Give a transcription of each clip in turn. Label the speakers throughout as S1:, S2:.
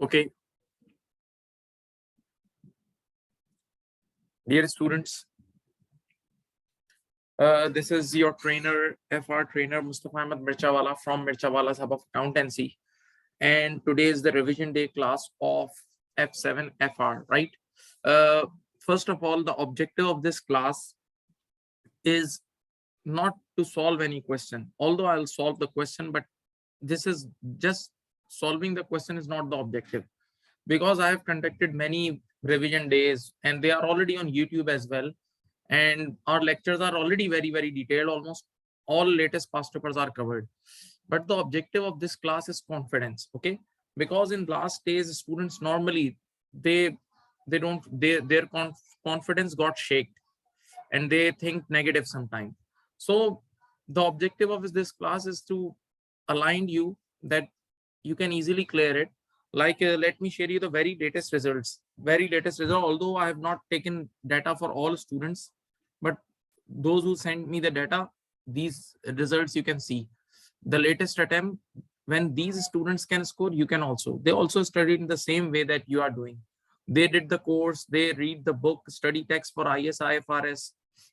S1: Okay, dear students, this is your trainer, FR trainer Mustafa Mirchawala from Mirchawala's Hub of Accountancy. And today is the revision day class of F7 FR, right? First of all, the objective of this class is not to solve any question, although I'll solve the question, but this is just solving the question is not the objective, because I have conducted many revision days and they are already on YouTube as well. And our lectures are already very detailed. Almost all latest past papers are covered. But the objective of this class is confidence, okay? Because in last days, students normally their confidence got shaken and they think negative sometimes. So the objective of this class is to align you that you can easily clear it. Like let me share you the very latest results. Although I have not taken data for all students, but those who sent me the data, these results you can see. The latest attempt, when these students can score, you can also. They also studied in the same way that you are doing. They did the course, they read the book, study text for IFRS,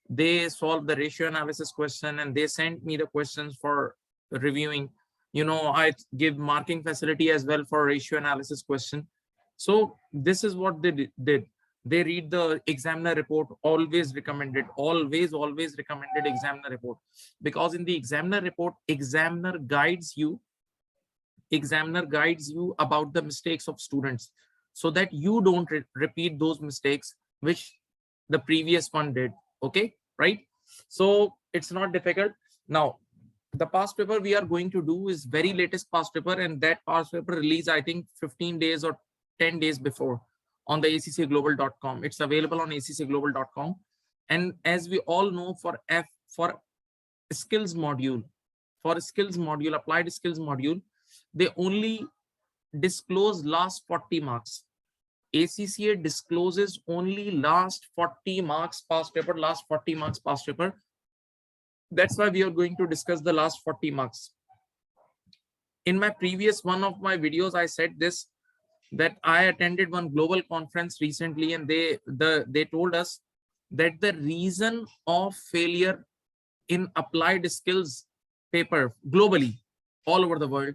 S1: they solve the ratio analysis question, and they sent me the questions for reviewing. You know, I give marking facility as well for ratio analysis question. So this is what they did. They read the examiner report, always recommended examiner report, because in the examiner report, examiner guides you about the mistakes of students, so that you don't repeat those mistakes which the previous one did. Okay, right? So it's not difficult. Now the past paper we are going to do is very latest past paper, and that past paper release I think 15 days or 10 days before on the accglobal.com. It's available on accglobal.com. And as we all know, for skills module, applied skills module, they only disclose last 40 marks. ACCA discloses only last 40 marks past paper, last 40 marks past paper. That's why we are going to discuss the last 40 marks. In my previous one of my videos, I said this, that I attended one global conference recently, and they told us that the reason of failure in applied skills paper globally, all over the world,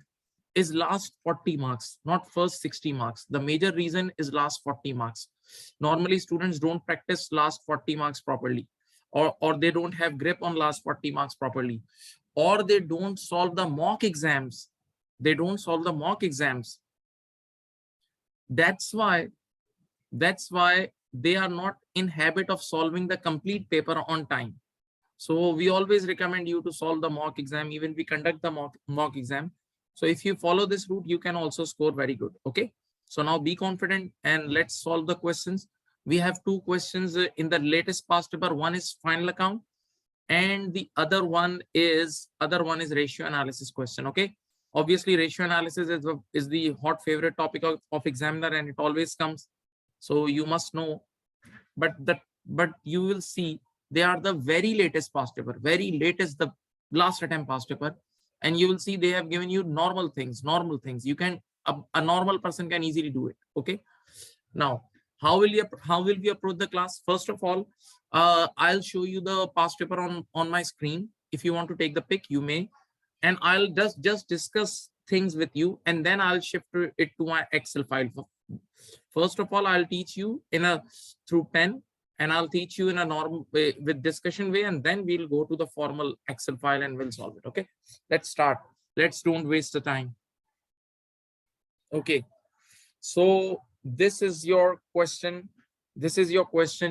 S1: is last 40 marks, not first 60 marks. The major reason is last 40 marks. Normally, students don't practice last 40 marks properly, or they don't have grip on last 40 marks properly, or they don't solve the mock exams. That's why they are not in habit of solving the complete paper on time. So we always recommend you to solve the mock exam. Even we conduct the mock exam. So if you follow this route, you can also score very good. Okay, so now be confident and let's solve the questions. We have two questions in the latest past paper. One is final account, and the other one is ratio analysis question. Okay, obviously ratio analysis is the hot favorite topic of examiner, and it always comes, so you must know. But you will see they are the very latest past paper, the last attempt past paper, and you will see they have given you normal things. You can, a normal person can easily do it. Okay, now how will we approach the class? First of all, I'll show you the past paper on my screen. If you want to take the pic, you may, and I'll just discuss things with you, and then I'll shift it to my Excel file. First of all, I'll teach you through pen, and I'll teach you in a normal way with discussion way, and then we'll go to the formal Excel file and we'll solve it. Okay, let's start. Let's don't waste the time. Okay, so this is your question.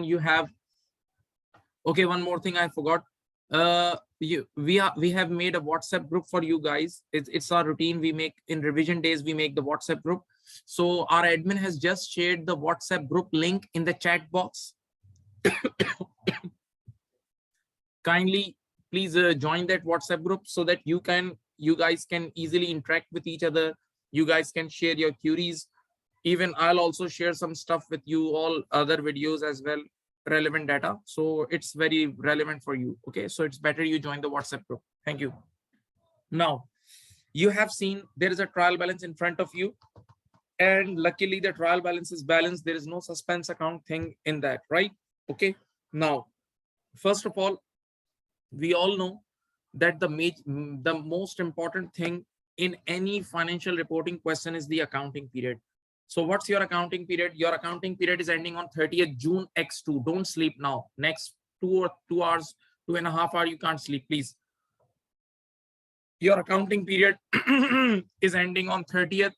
S1: You have, okay, one more thing I forgot. We have made a WhatsApp group for you guys. It's our routine. We make in revision days, we make the WhatsApp group. So our admin has just shared the WhatsApp group link in the chat box. Kindly please join that WhatsApp group, so that you guys can easily interact with each other. You guys can share your queries. Even I'll also share some stuff with you, all other videos as well, relevant data. So it's very relevant for you. Okay, so it's better you join the WhatsApp group. Thank you. Now you have seen there is a trial balance in front of you. And luckily the trial balance is balanced. There is no suspense account thing in that, right? Okay. Now, first of all, we all know that the most important thing in any financial reporting question is the accounting period. So what's your accounting period? Your accounting period is ending on 30th June X2. Don't sleep now. Next 2 hours, 2.5 hours, you can't sleep, please. Your accounting period is ending on 30th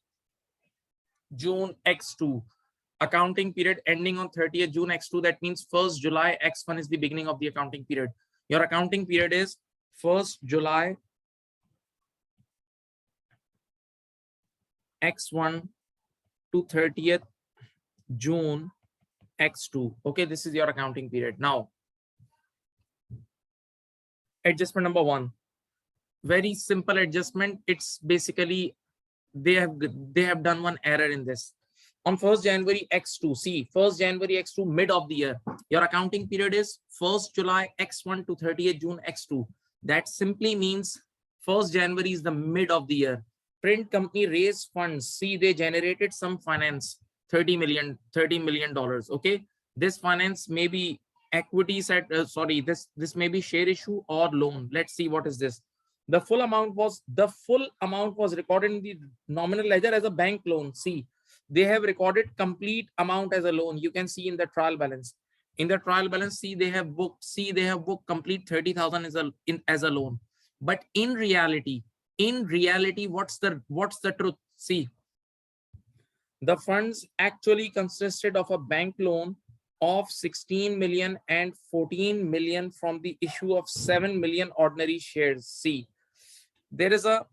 S1: June X2. Accounting period ending on 30th June X2. That means 1st July X1 is the beginning of the accounting period. Your accounting period is 1st July X1 to 30th June X2. Okay, this is your accounting period. Now, adjustment number 1. Very simple adjustment. It's basically they have done one error in this. On 1st January X2, see 1st January X2, mid of the year. Your accounting period is 1st July X1 to 30th June X2. That simply means 1st January is the mid of the year. Print company raised funds. See, they generated some finance, $30 million. Okay, this finance may be equity set. This may be share issue or loan. Let's see what is this. The full amount was recorded in the nominal ledger as a bank loan. See, they have recorded complete amount as a loan. You can see in the trial balance. In the trial balance, see they have booked complete 30,000 as a loan. But in reality, what's the truth? See, the funds actually consisted of a bank loan of 16 million and 14 million from the issue of 7 million ordinary shares. See, there is a,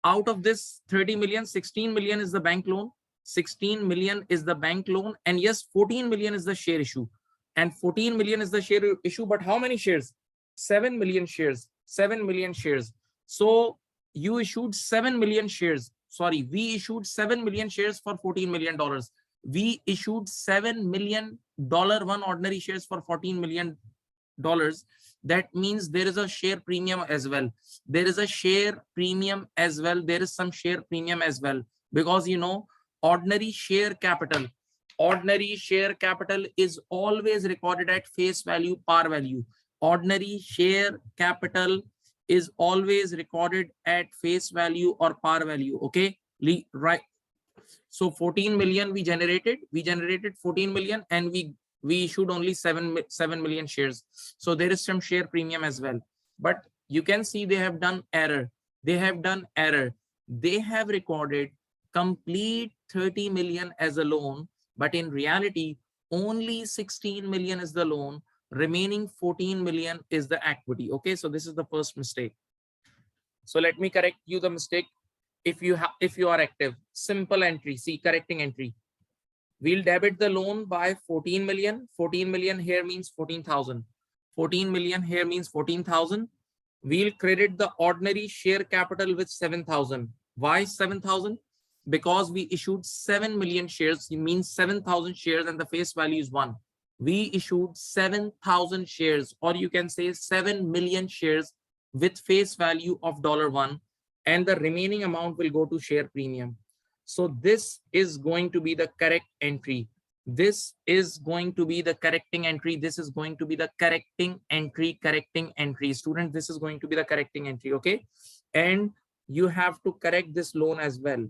S1: out of this 30 million, 16 million is the bank loan. 16 million is the bank loan. And yes, 14 million is the share issue. And 14 million is the share issue. But how many shares? 7 million shares. 7 million shares. So you issued 7 million shares. Sorry, we issued 7 million shares for $14 million. We issued $7 million one ordinary shares for $14 million. That means there is a share premium as well. There is a share premium as well. There is some share premium as well, because you know, ordinary share capital is always recorded at face value, par value. Ordinary share capital is always recorded at face value or par value. Okay, right. So 14 million we generated 14 million, and we issued only 7 million shares. So there is some share premium as well. But you can see they have done error. They have recorded complete 30 million as a loan, but in reality, only 16 million is the loan. Remaining 14 million is the equity. Okay, so this is the first mistake. So let me correct you the mistake. If you are active, simple entry. See, correcting entry. We'll debit the loan by 14 million. 14 million here means 14,000. 14 million here means 14,000. We'll credit the ordinary share capital with 7,000. Why 7,000? Because we issued 7 million shares. It means 7,000 shares and the face value is 1. We issued 7,000 shares, or you can say 7 million shares with face value of $1, and the remaining amount will go to share premium. So this is going to be the correct entry. This is going to be the correcting entry. This is going to be the correcting entry. Student, this is going to be the correcting entry. Okay, and you have to correct this loan as well.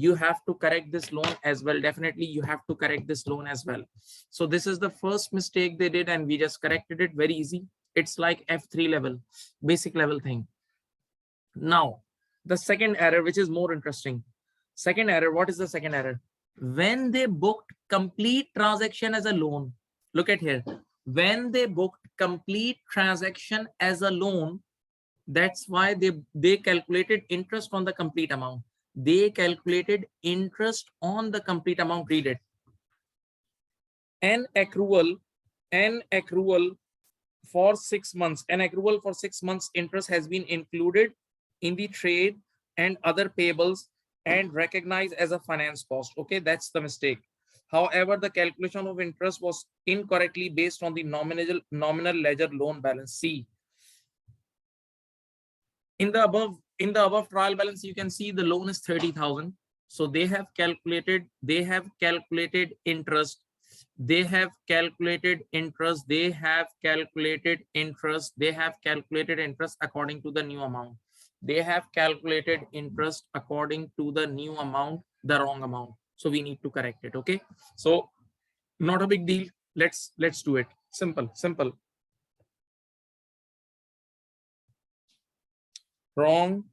S1: Definitely you have to correct this loan as well. So this is the first mistake they did, and we just corrected it. Very easy. It's like F3 level, basic level thing. Now the second error, which is more interesting. Second error, what is the second error? When they booked complete transaction as a loan, look at here. When they booked complete transaction as a loan, that's why they calculated interest on the complete amount. They calculated interest on the complete amount. Read it. An accrual for 6 months. An accrual for 6 months interest has been included in the trade and other payables and recognized as a finance cost. Okay, that's the mistake. However, the calculation of interest was incorrectly based on the nominal ledger loan balance. See, in the above trial balance, you can see the loan is 30,000. So they have calculated interest. They have calculated interest. They have calculated interest. They have calculated interest according to the new amount. They have calculated interest according to the new amount, the wrong amount. So we need to correct it. Okay. So not a big deal. Let's do it. Simple. Wrong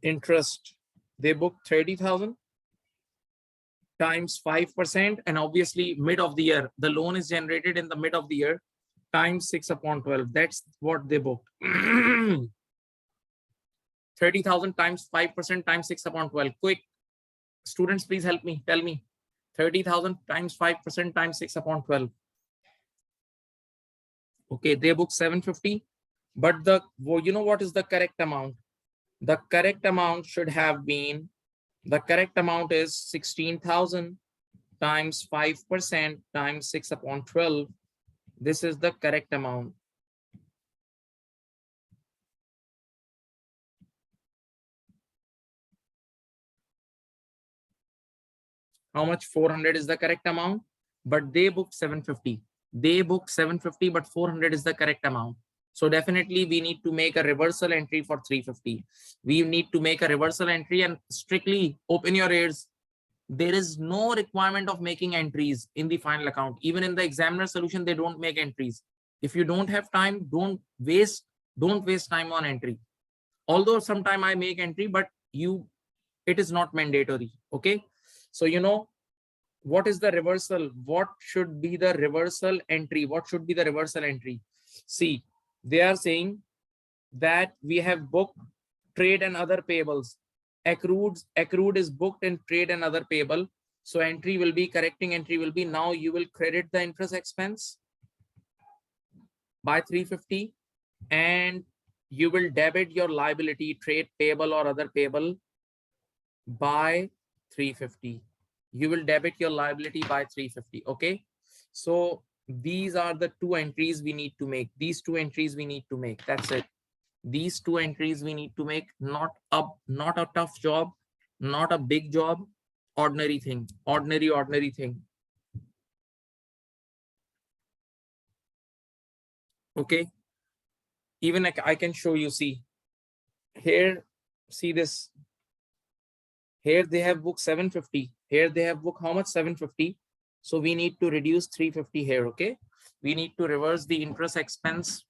S1: interest. They booked 30,000 times 5%, and obviously mid of the year, the loan is generated in the mid of the year, times 6 upon 12. That's what they booked. 30,000 times 5% times 6 upon 12. Quick, students, please help me. Tell me. 30,000 times 5% times 6 upon 12. Okay, they booked 750. But you know what is the correct amount? The correct amount should have been, the correct amount is 16,000 times 5% times 6 upon 12. This is the correct amount. How much? 400 is the correct amount, but they booked 750. They booked 750, but 400 is the correct amount. So definitely we need to make a reversal entry for 350. We need to make a reversal entry, and strictly open your ears. There is no requirement of making entries in the final account. Even in the examiner solution, they don't make entries. If you don't have time, don't waste time on entry. Although sometime I make entry, but it is not mandatory. Okay. So you know, what is the reversal? What should be the reversal entry? What should be the reversal entry? See, they are saying that we have booked trade and other payables. Accrued is booked in trade and other payable. So entry will be, correcting entry will be, now you will credit the interest expense by 350, and you will debit your liability, trade payable or other payable, by 350. You will debit your liability by 350. Okay. So these are the two entries we need to make. These two entries we need to make. That's it. These two entries we need to make. Not a tough job, not a big job, ordinary thing, ordinary thing. Okay. Even I can show you. See here, see this. Here they have booked 750. Here they have booked how much? 750. So we need to reduce 350 here. Okay. We need to reverse the interest expense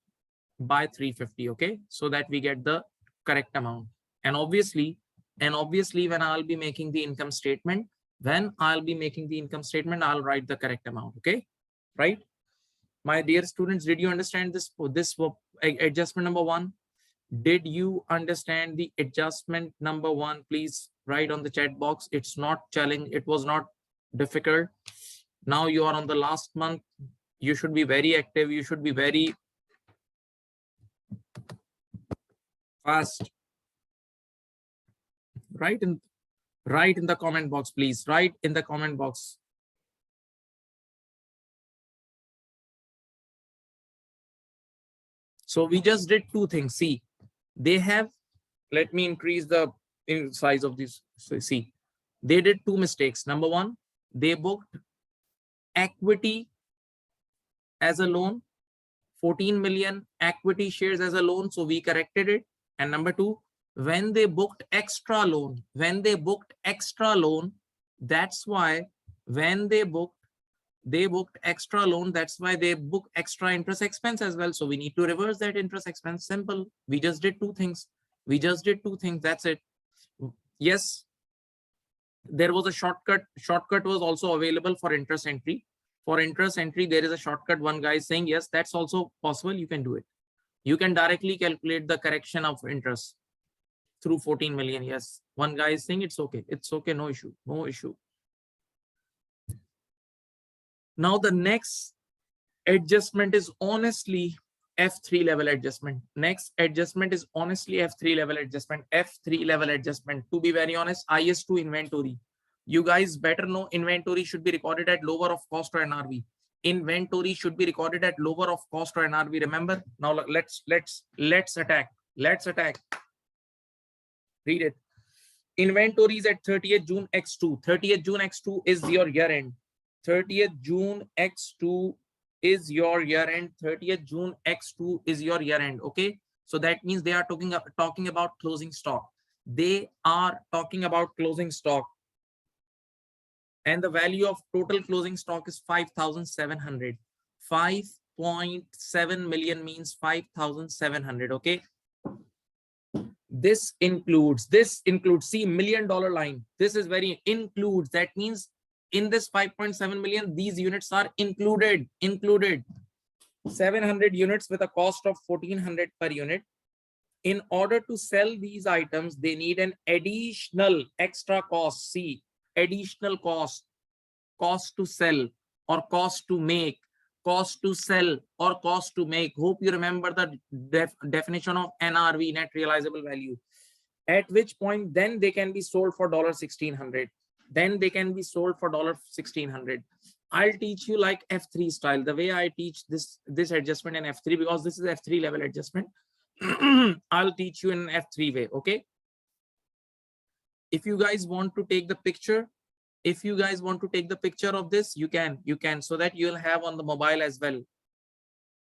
S1: by 350. Okay. So that we get the correct amount. And obviously when I'll be making the income statement, I'll write the correct amount. Okay. Right. My dear students, did you understand this adjustment number 1? Did you understand the adjustment number 1? Please write on the chat box. It's not challenging. It was not difficult. Now you are on the last month. You should be very active. You should be very fast. Write in the comment box, please. Write in the comment box. So we just did two things. See, they have, let me increase the size of this. So see, they did two mistakes. Number 1, they booked equity as a loan, 14 million equity shares as a loan. So we corrected it. And number 2, when they booked extra loan, that's why when they booked extra loan, that's why they book extra interest expense as well. So we need to reverse that interest expense. Simple. We just did two things. That's it. Yes, there was a shortcut. Shortcut was also available for interest entry. For interest entry, there is a shortcut. One guy is saying, yes, that's also possible. You can do it. You can directly calculate the correction of interest through 14 million. Yes. One guy is saying it's okay. It's okay. No issue. No issue. Now the next adjustment is honestly F3 level adjustment. Next adjustment is honestly F3 level adjustment. F3 level adjustment. To be very honest, IS2 inventory. You guys better know inventory should be recorded at lower of cost or NRV. Inventory should be recorded at lower of cost or NRV. Remember? Now let's attack. Let's attack. Read it. Inventories at 30th June X2. 30th June X2 is your year end. 30th June X2 is your year end. 30th June X2 is your year end. Okay. So that means they are talking about closing stock. They are talking about closing stock. And the value of total closing stock is 5,700. 5.7 million means 5,700. Okay. This includes, see, $1 million line. This is very includes. That means in this 5.7 million, these units are included. 700 units with a cost of 1,400 per unit. In order to sell these items, they need an additional extra cost. See, additional cost to sell or cost to make, cost to sell or cost to make. Hope you remember the definition of NRV, net realizable value. At which point then they can be sold for $1,600. Then they can be sold for $1,600. I'll teach you like F3 style, the way I teach this adjustment in F3, because this is F3 level adjustment. I'll teach you in an F3 way. Okay. If you guys want to take the picture, of this, you can, so that you'll have on the mobile as well.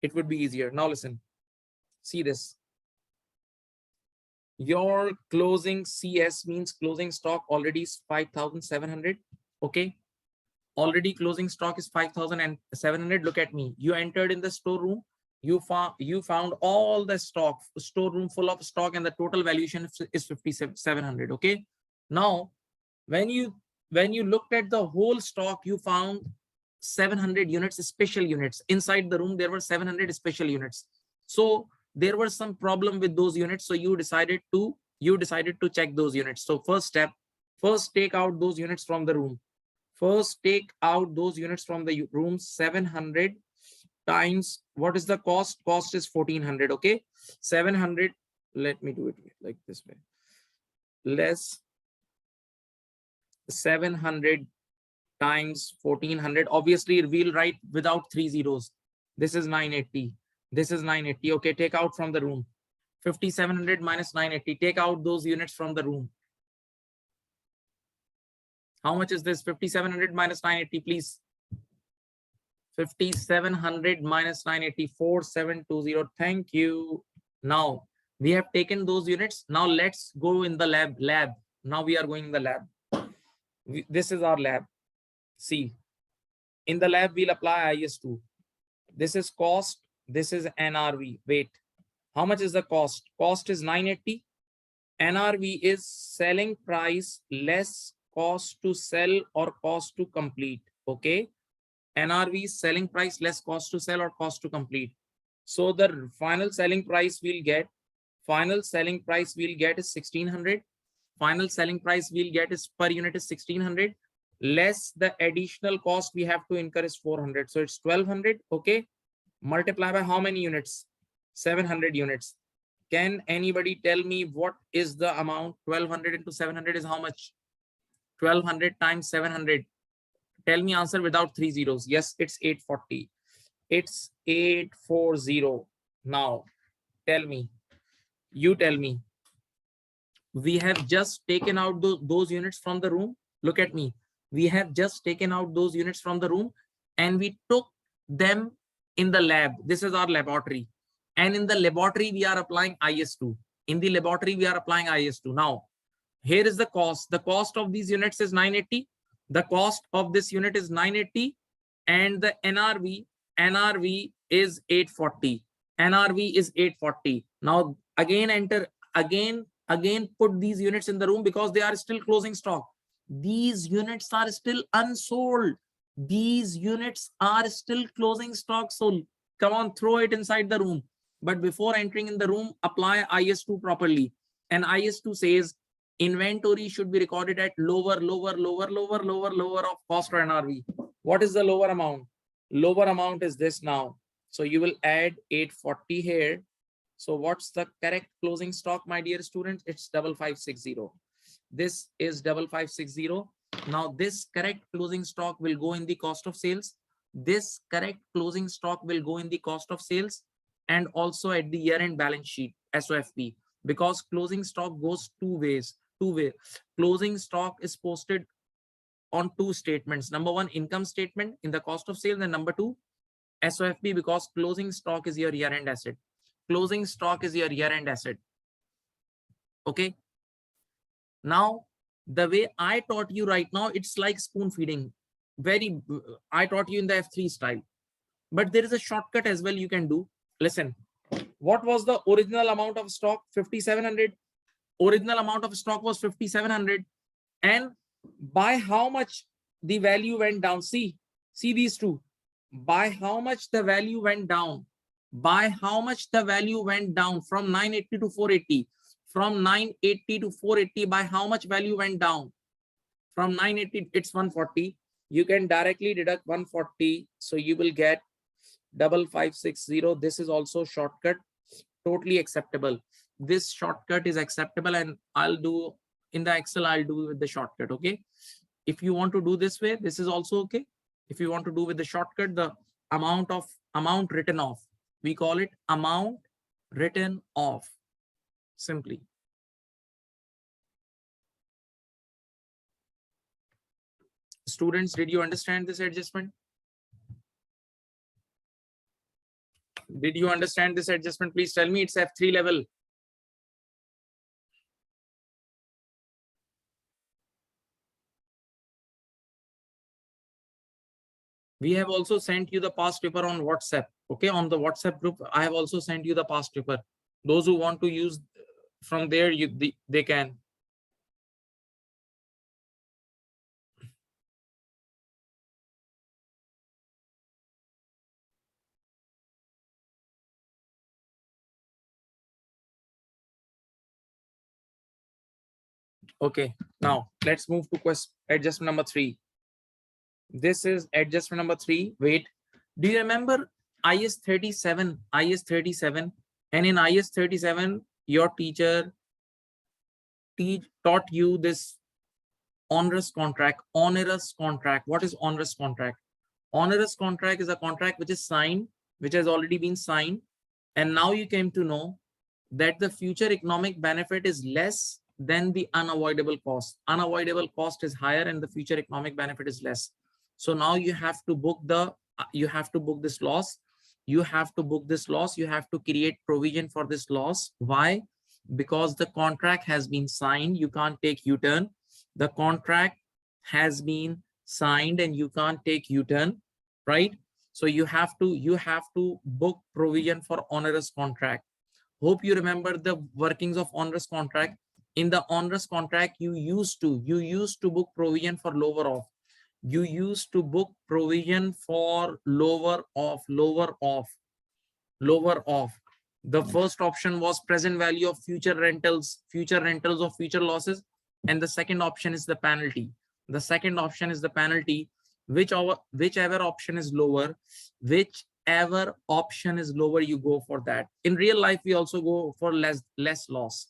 S1: It would be easier. Now listen, see this. Your closing CS means closing stock already is 5,700. Okay. Already closing stock is 5,700. Look at me. You entered in the storeroom. You found all the stock, storeroom full of stock, and the total valuation is 5,700. Okay. Now, when you looked at the whole stock, you found 700 units, special units. Inside the room, there were 700 special units. So there was some problem with those units. So you decided to check those units. So first step, take out those units from the room. First, take out those units from the room. 700 times, what is the cost? Cost is 1,400. Okay. 700. Let me do it like this way. Less 700 times 1,400. Obviously, we'll write without 3 zeros. This is 980. This is 980. Okay, take out from the room. 5,700 minus 980. Take out those units from the room. How much is this? 5,700 minus 980, please. 5,700 minus 980, 4,720. Thank you. Now, we have taken those units. Now, let's go in the lab. Now, we are going in the lab. This is our lab. See, in the lab, we'll apply IS2. This is cost. This is NRV. Wait, how much is the cost? Cost is 980. NRV is selling price less cost to sell or cost to complete. Okay. NRV is selling price less cost to sell or cost to complete. So the final selling price we'll get is 1,600. Final selling price we'll get is per unit is 1,600. Less the additional cost we have to incur is 400. So it's 1,200. Okay. Multiply by how many units? 700 units. Can anybody tell me what is the amount? 1,200 into 700 is how much? 1,200 times 700. Tell me answer without 3 zeros. Yes, it's 840. It's 840. Now, tell me. You tell me. We have just taken out those units from the room. Look at me. We have just taken out those units from the room and we took them in the lab. This is our laboratory. And in the laboratory, we are applying IS2. In the laboratory, we are applying IS2. Now, here is the cost. The cost of these units is 980. The cost of this unit is 980. And the NRV is 840. NRV is 840. Now, again, put these units in the room because they are still closing stock. These units are still unsold. These units are still closing stock. So come on, throw it inside the room. But before entering in the room, apply IS2 properly. And IS2 says inventory should be recorded at lower of cost or NRV. What is the lower amount? Lower amount is this now. So you will add 840 here. So what's the correct closing stock, my dear students? It's 5560. This is 5560. Now this correct closing stock will go in the cost of sales. This correct closing stock will go in the cost of sales and also at the year-end balance sheet, SOFP, because closing stock goes two ways. two way. Closing stock is posted on two statements. Number one, income statement in the cost of sales, and number two, SOFP, because closing stock is your year-end asset. Closing stock is your year-end asset. Okay. Now, the way I taught you right now, it's like spoon feeding. I taught you in the F3 style, but there is a shortcut as well you can do. Listen, what was the original amount of stock? 5,700. Original amount of stock was 5,700. And by how much the value went down? See these two. By how much the value went down? By how much the value went down from 980 to 480? From 980 to 480, by how much value went down? From 980, it's 140. You can directly deduct 140. So you will get 5560. This is also shortcut, totally acceptable. This shortcut is acceptable, and I'll do in the Excel, I'll do with the shortcut. Okay. If you want to do this way, this is also okay. If you want to do with the shortcut, the amount written off, we call it amount written off. Simply. Students, did you understand this adjustment? Did you understand this adjustment? Please tell me. It's F3 level. We have also sent you the past paper on WhatsApp. Okay, on the WhatsApp group, I have also sent you the past paper. Those who want to use from there, they can. Okay, now let's move to adjustment number 3. This is adjustment number 3. Wait, do you remember IS 37? IS 37, and in IS 37, your teacher taught you this onerous contract. Onerous contract. What is onerous contract? Onerous contract is a contract which is signed, which has already been signed, and now you came to know that the future economic benefit is less than the unavoidable cost. Unavoidable cost is higher and the future economic benefit is less. So now you have to book this loss. You have to book this loss. You have to create provision for this loss. Why? Because the contract has been signed. You can't take U-turn. The contract has been signed and you can't take U-turn, right? So you have to book provision for onerous contract. Hope you remember the workings of onerous contract. In the onerous contract, you used to book provision for lower off. You used to book provision for lower off. The first option was present value of future rentals of future losses, and the second option is the penalty. The second option is the penalty. Whichever option is lower, you go for that. In real life, we also go for less loss.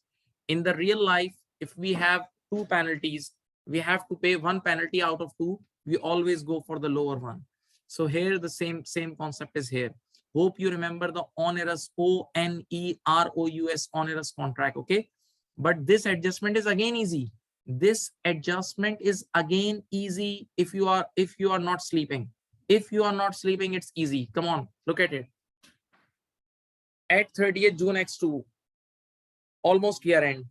S1: In the real life, if we have two penalties, we have to pay one penalty out of two. We always go for the lower one. So here the same concept is here. Hope you remember the onerous, ONEROUS, onerous contract. Okay, but this adjustment is again easy. This adjustment is again easy if you are not sleeping. If you are not sleeping, it's easy. Come on, look at it. At 30th June X2, almost year end,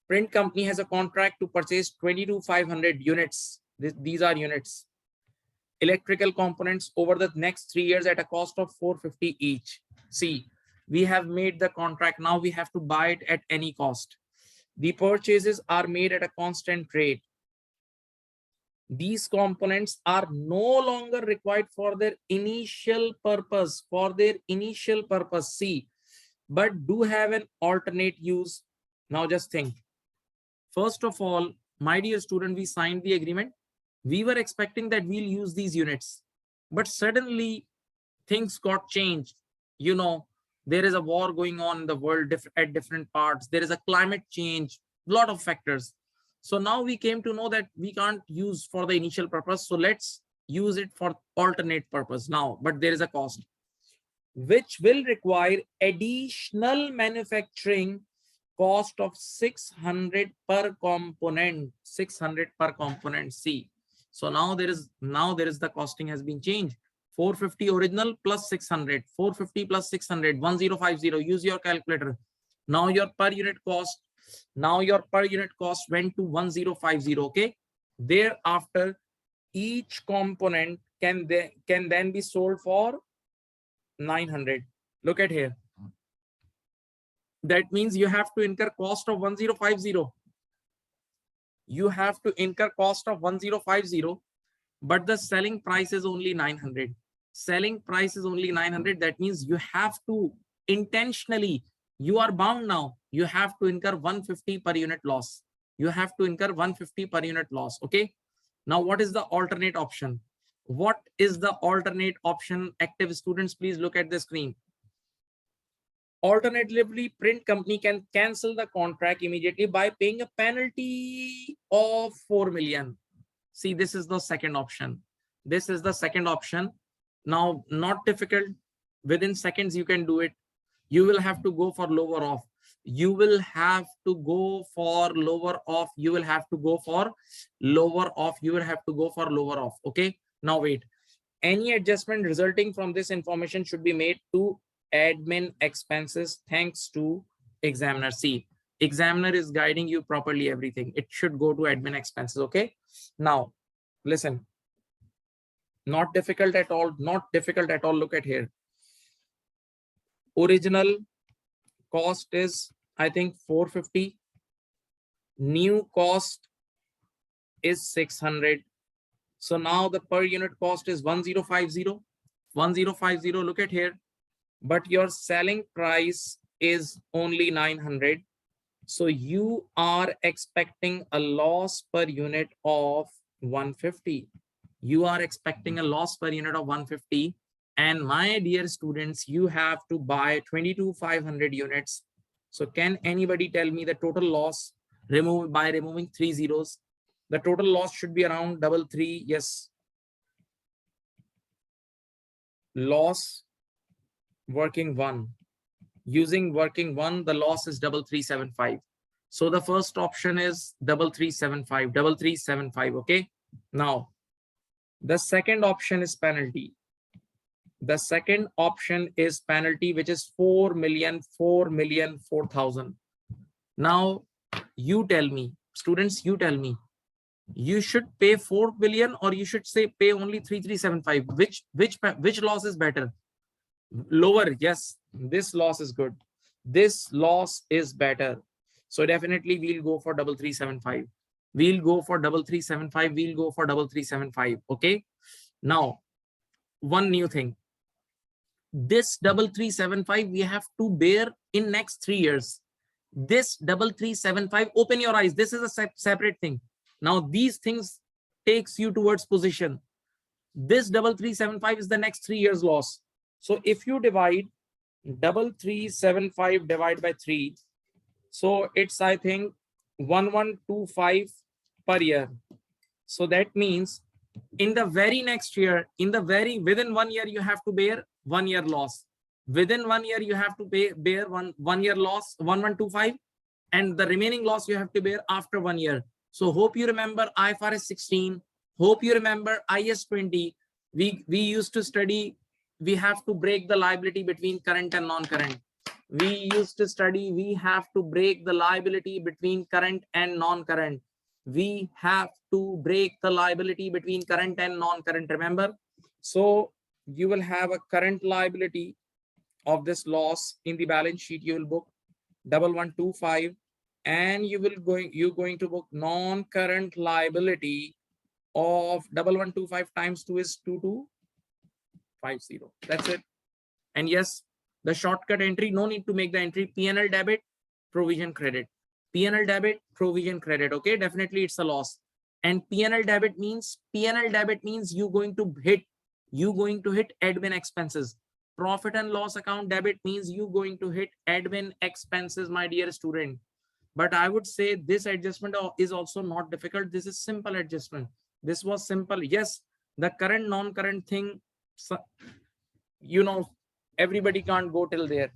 S1: print company has a contract to purchase 22,500 units. These are units. Electrical components over the next 3 years at a cost of 450 each. See, we have made the contract. Now we have to buy it at any cost. The purchases are made at a constant rate. These components are no longer required for their initial purpose. See, but do have an alternate use. Now just think. First of all, my dear student, we signed the agreement. We were expecting that we'll use these units, but suddenly things got changed. You know, there is a war going on in the world at different parts. There is a climate change, a lot of factors. So now we came to know that we can't use for the initial purpose. So let's use it for alternate purpose now, but there is a cost which will require additional manufacturing cost of 600 per component, 600 per component C. So now there is the costing has been changed. 450 original plus 600, 450 plus 600, 1050. Use your calculator. Now your per unit cost went to 1050. Okay. Thereafter, each component can then be sold for 900. Look at here. That means you have to incur cost of 1050. You have to incur cost of 1050, but the selling price is only 900. Selling price is only 900. That means you have to intentionally, you are bound now. You have to incur 150 per unit loss. You have to incur 150 per unit loss. Okay. Now, what is the alternate option? What is the alternate option? Active students, please look at the screen. Alternatively, print company can cancel the contract immediately by paying a penalty of 4 million. See, this is the second option. This is the second option. Now, not difficult. Within seconds, you can do it. You will have to go for lower off. You will have to go for lower off. You will have to go for lower off. You will have to go for lower off. Okay. Now, wait. Any adjustment resulting from this information should be made to admin expenses thanks to examiner. See, examiner is guiding you properly everything. It should go to admin expenses. Okay. Now, listen. Not difficult at all. Not difficult at all. Look at here. Original cost is, I think, 450. New cost is 600. So now the per unit cost is 1050. 1050. Look at here. But your selling price is only 900. So you are expecting a loss per unit of 150. You are expecting a loss per unit of 150. And my dear students, you have to buy 22,500 units. So can anybody tell me the total loss by removing 3 zeros? The total loss should be around 33. Yes. Loss working one. Using working one, the loss is 3375. So the first option is 3375. 3375. Okay. Now, the second option is penalty. The second option is penalty, which is 4,000,000. Now, you tell me, students, you tell me, you should pay 4 billion or you should say pay only 3375. Which loss is better? Lower. Yes, this loss is good. This loss is better. So definitely we'll go for 3375. We'll go for 3375. We'll go for 3375. Okay. Now, one new thing. This 3375 we have to bear in next 3 years. This 3375, open your eyes. This is a separate thing. Now these things takes you towards position. This 3375 is the next 3 years loss. So if you divide 3375 divided by 3, so it's, I think, 1125 per year. So that means in the very next year, within 1 year, you have to bear 1 year loss. Within 1 year, you have to bear one year loss, 1125, and the remaining loss you have to bear after 1 year. So hope you remember IFRS 16. Hope you remember IS 20. We used to study. We have to break the liability between current and non-current. We used to study. We have to break the liability between current and non-current. We have to break the liability between current and non-current. Remember? So you will have a current liability of this loss in the balance sheet. You will book 1125, and you're going to book non-current liability of 1125 times 2 is 2250. That's it. And yes, the shortcut entry, no need to make the entry. P&L debit, provision credit. P&L debit, provision credit. Okay, definitely it's a loss. And P&L debit means you're going to hit admin expenses. Profit and loss account debit means you're going to hit admin expenses, my dear student. But I would say this adjustment is also not difficult. This is simple adjustment. This was simple. Yes, the current non-current thing, you know, everybody can't go till there.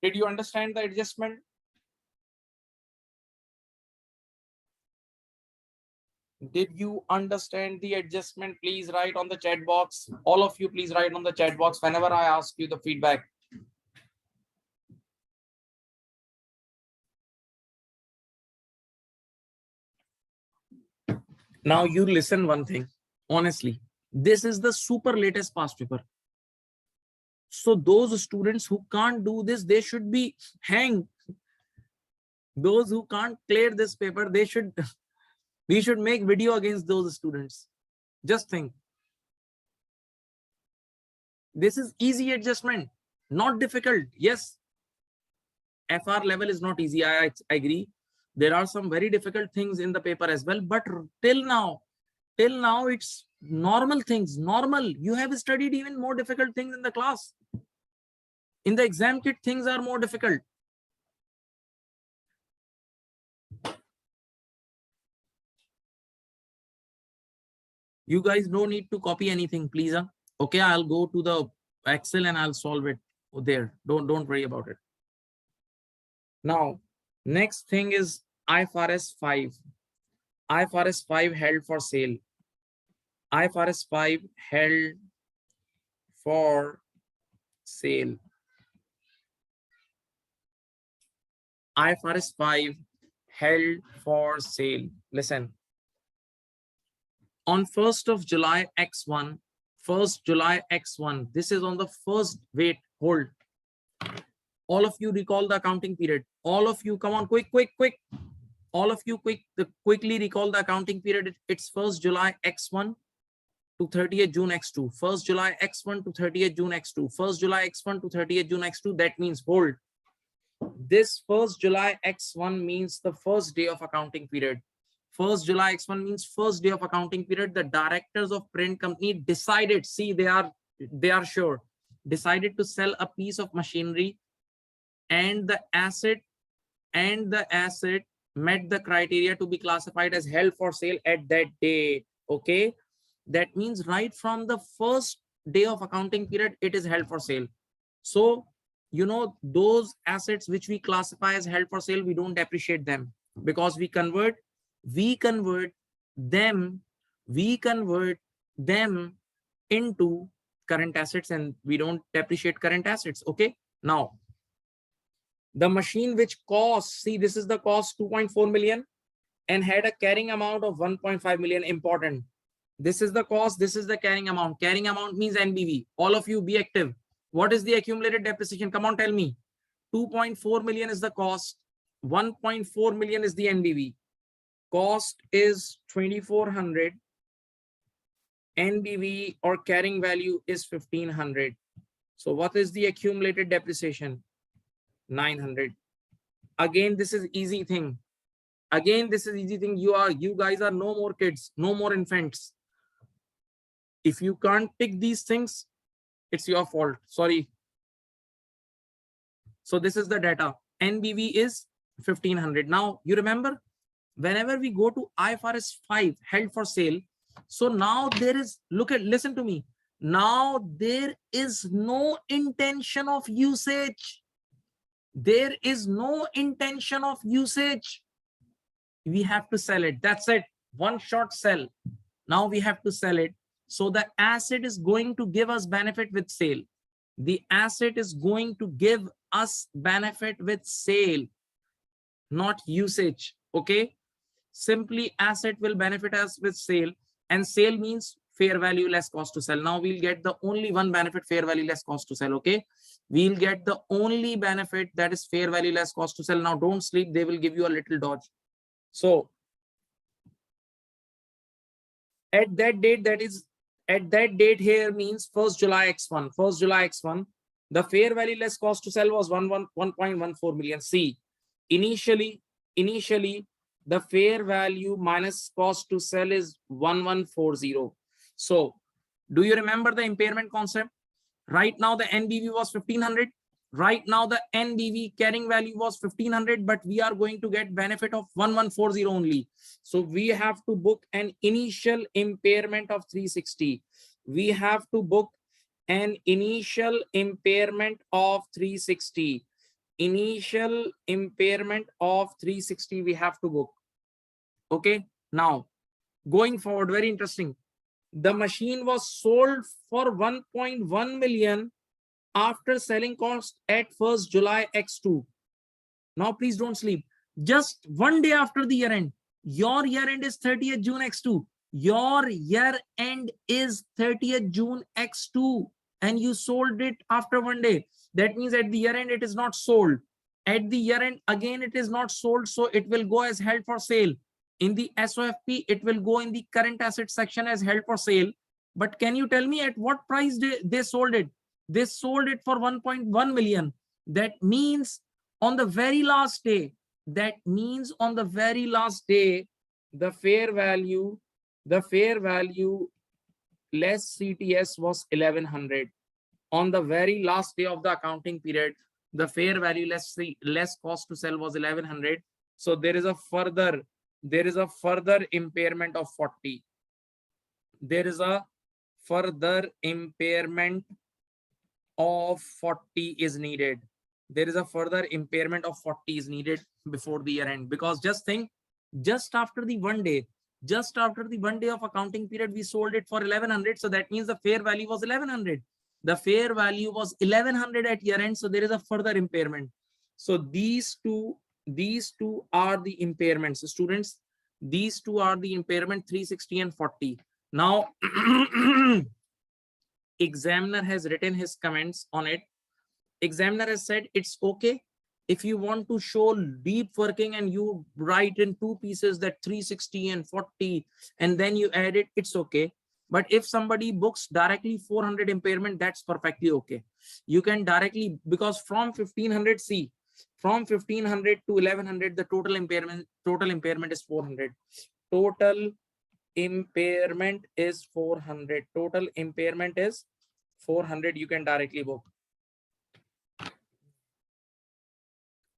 S1: Did you understand the adjustment? Did you understand the adjustment? Please write on the chat box. All of you, please write on the chat box whenever I ask you the feedback. Now you listen one thing. Honestly, this is the super latest past paper. So those students who can't do this, they should be hanged. Those who can't clear this paper, they should, we should make video against those students. Just think. This is easy adjustment, not difficult. Yes, FR level is not easy. I agree. There are some very difficult things in the paper as well, but till now it's normal things. Normal. You have studied even more difficult things in the class. In the exam kit, things are more difficult. You guys don't need to copy anything, please. Okay, I'll go to the Excel and I'll solve it there. Don't worry about it. Now, next thing is IFRS 5. IFRS 5 held for sale. IFRS 5 held for sale. IFRS 5 held for sale. Listen. On 1st of July X1, 1st July X1, this is on the first, wait, hold. All of you recall the accounting period. All of you, come on, quick. All of you quickly recall the accounting period. It's 1st July X1 to 30th June X2. 1st July X1 to 30th June X2. 1st July X1 to 30th June X2. That means, hold. This 1st July X1 means the first day of accounting period. 1st July X1 means first day of accounting period. The directors of print company decided, see, they are sure, decided to sell a piece of machinery, and the asset met the criteria to be classified as held for sale at that date. Okay, that means right from the first day of accounting period, it is held for sale. So, you know, those assets which we classify as held for sale, we don't depreciate them, because we convert them into current assets, and we don't depreciate current assets. Okay, now the machine which costs, see, this is the cost 2.4 million and had a carrying amount of 1.5 million. Important. This is the cost, this is the carrying amount. Carrying amount means NBV. All of you be active. What is the accumulated depreciation? Come on, tell me. 2.4 million is the cost. 1.4 million is the NBV. Cost is 2400. NBV or carrying value is 1500. So what is the accumulated depreciation? 900. Again, this is easy thing. You guys are no more kids, no more infants. If you can't pick these things, it's your fault. Sorry. So this is the data. NBV is 1500. Now you remember, whenever we go to IFRS 5 held for sale, so now there is, listen to me. Now there is no intention of usage. There is no intention of usage. We have to sell it. That's it. One shot sell. Now we have to sell it. So the asset is going to give us benefit with sale. The asset is going to give us benefit with sale, not usage. Okay. Simply asset will benefit us with sale, and sale means fair value less cost to sell. Now we'll get the only one benefit, fair value less cost to sell. Okay. We'll get the only benefit, that is fair value less cost to sell. Now don't sleep. They will give you a little dodge. So at that date, that is at that date here means 1st July X1. 1st July X1, the fair value less cost to sell was 1.14 million. See, initially the fair value minus cost to sell is 1140. So do you remember the impairment concept? Right now the NBV was 1500. Right now the NBV carrying value was 1500, but we are going to get benefit of 1140 only. So we have to book an initial impairment of 360. We have to book an initial impairment of 360. initial impairment of 360 we have to book. Okay, now going forward, very interesting. The machine was sold for 1.1 million after selling cost at 1st July X2. Now please don't sleep. Just one day after the year end, your year end is 30th June X2. Your year end is 30th June X2 and you sold it after one day. That means at the year end it is not sold. At the year end again it is not sold, so it will go as held for sale. In the SOFP it will go in the current asset section as held for sale. But can you tell me at what price they sold it? They sold it for 1.1 million. That means on the very last day, the fair value less CTS was 1100. On the very last day of the accounting period, the fair value less cost to sell was 1100. So there is a further impairment of 40. There is a further impairment of 40 is needed. There is a further impairment of 40 is needed before the year end, because just think, just after the one day of accounting period, we sold it for 1100. So that means the fair value was 1100. The fair value was 1100 at year end. So there is a further impairment. So these two are the impairments, students. These two are the impairment, 360 and 40. Now, examiner has written his comments on it. Examiner has said it's okay if you want to show deep working and you write in two pieces that 360 and 40 and then you add it, it's okay. But if somebody books directly 400 impairment, that's perfectly okay. You can directly, because from 1500 from 1500 to 1100 the total impairment is 400. Total impairment is 400. Total impairment is 400. You can directly book.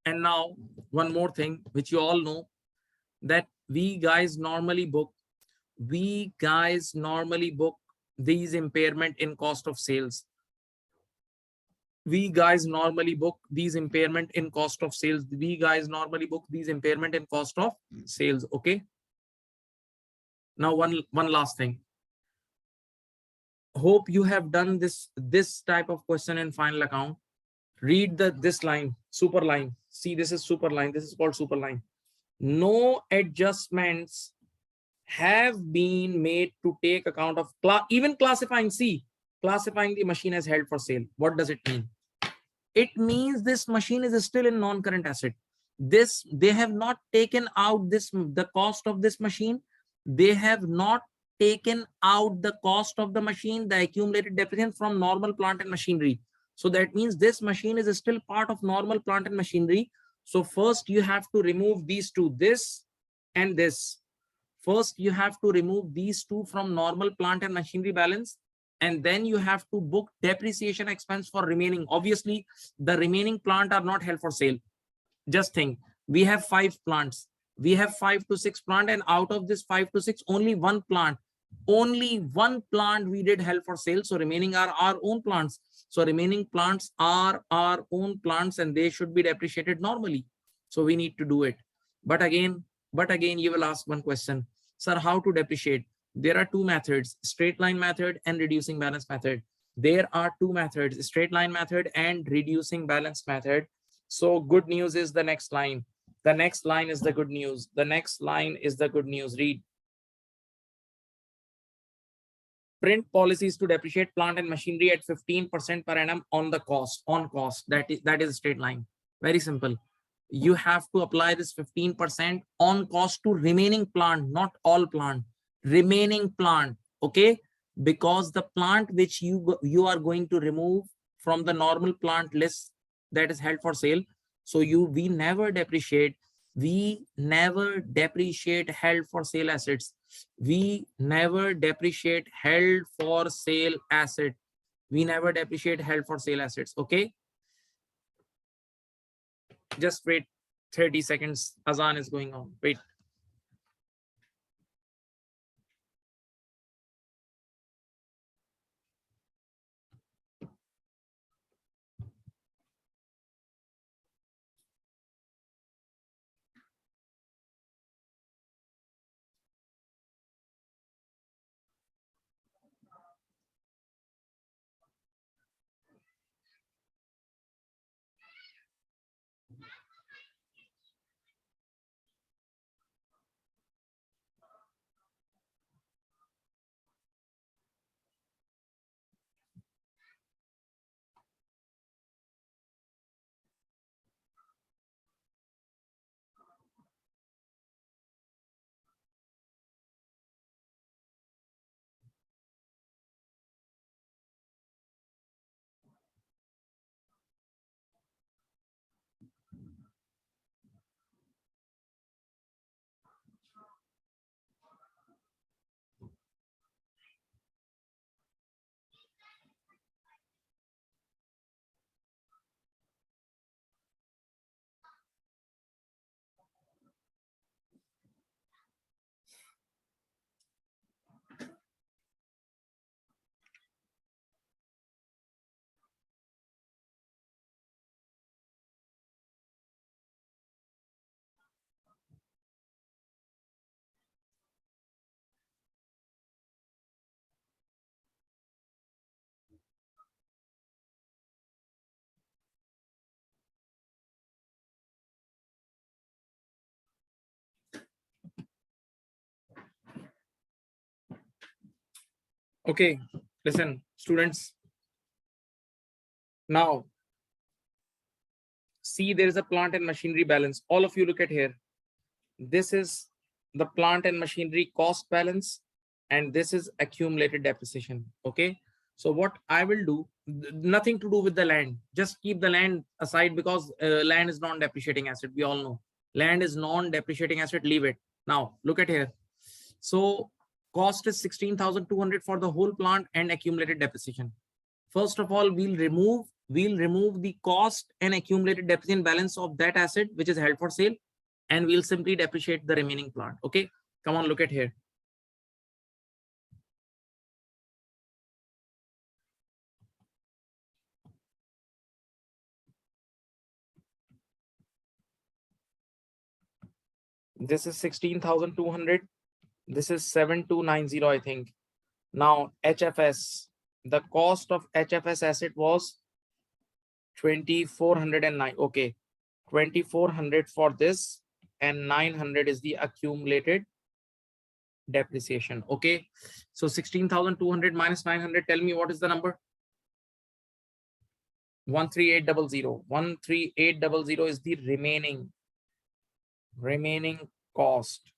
S1: And now one more thing which you all know, that we guys normally book these impairment in cost of sales. We guys normally book these impairment in cost of sales. Okay. Now one last thing. Hope you have done this type of question in final account. Read this line, super line. See, this is super line. This is called super line. No adjustments have been made to take account of even classifying the machine as held for sale. What does it mean? It means this machine is still in non-current asset. They have not taken out the cost of this machine. They have not taken out the cost of the machine, the accumulated depreciation from normal plant and machinery. So that means this machine is still part of normal plant and machinery. So first you have to remove these two, this and this. First you have to remove these two from normal plant and machinery balance, and then you have to book depreciation expense for remaining. Obviously the remaining plant are not held for sale. Just think, we have 5 plants. We have 5 to 6 plants, and out of this 5 to 6, only one plant we did held for sale. So remaining are our own plants. So remaining plants are our own plants and they should be depreciated normally. So we need to do it. But again, you will ask one question, sir, how to depreciate? There are two methods, straight line method and reducing balance method. There are two methods, straight line method and reducing balance method. So good news is the next line. The next line is the good news. The next line is the good news. Read. Print policies to depreciate plant and machinery at 15% per annum on the cost. That is a straight line. Very simple. You have to apply this 15% on cost to remaining plant, not all plant. Remaining plant, okay? Because the plant which you are going to remove from the normal plant list that is held for sale. So we never depreciate held for sale assets. We never depreciate held for sale asset. We never depreciate held for sale assets. Okay. Just wait 30 seconds. Azan is going on. Wait. Okay, listen, students. Now, see, there is a plant and machinery balance. All of you look at here. This is the plant and machinery cost balance, and this is accumulated depreciation. Okay, so what I will do, nothing to do with the land. Just keep the land aside because land is non-depreciating asset. We all know land is non-depreciating asset. Leave it. Now, look at here. So cost is 16,200 for the whole plant and accumulated depreciation. First of all, we'll remove the cost and accumulated depreciation balance of that asset which is held for sale, and we'll simply depreciate the remaining plant. Okay, come on, look at here. This is 16,200. This is 7,290, I think. Now HFS, the cost of HFS asset was 2,409. Okay, 2,400 for this, and 900 is the accumulated depreciation. Okay, so 16,200 minus 900, tell me what is the number? 13800. 13800 is the remaining cost.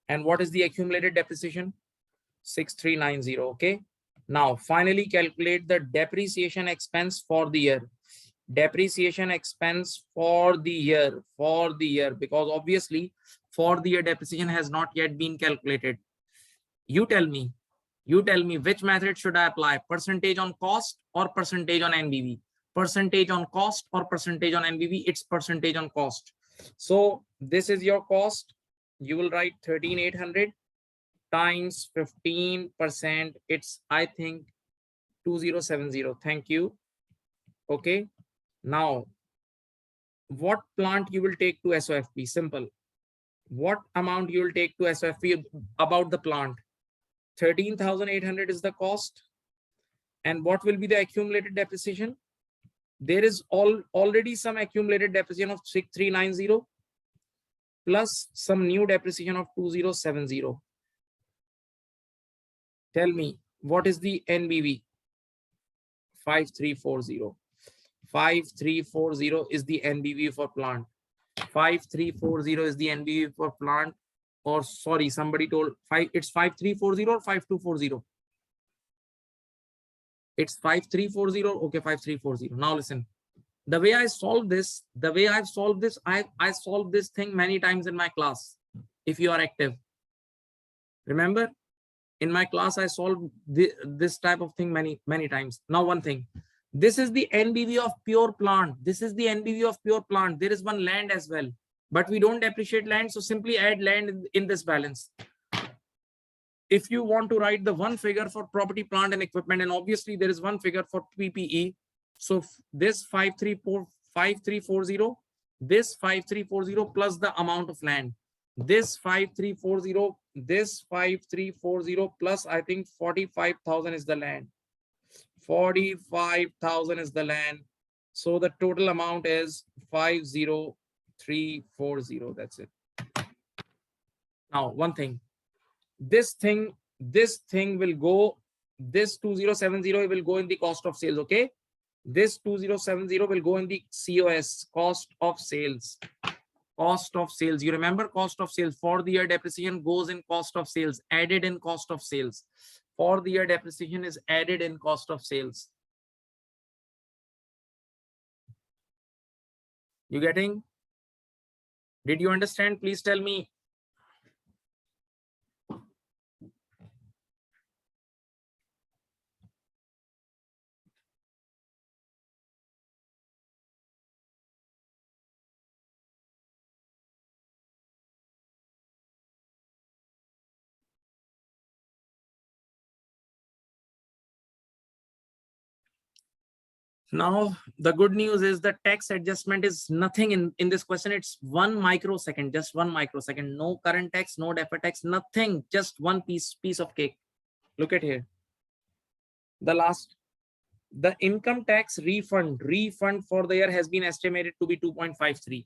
S1: And what is the accumulated depreciation? 6390. Okay, now finally calculate the depreciation expense for the year. Depreciation expense for the year, because obviously for the year depreciation has not yet been calculated. You tell me which method should I apply? Percentage on cost or percentage on NBV? Percentage on cost or percentage on NBV? It's percentage on cost. So this is your cost. You will write 13,800 times 15%. It's, I think, 2070. Thank you. Okay, now what plant you will take to SOFP? Simple. What amount you will take to SOFP about the plant? 13,800 is the cost. And what will be the accumulated depreciation? There is already some accumulated depreciation of 6390 plus some new depreciation of 2070. Tell me, what is the NBV? 5340. 5340 is the NBV for plant. 5340 is the NBV for plant. Or sorry, somebody told it's 5340 or 5240. It's 5340. Okay, 5340. Now listen, the way I solve this, I solved this thing many times in my class. If you are active, remember, in my class I solved this type of thing many times. Now one thing, this is the NBV of pure plant. This is the NBV of pure plant. There is one land as well, but we don't depreciate land, so simply add land in this balance. If you want to write the one figure for property, plant and equipment, and obviously there is one figure for PPE, so this 5340, this 5340 plus the amount of land, this 5340, this 5340 plus I think 45,000 is the land. 45,000 is the land. So the total amount is 50340. That's it. Now one thing, this thing will go, this 2070 will go in the cost of sales. Okay, this 2070 will go in the COS, cost of sales. Cost of sales, you remember, cost of sales for the year depreciation goes in cost of sales, added in cost of sales. For the year depreciation is added in cost of sales. You getting? Did you understand? Please tell me. Now, the good news is the tax adjustment is nothing in this question. It's 1 microsecond, just 1 microsecond. No current tax, no deferred tax, nothing. Just one piece of cake. Look at here. The last, the income tax refund for the year has been estimated to be 2.53.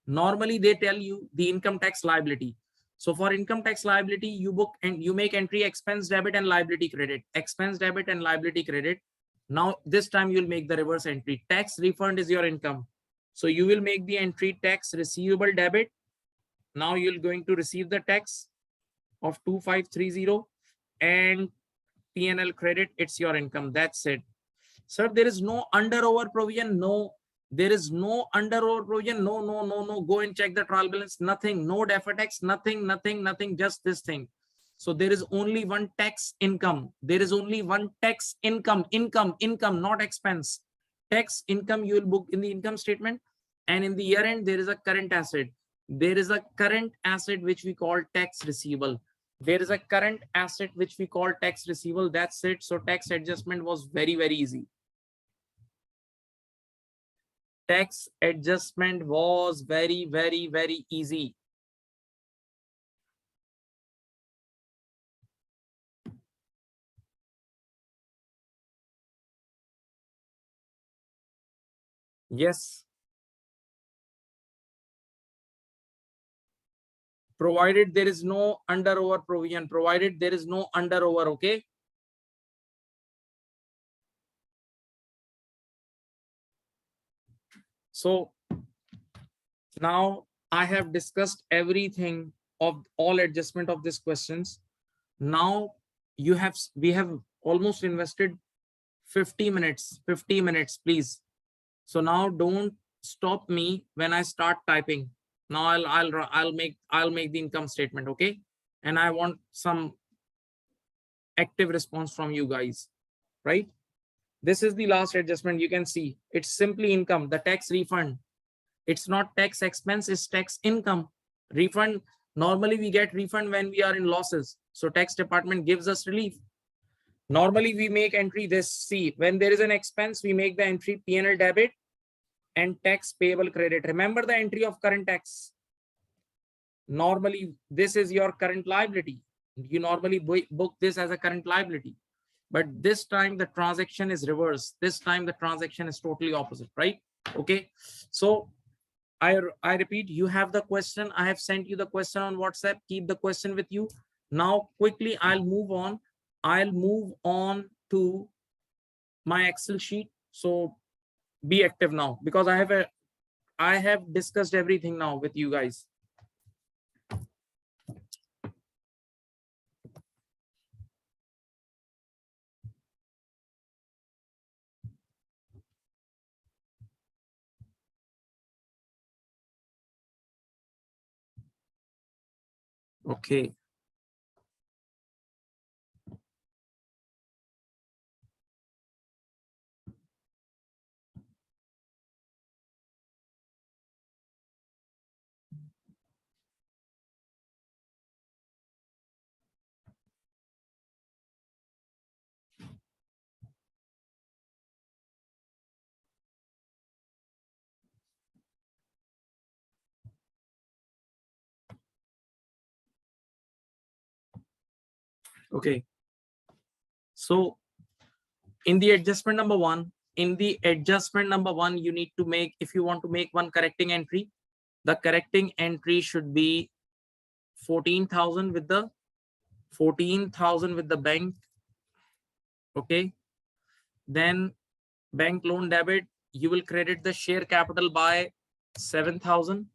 S1: Normally, they tell you the income tax liability. So for income tax liability, you book and you make entry expense debit and liability credit, expense debit and liability credit. Now this time you'll make the reverse entry. Tax refund is your income. So you will make the entry tax receivable debit. Now you're going to receive the tax of 2530 and P&L credit. It's your income. That's it. Sir, there is no under over provision. No, there is no under over provision. No, no, no, no. Go and check the trial balance. Nothing. No deferred tax. Nothing, nothing, nothing. Just this thing. So there is only one tax income. There is only one tax income. Income, not expense. Tax income you will book in the income statement, and in the year end there is a current asset. There is a current asset which we call tax receivable. There is a current asset which we call tax receivable. That's it. So tax adjustment was very, very easy. Tax adjustment was very, very, very easy. Yes. Provided there is no under over provision. Provided there is no under over. Okay. So now I have discussed everything of all adjustment of these questions. Now we have almost invested 50 minutes, please. So now don't stop me when I start typing. Now I'll make the income statement. Okay. And I want some active response from you guys, right? This is the last adjustment. You can see it's simply income, the tax refund. It's not tax expense, it's tax income. Refund, normally we get refund when we are in losses. So tax department gives us relief. Normally we make entry this. See, when there is an expense, we make the entry P&L debit and tax payable credit. Remember the entry of current tax. Normally this is your current liability. You normally book this as a current liability. But this time the transaction is reversed. This time the transaction is totally opposite, right? Okay. So I repeat, you have the question. I have sent you the question on WhatsApp. Keep the question with you. Now quickly I'll move on. I'll move on to my Excel sheet. So be active now, because I have discussed everything now with you guys. Okay. Okay. So in the adjustment number one, you need to make, if you want to make one correcting entry, the correcting entry should be 14,000 with the 14,000 with the bank. Okay. Then bank loan debit, you will credit the share capital by 7,000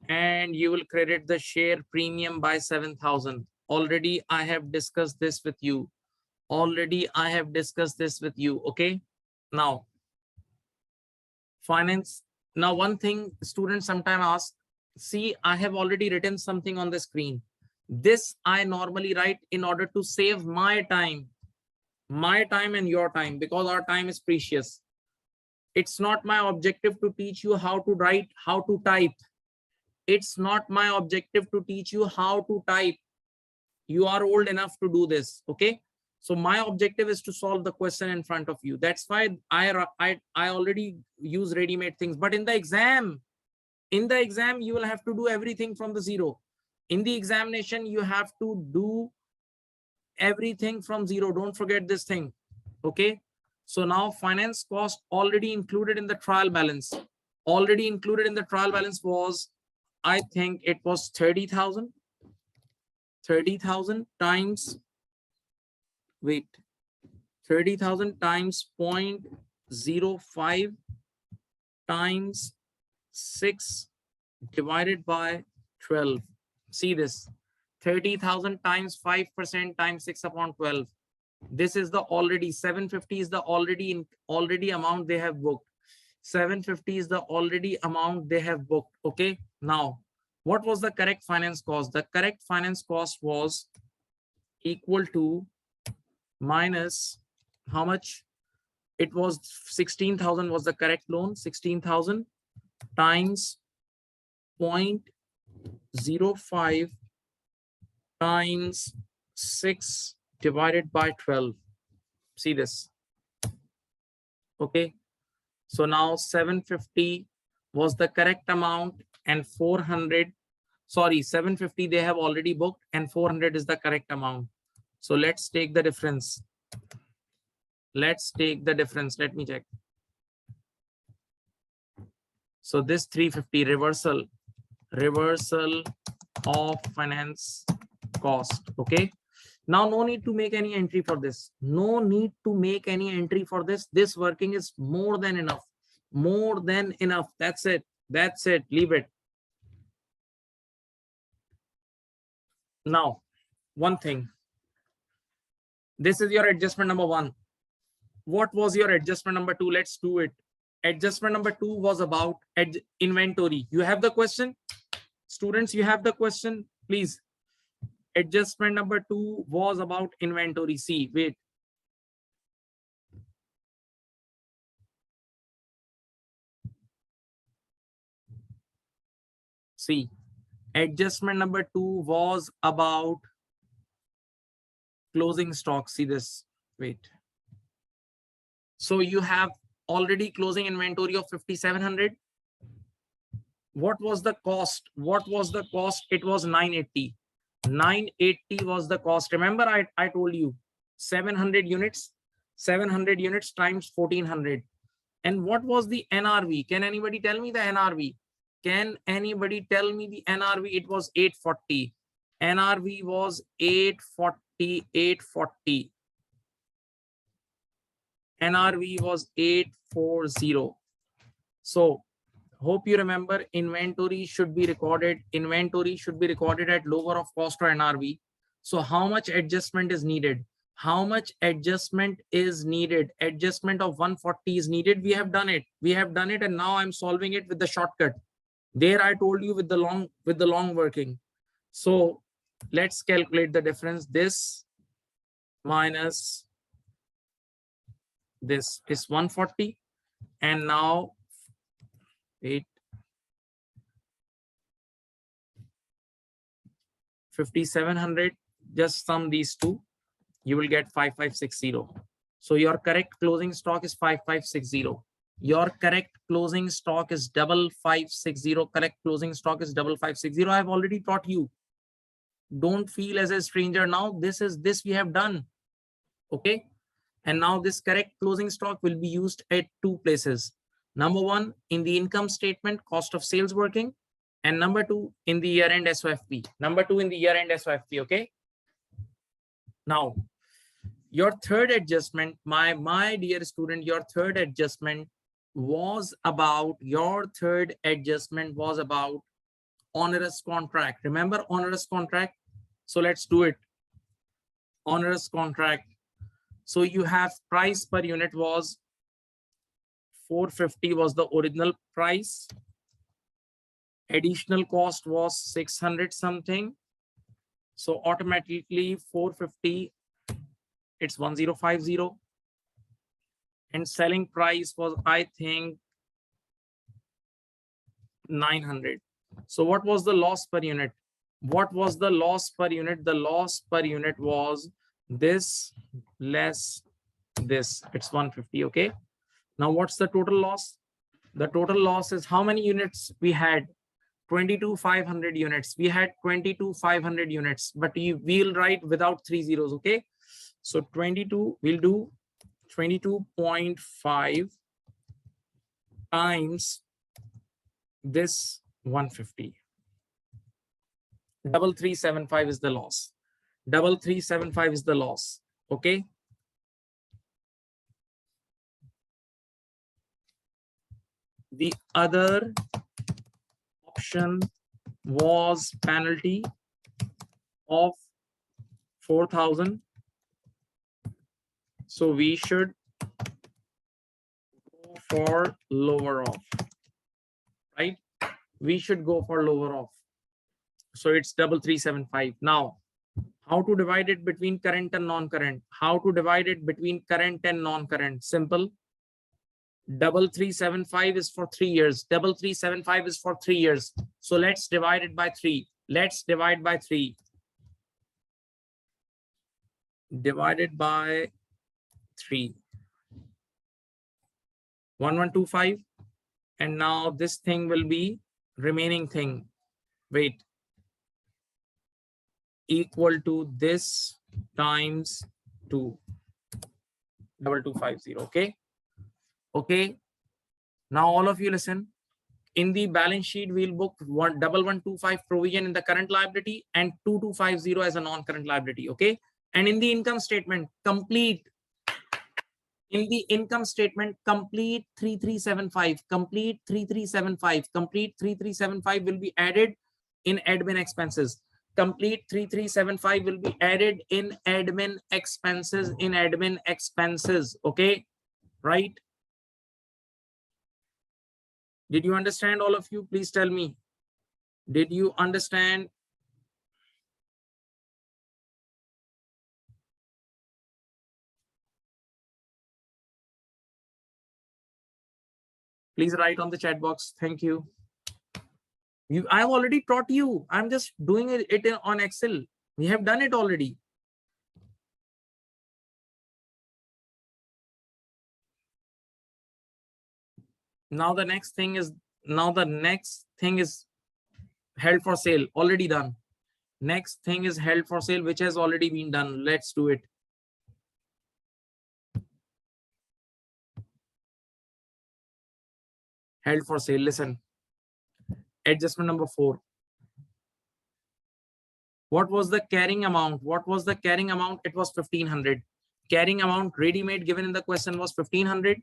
S1: and you will credit the share premium by 7,000. Already I have discussed this with you. Okay. Now finance. Now one thing students sometimes ask, see, I have already written something on the screen. This I normally write in order to save my time and your time, because our time is precious. It's not my objective to teach you how to write, how to type. It's not my objective to teach you how to type. You are old enough to do this. Okay. So my objective is to solve the question in front of you. That's why I already use ready-made things. But in the exam, you will have to do everything from the zero. In the examination, you have to do everything from zero. Don't forget this thing. Okay. So now finance cost already included in the trial balance. Was, I think it was 30,000. 30,000 times, wait, 30,000 times 0.05 times 6 divided by 12. See this, 30,000 times 5% times 6 upon 12. This is the already 750 is the already amount they have booked. 750 is the already amount they have booked. Okay. Now, what was the correct finance cost? The correct finance cost was equal to minus how much? It was 16,000 was the correct loan. 16,000 times 0.05 times 6 divided by 12. See this. Okay. So now 750 was the correct amount and 400, sorry, 750 they have already booked and 400 is the correct amount. So let's take the difference. Let's take the difference. Let me check. So this 350 reversal of finance cost. Okay. Now no need to make any entry for this. No need to make any entry for this. This working is more than enough. More than enough. That's it. That's it. Leave it. Now, one thing. This is your adjustment number 1. What was your adjustment number 2? Let's do it. Adjustment number 2 was about inventory. You have the question? Students, you have the question? Please. Adjustment number 2 was about inventory. See, wait. See, adjustment number 2 was about closing stock. See this. Wait. So you have already closing inventory of 5,700. What was the cost? What was the cost? It was 980. 980 was the cost. Remember, I told you 700 units. 700 units times 1,400. And what was the NRV? Can anybody tell me the NRV? Can anybody tell me the NRV? It was 840. NRV was 840. 840. NRV was 840. So hope you remember, inventory should be recorded. Inventory should be recorded at lower of cost or NRV. So how much adjustment is needed? How much adjustment is needed? Adjustment of 140 is needed. We have done it. We have done it, and now I'm solving it with the shortcut. There I told you with the long working. So let's calculate the difference. This minus this is 140, and now 5,700. Just sum these two, you will get 5,560. So your correct closing stock is 5,560. Your correct closing stock is 5,560. Correct closing stock is 5,560. I have already taught you. Don't feel as a stranger now. This we have done. Okay. And now this correct closing stock will be used at 2 places. Number 1, in the income statement, cost of sales working. And number 2, in the year-end SOFP. Number 2 in the year-end SOFP. Okay. Now, your third adjustment, my dear student, your third adjustment was about onerous contract. Remember onerous contract? So let's do it. Onerous contract. So you have price per unit was 450 was the original price. Additional cost was 600 something. So automatically 450, it's 1050. And selling price was, I think, 900. So what was the loss per unit? What was the loss per unit? The loss per unit was this less this. It's 150. Okay. Now what's the total loss? The total loss is how many units we had? 22,500 units. We had 22,500 units, but we'll write without 3 zeros. Okay. So 22, we'll do 22.5 times this 150. 3375 is the loss. 3375 is the loss. Okay. The other option was penalty of 4,000. So we should go for lower off, right? We should go for lower off. So it's 3375. Now, how to divide it between current and non-current? How to divide it between current and non-current? Simple. 3375 is for 3 years. 3375 is for 3 years. So let's divide it by 3. Let's divide by 3. Divided by 3. 1125. And now this thing will be remaining thing. Wait. Equal to this times 2. 2250. Okay. Okay. Now all of you listen. In the balance sheet, we'll book 1125 provision in the current liability and 2250 as a non-current liability. Okay. And in the income statement, complete. In the income statement, complete 3375. Complete 3375. Complete 3375 will be added in admin expenses. Complete 3375 will be added in admin expenses. In admin expenses. Okay. Right. Did you understand, all of you? Please tell me. Did you understand? Please write on the chat box. Thank you. I've already taught you. I'm just doing it on Excel. We have done it already. Now the next thing is held for sale, already done. Next thing is held for sale, which has already been done. Let's do it. Held for sale. Listen. Adjustment number 4. What was the carrying amount? What was the carrying amount? It was 1500. Carrying amount ready-made given in the question was 1500.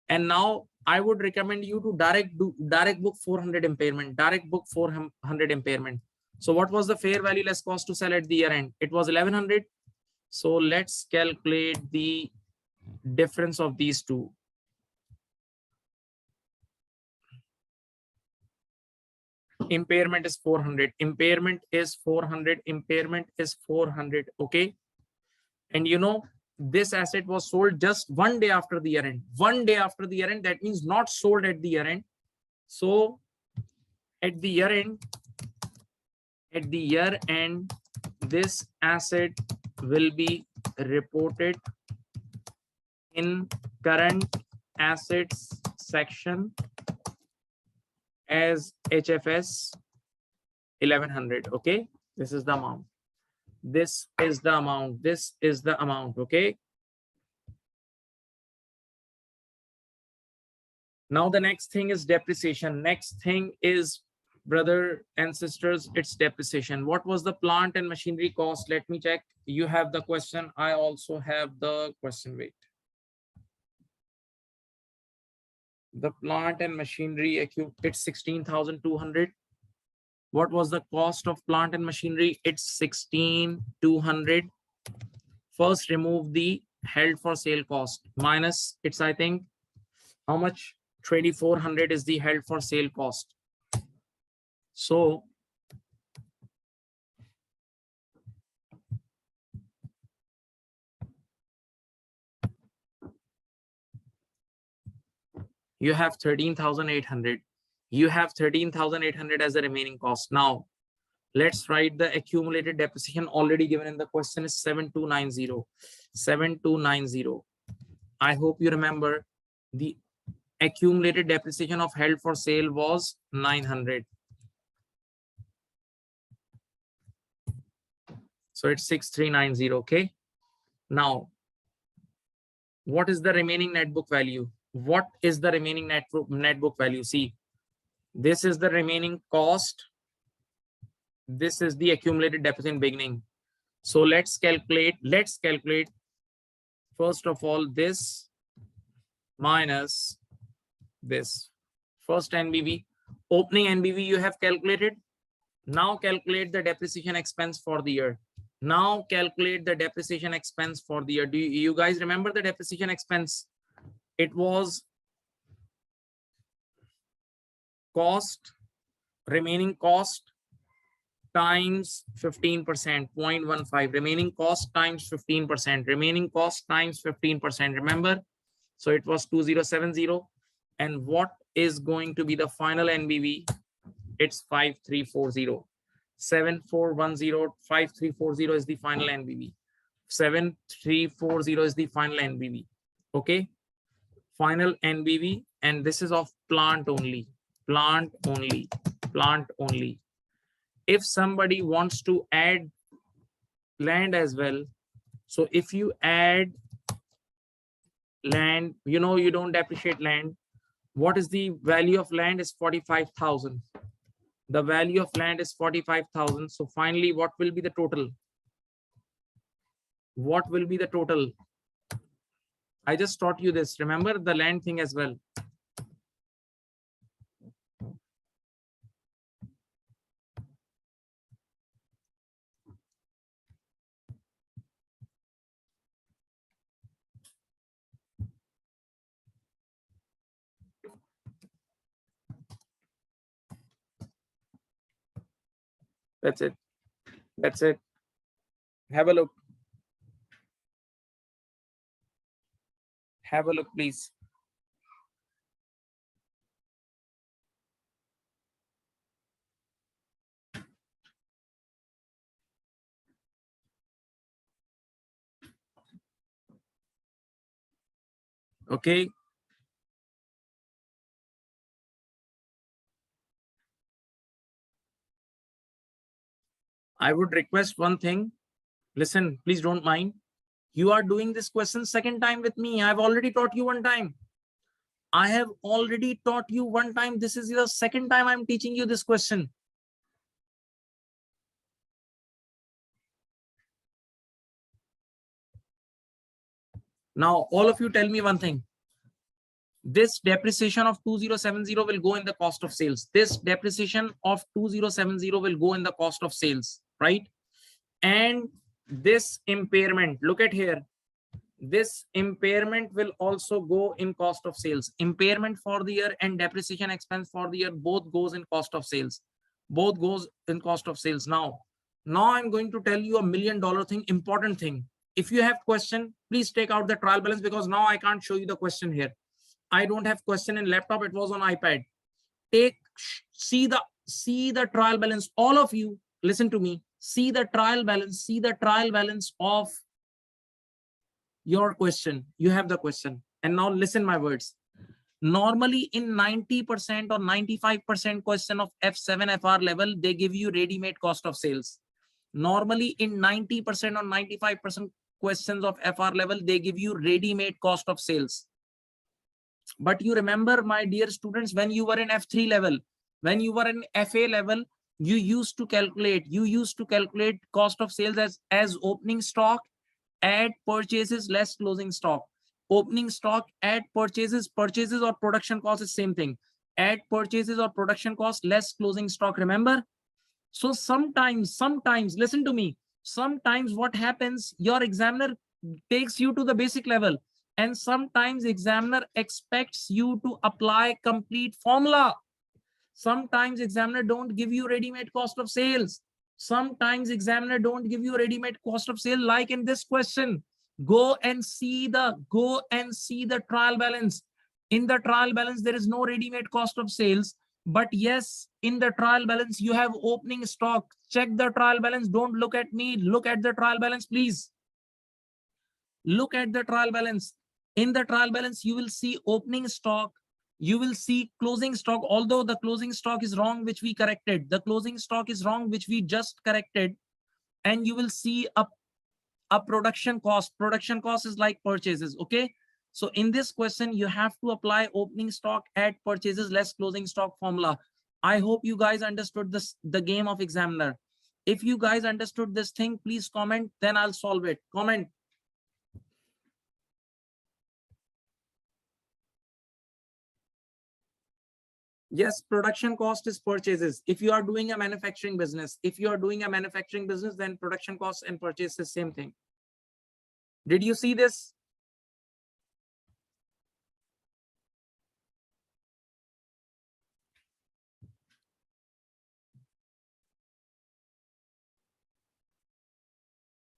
S1: And now I would recommend you to direct book 400 impairment. Direct book 400 impairment. So what was the fair value less cost to sell at the year end? It was 1100. So let's calculate the difference of these two. Impairment is 400. Impairment is 400. Impairment is 400. Okay. And you know, this asset was sold just 1 day after the year end. 1 day after the year end. That means not sold at the year end. So at the year end, this asset will be reported in current assets section as HFS 1100. Okay, this is the amount. This is the amount. This is the amount. Okay. Now the next thing is depreciation. Next thing is, brother and sisters, it's depreciation. What was the plant and machinery cost? Let me check. You have the question. I also have the question. Wait. The plant and machinery, it's 16,200. What was the cost of plant and machinery? It's 16,200. First, remove the held for sale cost minus, it's, I think, how much? 2,400 is the held for sale cost. So you have 13,800. You have 13,800 as the remaining cost. Now let's write the accumulated depreciation already given in the question is 7290. 7290. I hope you remember the accumulated depreciation of held for sale was 900. So it's 6390. Okay. Now, what is the remaining net book value? What is the remaining net book value? See, this is the remaining cost This is the accumulated deficit in beginning. So let's calculate first of all this minus this. First NBV, opening NBV you have calculated. Now calculate the depreciation expense for the year. Now calculate the depreciation expense for the year. Do you guys remember the depreciation expense? It was cost, remaining cost times 15%, 0.15, remaining cost times 15%, remaining cost times 15%. Remember? So it was 2070. And what is going to be the final NBV? It's 5340. 7410, 5340 is the final NBV. 7340 is the final NBV. Okay. Final NBV, and this is of plant only. Plant only. Plant only. If somebody wants to add land as well, so if you add land, you know, you don't depreciate land. What is the value of land? Is 45,000. The value of land is 45,000. So finally, what will be the total? What will be the total? I just taught you this. Remember the land thing as well. That's it. That's it. Have a look. Have a look, please. Okay. I would request one thing. Listen, please don't mind. You are doing this question second time with me. I've already taught you one time. I have already taught you one time. This is the second time I'm teaching you this question. Now, all of you tell me one thing. This depreciation of 2070 will go in the cost of sales. This depreciation of 2070 will go in the cost of sales, right? And this impairment, look at here. This impairment will also go in cost of sales. Impairment for the year and depreciation expense for the year both goes in cost of sales. Both goes in cost of sales. Now I'm going to tell you $1 million thing, important thing. If you have question, please take out the trial balance, because now I can't show you the question here. I don't have question in laptop. It was on iPad. See the trial balance. All of you, listen to me. See the trial balance. See the trial balance of your question. You have the question. And now listen my words. Normally in 90% or 95% question of F7 FR level, they give you ready-made cost of sales. Normally in 90% or 95% questions of FR level, they give you ready-made cost of sales. But you remember, my dear students, when you were in F3 level, when you were in FA level, you used to calculate cost of sales as opening stock, add purchases less closing stock. Opening stock, add purchases or production cost is same thing. Add purchases or production cost less closing stock. Remember? So sometimes, listen to me. Sometimes what happens, your examiner takes you to the basic level, and sometimes examiner expects you to apply complete formula. Sometimes examiner don't give you ready-made cost of sales. Sometimes examiner don't give you ready-made cost of sale. Like in this question, go and see the trial balance. In the trial balance, there is no ready-made cost of sales. But yes, in the trial balance, you have opening stock. Check the trial balance. Don't look at me. Look at the trial balance, please. Look at the trial balance. In the trial balance, you will see opening stock. You will see closing stock, although the closing stock is wrong, which we corrected. The closing stock is wrong, which we just corrected. And you will see a production cost. Production cost is like purchases, okay? So in this question, you have to apply opening stock, add purchases, less closing stock formula. I hope you guys understood the game of examiner. If you guys understood this thing, please comment, then I'll solve it. Comment. Yes, production cost is purchases. If you are doing a manufacturing business, then production cost and purchase is same thing. Did you see this?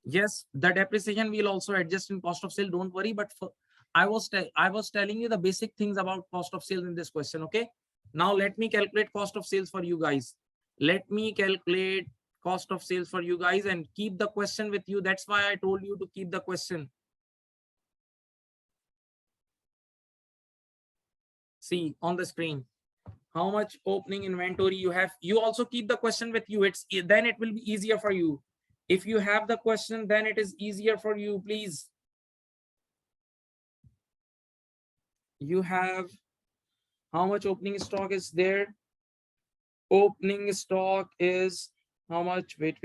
S1: Yes, the depreciation will also adjust in cost of sale. Don't worry. But I was telling you the basic things about cost of sales in this question. Okay. Now let me calculate cost of sales for you guys. Let me calculate cost of sales for you guys and keep the question with you. That's why I told you to keep the question. See on the screen how much opening inventory you have. You also keep the question with you. Then it will be easier for you. If you have the question, then it is easier for you. Please. You have how much opening stock is there? Opening stock is how much? Wait.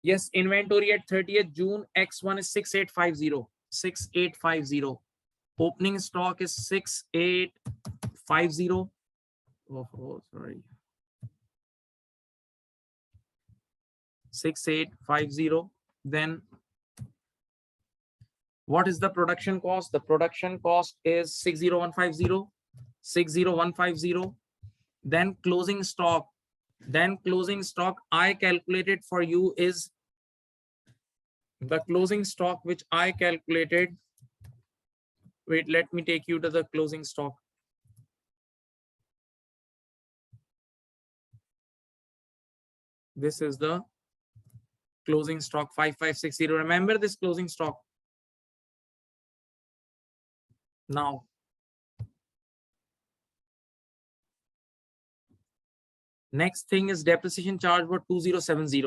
S1: Yes, inventory at 30th June, X1 is 6850. 6850. Opening stock is 6850. Oh, sorry. 6850. Then what is the production cost? The production cost is 60150. 60150. Then closing stock. I calculated for you is the closing stock which I calculated. Wait, let me take you to the closing stock. This is the closing stock 5560. Remember this closing stock. Now, next thing is depreciation charge for 2070.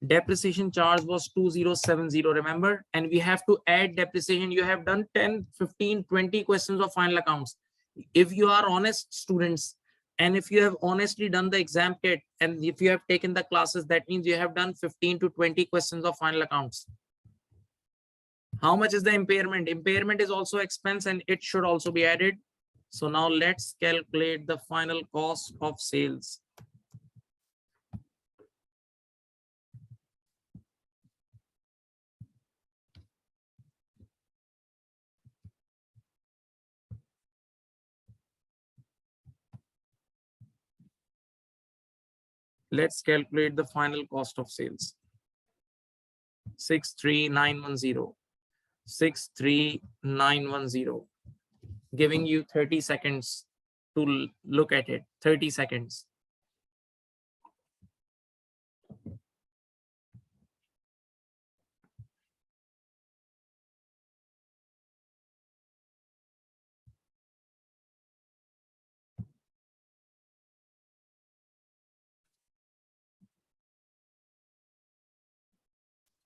S1: Depreciation charge was 2070. Remember, and we have to add depreciation. You have done 10, 15, 20 questions of final accounts. If you are honest students, and if you have honestly done the exam kit, and if you have taken the classes, that means you have done 15 to 20 questions of final accounts. How much is the impairment? Impairment is also expense and it should also be added. So now let's calculate the final cost of sales. Let's calculate the final cost of sales. 63910. 63910. Giving you 30 seconds to look at it. 30 seconds.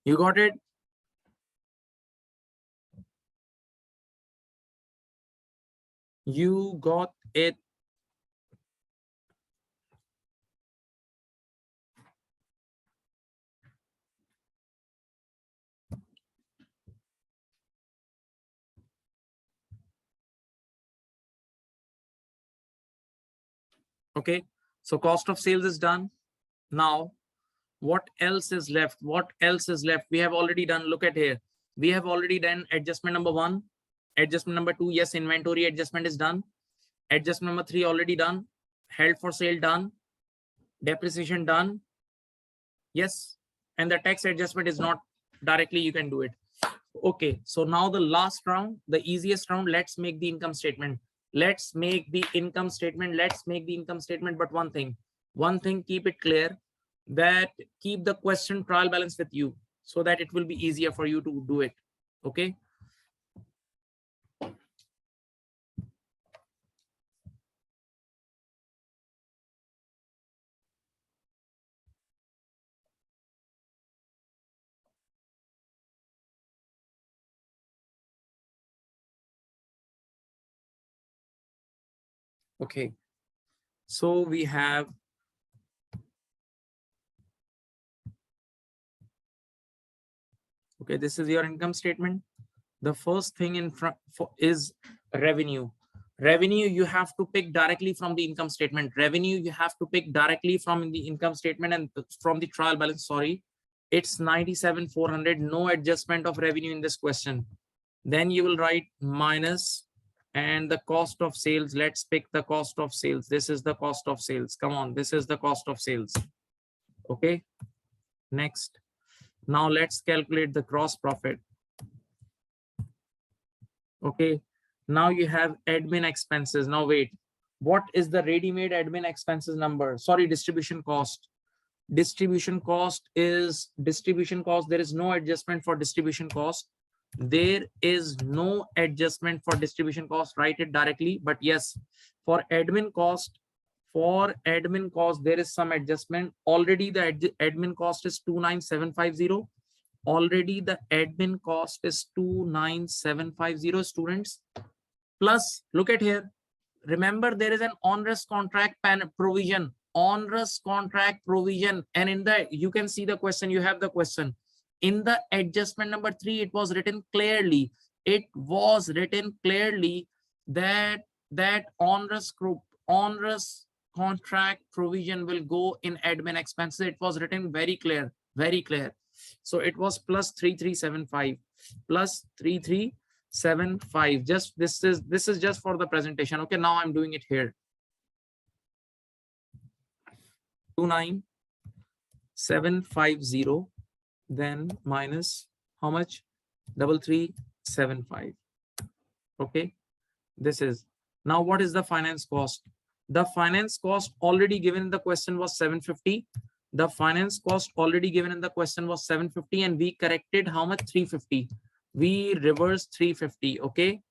S1: You got it? You got it. Okay. So cost of sales is done. Now, what else is left? What else is left? We have already done. Look at here. We have already done adjustment number 1. Adjustment number 2. Yes, inventory adjustment is done. Adjustment number 3 already done. Held for sale done. Depreciation done. Yes. And the tax adjustment is not directly, you can do it. Okay. So now the last round, the easiest round, let's make the income statement. Let's make the income statement. But one thing, keep it clear that keep the question trial balance with you so that it will be easier for you to do it. Okay. Okay. So we have Okay, this is your income statement. The first thing in front is revenue. Revenue you have to pick directly from the income statement. Revenue you have to pick directly from the income statement and from the trial balance. Sorry, it's 97,400. No adjustment of revenue in this question. Then you will write minus and the cost of sales. Let's pick the cost of sales. This is the cost of sales. Come on, this is the cost of sales. Okay, next. Now let's calculate the gross profit. Okay, now you have admin expenses. Now wait, what is the ready-made admin expenses number? Sorry, distribution cost. Distribution cost is distribution cost. There is no adjustment for distribution cost. There is no adjustment for distribution cost. Write it directly. But yes, for admin cost, there is some adjustment. Already the admin cost is 29750. Already the admin cost is 29750, students. Plus, look at here. Remember, there is an onerous contract provision. Onerous contract provision. And in the, you can see the question, you have the question. In the adjustment number 3, it was written clearly. It was written clearly that onerous contract provision will go in admin expenses. It was written very clear, very clear. So it was plus 3375, plus 3375. Just this is just for the presentation. Okay, now I'm doing it here. 29750, then minus how much? 3375. Okay, this is now what is the finance cost? The finance cost already given in the question was 750. The finance cost already given in the question was 750, and we corrected how much? 350. We reversed 350. Okay,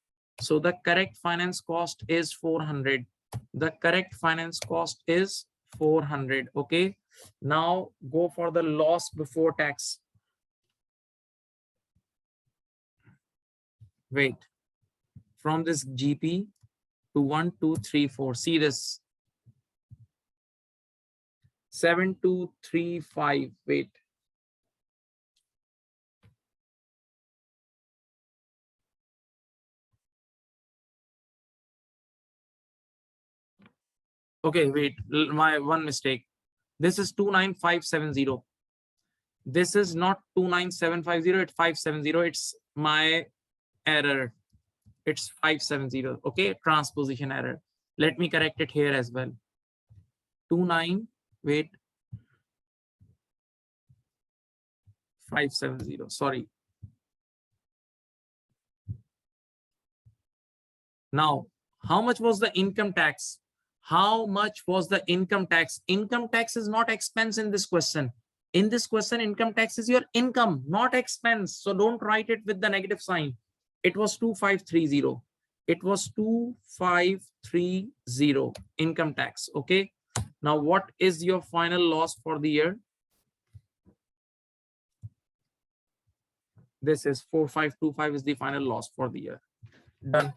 S1: so the correct finance cost is 400. The correct finance cost is 400. Okay, now go for the loss before tax. Wait, from this GP to 1, 2, 3, 4. See this 7235. Wait, okay, wait, my one mistake. This is 29570. This is not 29750. It's 570. It's my error. It's 570. Okay, transposition error. Let me correct it here as well. 570. Sorry. Now, how much was the income tax? How much was the income tax? Income tax is not expense in this question. In this question, income tax is your income, not expense. So don't write it with the negative sign. It was 2530. It was 2530 income tax. Okay. Now, what is your final loss for the year? This is 4525 is the final loss for the year. Done.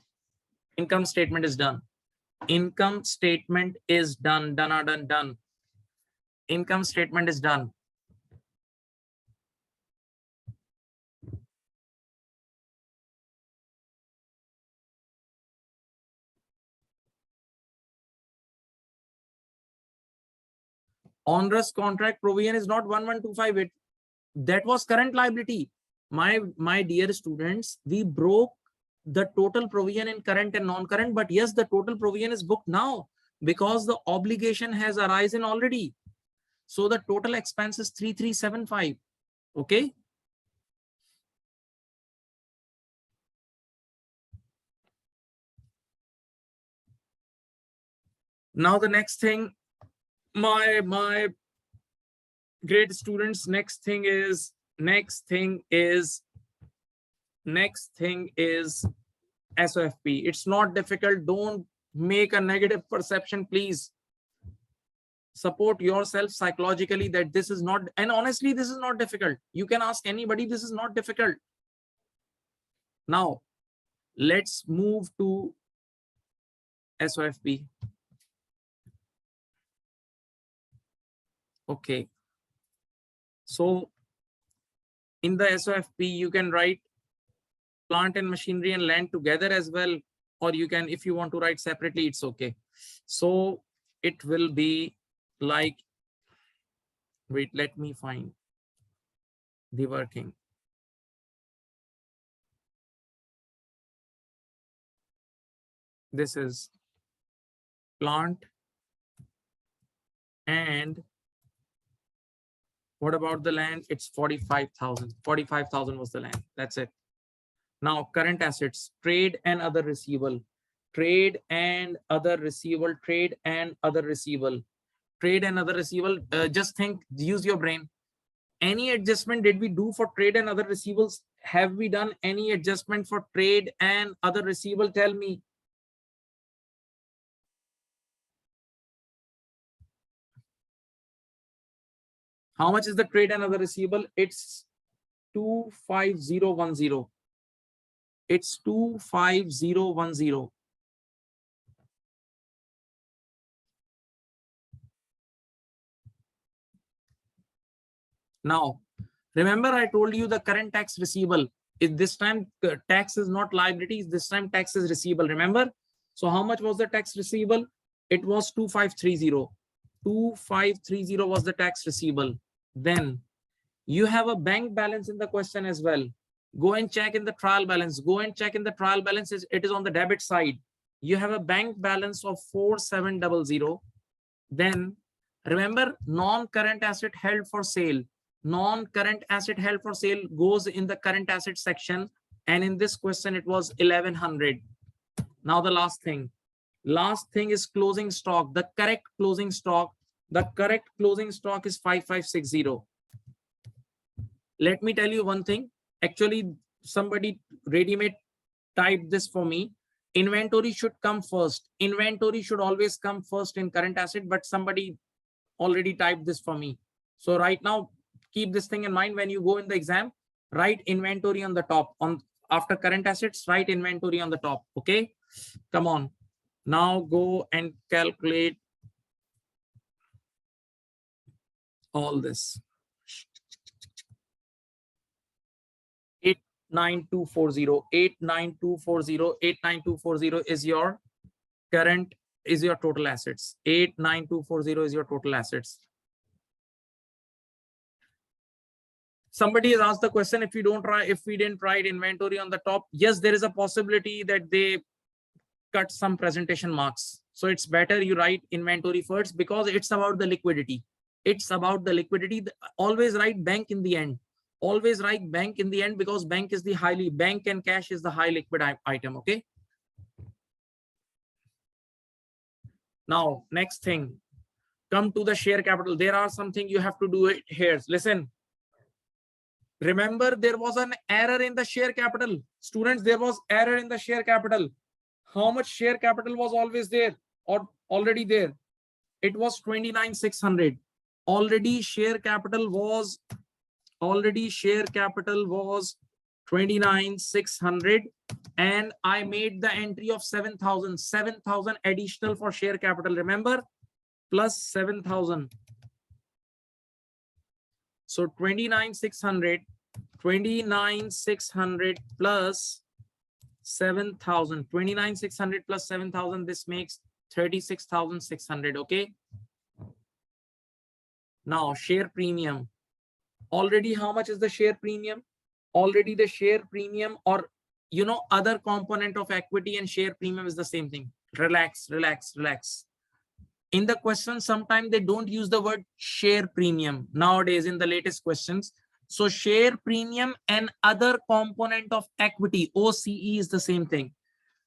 S1: Income statement is done. Income statement is done. Done. Income statement is done. Onerous contract provision is not 1125. That was current liability. My dear students, we broke the total provision in current and non-current, but yes, the total provision is booked now because the obligation has arisen already. So the total expense is 3375. Okay. Now the next thing, my great students, next thing is SOFP. It's not difficult. Don't make a negative perception, please. Support yourself psychologically that this is not, and honestly, this is not difficult. You can ask anybody, this is not difficult. Now, let's move to SOFP. Okay. So In the SOFP, you can write plant and machinery and land together as well, or you can, if you want to write separately, it's okay. So it will be like, wait, let me find the working. This is plant, and what about the land? It's 45,000. 45,000 was the land. That's it. Now, current assets, trade and other receivable, trade and other receivable, trade and other receivable, trade and other receivable. Just think, use your brain. Any adjustment did we do for trade and other receivables? Have we done any adjustment for trade and other receivable? Tell me. How much is the trade and other receivable? It's 25010. It's 25010. Now, remember I told you the current tax receivable is this time tax is not liabilities. This time tax is receivable. Remember? So how much was the tax receivable? It was 2530. 2530 was the tax receivable. Then you have a bank balance in the question as well. Go and check in the trial balance. Go and check in the trial balance. It is on the debit side. You have a bank balance of 4700. Then remember, non-current asset held for sale. Non-current asset held for sale goes in the current asset section. And in this question, it was 1100. Now the last thing is closing stock. The correct closing stock is 5560. Let me tell you one thing. Actually, somebody ready-made typed this for me. Inventory should come first. Inventory should always come first in current asset, but somebody already typed this for me. So right now, keep this thing in mind. When you go in the exam, write inventory on the top. After current assets, write inventory on the top. Okay, come on. Now go and calculate all this. 89240, 89240, 89240 is your current, is your total assets. 89240 is your total assets. Somebody has asked the question, if we didn't write inventory on the top, yes, there is a possibility that they cut some presentation marks. So it's better you write inventory first, because it's about the liquidity. It's about the liquidity. Always write bank in the end. Always write bank in the end, because bank and cash is the high liquid item. Okay. Now, next thing, come to the share capital. There are something you have to do it here. Listen. Remember, there was an error in the share capital. Students, there was error in the share capital. How much share capital was always there or already there? It was 29,600. Already share capital was 29,600, and I made the entry of 7,000 additional for share capital. Remember, plus 7,000. So 29,600 plus 7,000. 29,600 plus 7,000. This makes 36,600. Okay. Now share premium. Already, how much is the share premium? Already the share premium, or other component of equity and share premium is the same thing. Relax. In the question, sometimes they don't use the word share premium nowadays in the latest questions. So share premium and other component of equity, OCE, is the same thing.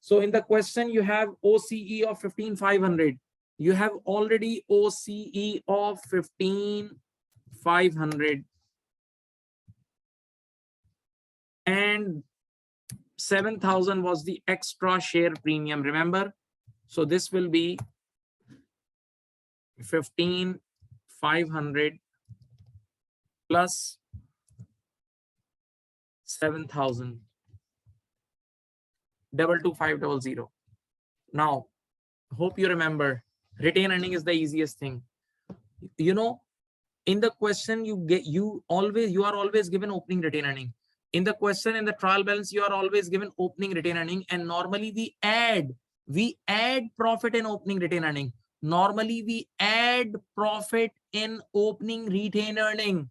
S1: So in the question, you have OCE of 15,500. You have already OCE of 15,500. And 7,000 was the extra share premium. Remember? So this will be 15,500 plus 7,000. 22500. Now, hope you remember, retained earning is the easiest thing. In the question, you are always given opening retained earning. In the question, in the trial balance, you are always given opening retained earning, and normally we add profit in opening retained earning. Normally we add profit in opening retained earning.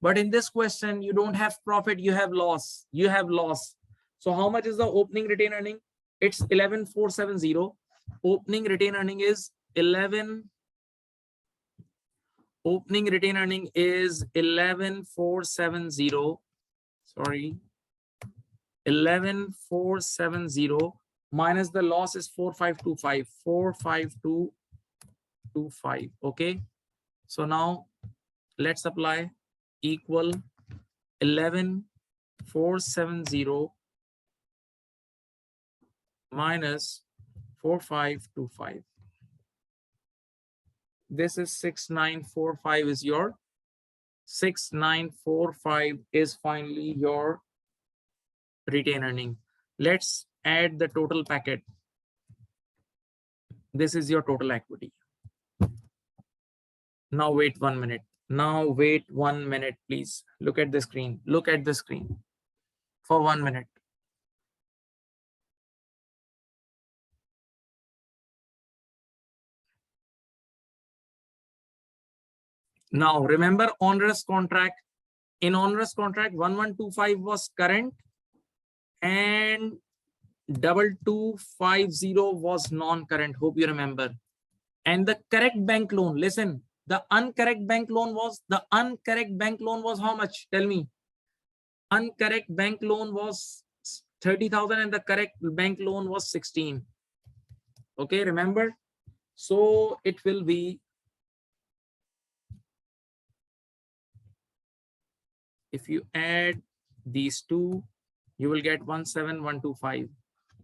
S1: But in this question, you don't have profit, you have loss. You have loss. So how much is the opening retained earning? It's 11,470. Opening retained earning is 11. Opening retained earning is 11,470. Sorry, 11,470 minus the loss is 4,525. 4,525. Okay. So now let's apply equal 11,470 minus 4,525. This is 6,945 is your 6,945 is finally your retained earning. Let's add the total packet. This is your total equity. Now wait 1 minute. Now wait 1 minute, please. Look at the screen. Look at the screen for 1 minute. Now remember onerous contract. In onerous contract, 1125 was current and 2250 was non-current. Hope you remember. And the correct bank loan, listen, the incorrect bank loan was how much? Tell me. Incorrect bank loan was 30,000 and the correct bank loan was 16. Okay, remember? So it will be, if you add these two, you will get 17,125.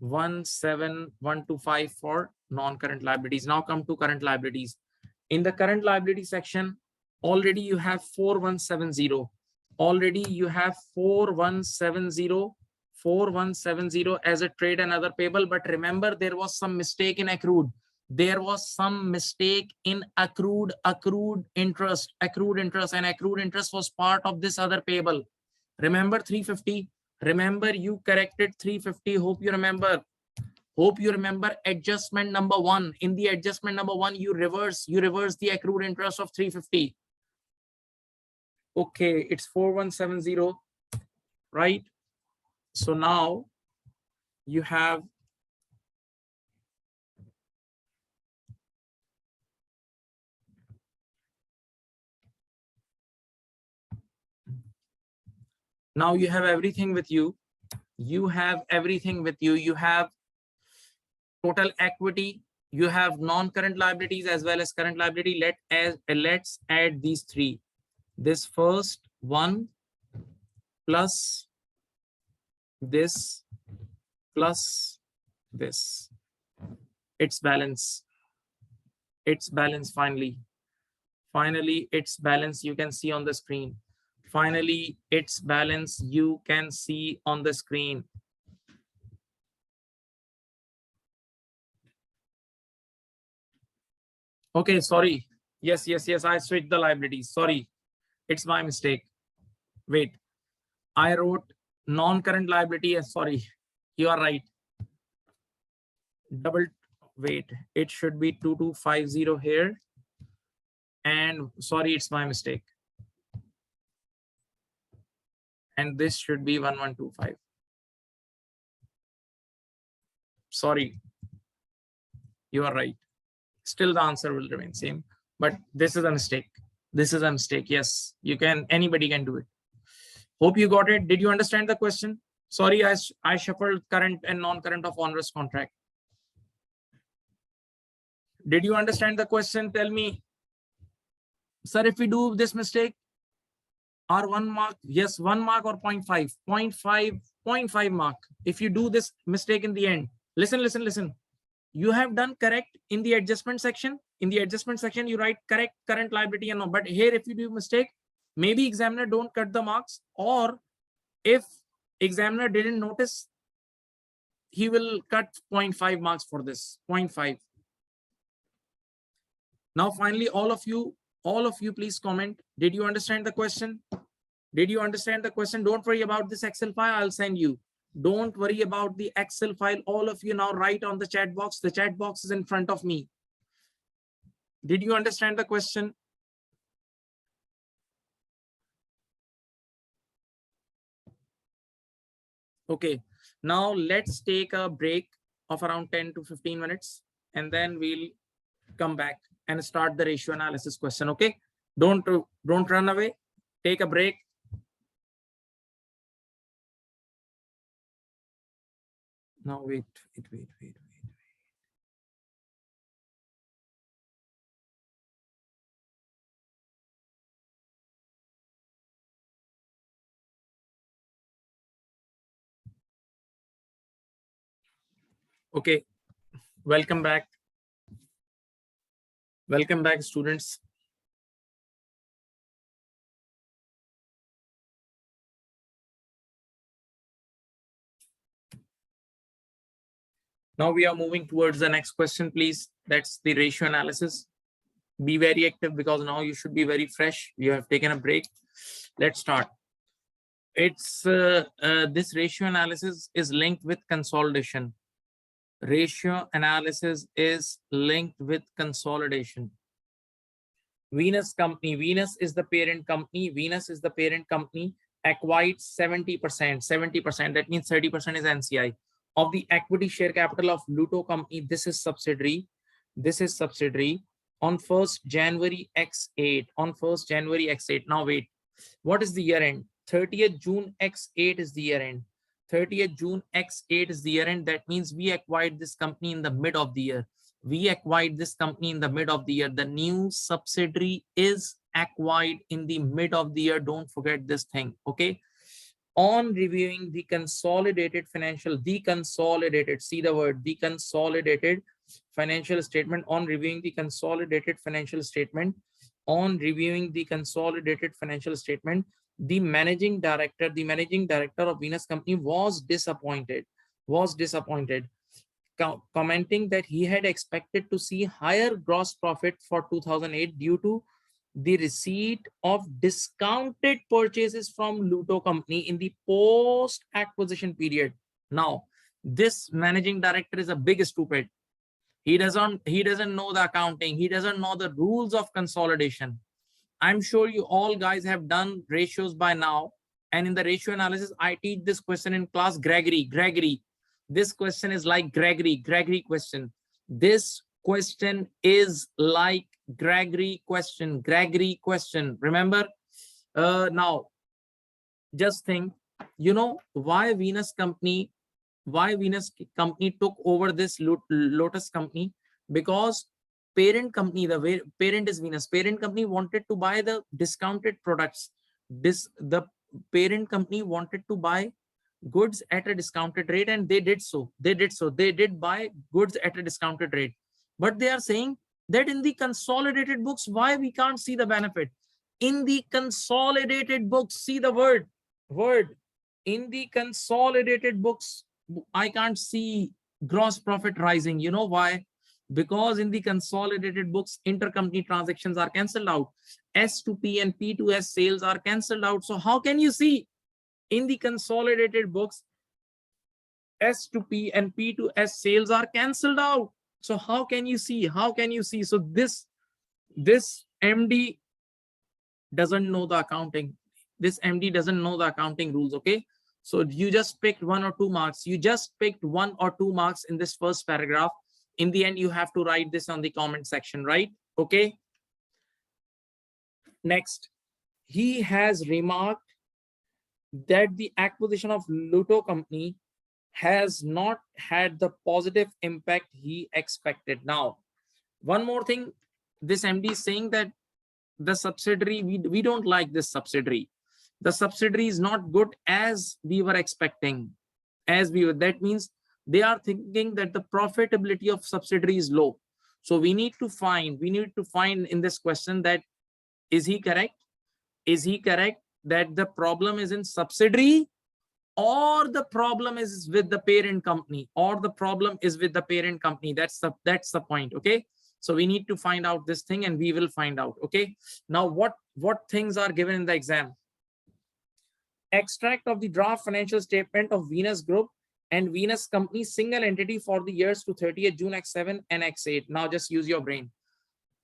S1: 17,125 for non-current liabilities. Now come to current liabilities. In the current liability section, already you have 4,170. Already you have 4,170 as a trade and other payable. But remember, there was some mistake in accrued. There was some mistake in accrued interest, and accrued interest was part of this other payable. Remember 350. Remember, you corrected 350. Hope you remember. Hope you remember adjustment number 1. In the adjustment number 1, you reverse the accrued interest of 350. Okay, it's 4,170, right? So now you have everything with you. You have everything with you. You have total equity. You have non-current liabilities as well as current liability. Let's add these three. This first one plus this plus this. Its balance. Its balance finally. Finally, its balance you can see on the screen. Finally, its balance you can see on the screen. Okay, sorry. Yes, I switched the liabilities. Sorry, it's my mistake. Wait, I wrote non-current liability as, sorry, you are right. Wait, it should be 2250 here. And sorry, it's my mistake. And this should be 1125. Sorry, you are right. Still the answer will remain same, but this is a mistake. This is a mistake. Yes, you can, anybody can do it. Hope you got it. Did you understand the question? Sorry, I shuffled current and non-current of onerous contract. Did you understand the question? Tell me. Sir, if we do this mistake, or 1 mark, yes, 1 mark or 0.5, 0.5 mark. If you do this mistake in the end, listen. You have done correct in the adjustment section. In the adjustment section, you write correct current liability and no. But here, if you do mistake, maybe examiner don't cut the marks, or if examiner didn't notice, he will cut 0.5 marks for this. 0.5. Now, finally, all of you All of you, please comment. Did you understand the question? Did you understand the question? Don't worry about this Excel file. I'll send you. Don't worry about the Excel file. All of you now write on the chat box. The chat box is in front of me. Did you understand the question? Okay. Now let's take a break of around 10 to 15 minutes, and then we'll come back and start the ratio analysis question. Okay. Don't run away. Take a break. Now wait. Okay. Welcome back. Welcome back, students. Now we are moving towards the next question, please. That's the ratio analysis. Be very active because now you should be very fresh. You have taken a break. Let's start. It's this ratio analysis is linked with consolidation. Ratio analysis is linked with consolidation. Venus company, Venus is the parent company. Venus is the parent company, acquired 70%. 70%, that means 30% is NCI of the equity share capital of Luto company. This is subsidiary. This is subsidiary on 1st January X8. On 1st January X8. Now wait, what is the year end? 30th June X8 is the year end. 30th June X8 is the year end. That means we acquired this company in the mid of the year. We acquired this company in the mid of the year. The new subsidiary is acquired in the mid of the year. Don't forget this thing. Okay. On reviewing the consolidated financial, see the word, the consolidated financial statement. On reviewing the consolidated financial statement, the managing director of Venus company was disappointed, commenting that he had expected to see higher gross profit for 2008 due to the receipt of discounted purchases from Luto company in the post acquisition period. Now, this managing director is a big stupid. He doesn't know the accounting. He doesn't know the rules of consolidation. I'm sure you all guys have done ratios by now. And in the ratio analysis, I teach this question in class. Gregory. This question is like Gregory question. This question is like Gregory question. Remember? Now, just think, you know, why Venus company took over this Lotus company? Because parent company, the parent is Venus. Parent company wanted to buy the discounted products. The parent company wanted to buy goods at a discounted rate, and they did so. They did buy goods at a discounted rate. But they are saying that in the consolidated books, why we can't see the benefit? In the consolidated books, see the word. In the consolidated books, I can't see gross profit rising. You know why? Because in the consolidated books, intercompany transactions are cancelled out. S to P and P to S sales are cancelled out. So how can you see in the consolidated books, S to P and P to S sales are cancelled out? So how can you see? So this MD doesn't know the accounting. This MD doesn't know the accounting rules. Okay. So you just picked 1 or 2 marks. You just picked 1 or 2 marks in this first paragraph. In the end, you have to write this on the comment section, right? Okay. Next, he has remarked that the acquisition of Luto company has not had the positive impact he expected. Now, one more thing, this MD is saying that the subsidiary, we don't like this subsidiary. The subsidiary is not good as we were expecting. That means they are thinking that the profitability of subsidiary is low. So we need to find in this question that is he correct? Is he correct that the problem is in subsidiary, or the problem is with the parent company, That's the point. Okay. So we need to find out this thing, and we will find out. Okay. Now what things are given in the exam? Extract of the draft financial statement of Venus Group and Venus Company single entity for the years to 30th June X7 and X8. Now just use your brain.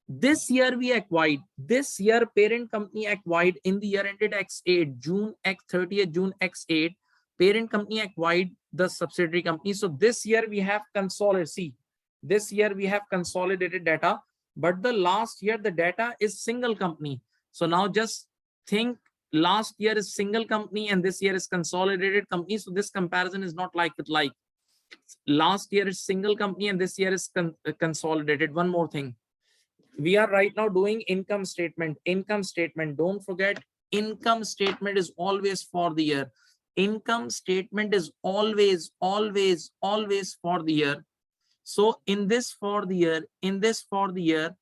S1: This year we acquired, this year parent company acquired in the year ended X8, June X 30th June X8, parent company acquired the subsidiary company. So this year we have consolidated, see, this year we have consolidated data, but the last year the data is single company. So now just think, last year is single company and this year is consolidated company. So this comparison is not like with like. Last year is single company and this year is consolidated. One more thing. We are right now doing income statement. Income statement. Don't forget, income statement is always for the year. Income statement is always for the year. So in this for the year,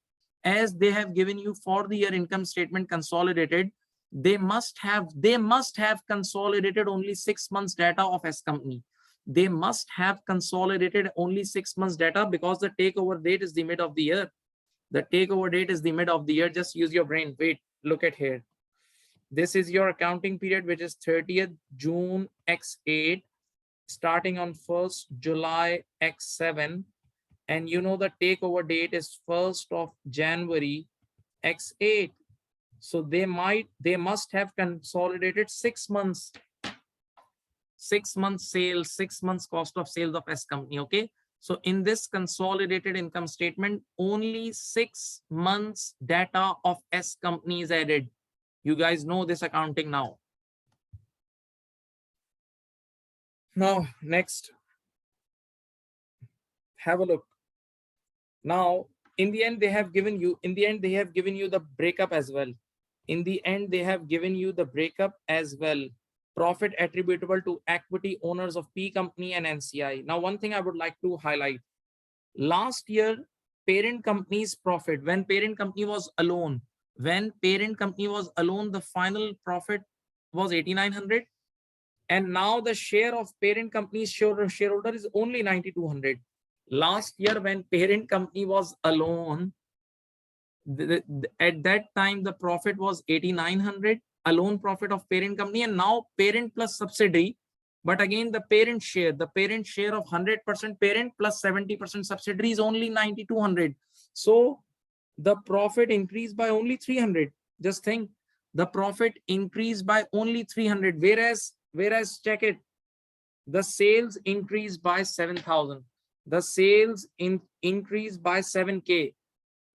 S1: as they have given you for the year income statement consolidated, they must have consolidated only 6 months data of S company. They must have consolidated only 6 months data because the takeover date is the mid of the year. The takeover date is the mid of the year. Just use your brain. Wait, look at here. This is your accounting period, which is 30th June X8, starting on 1st July X7. And you know the takeover date is 1st of January X8. So they must have consolidated 6 months. 6 months sales, 6 months cost of sales of S company. Okay. So in this consolidated income statement, only 6 months data of S company is added. You guys know this accounting now. Now, next, have a look. Now, in the end, they have given you, the breakup as well. In the end, they have given you the breakup as well. Profit attributable to equity owners of P company and NCI. Now, one thing I would like to highlight. Last year, parent company's profit, when parent company was alone, the final profit was 8,900. And now the share of parent company's shareholder is only 9,200. Last year, when parent company was alone, at that time, the profit was 8,900. Alone profit of parent company, and now parent plus subsidiary, but again the parent share of 100% parent plus 70% subsidiary is only 9,200. So the profit increased by only 300. Just think, the profit increased by only 300, whereas check it, the sales increased by 7,000. The sales increased by 7K.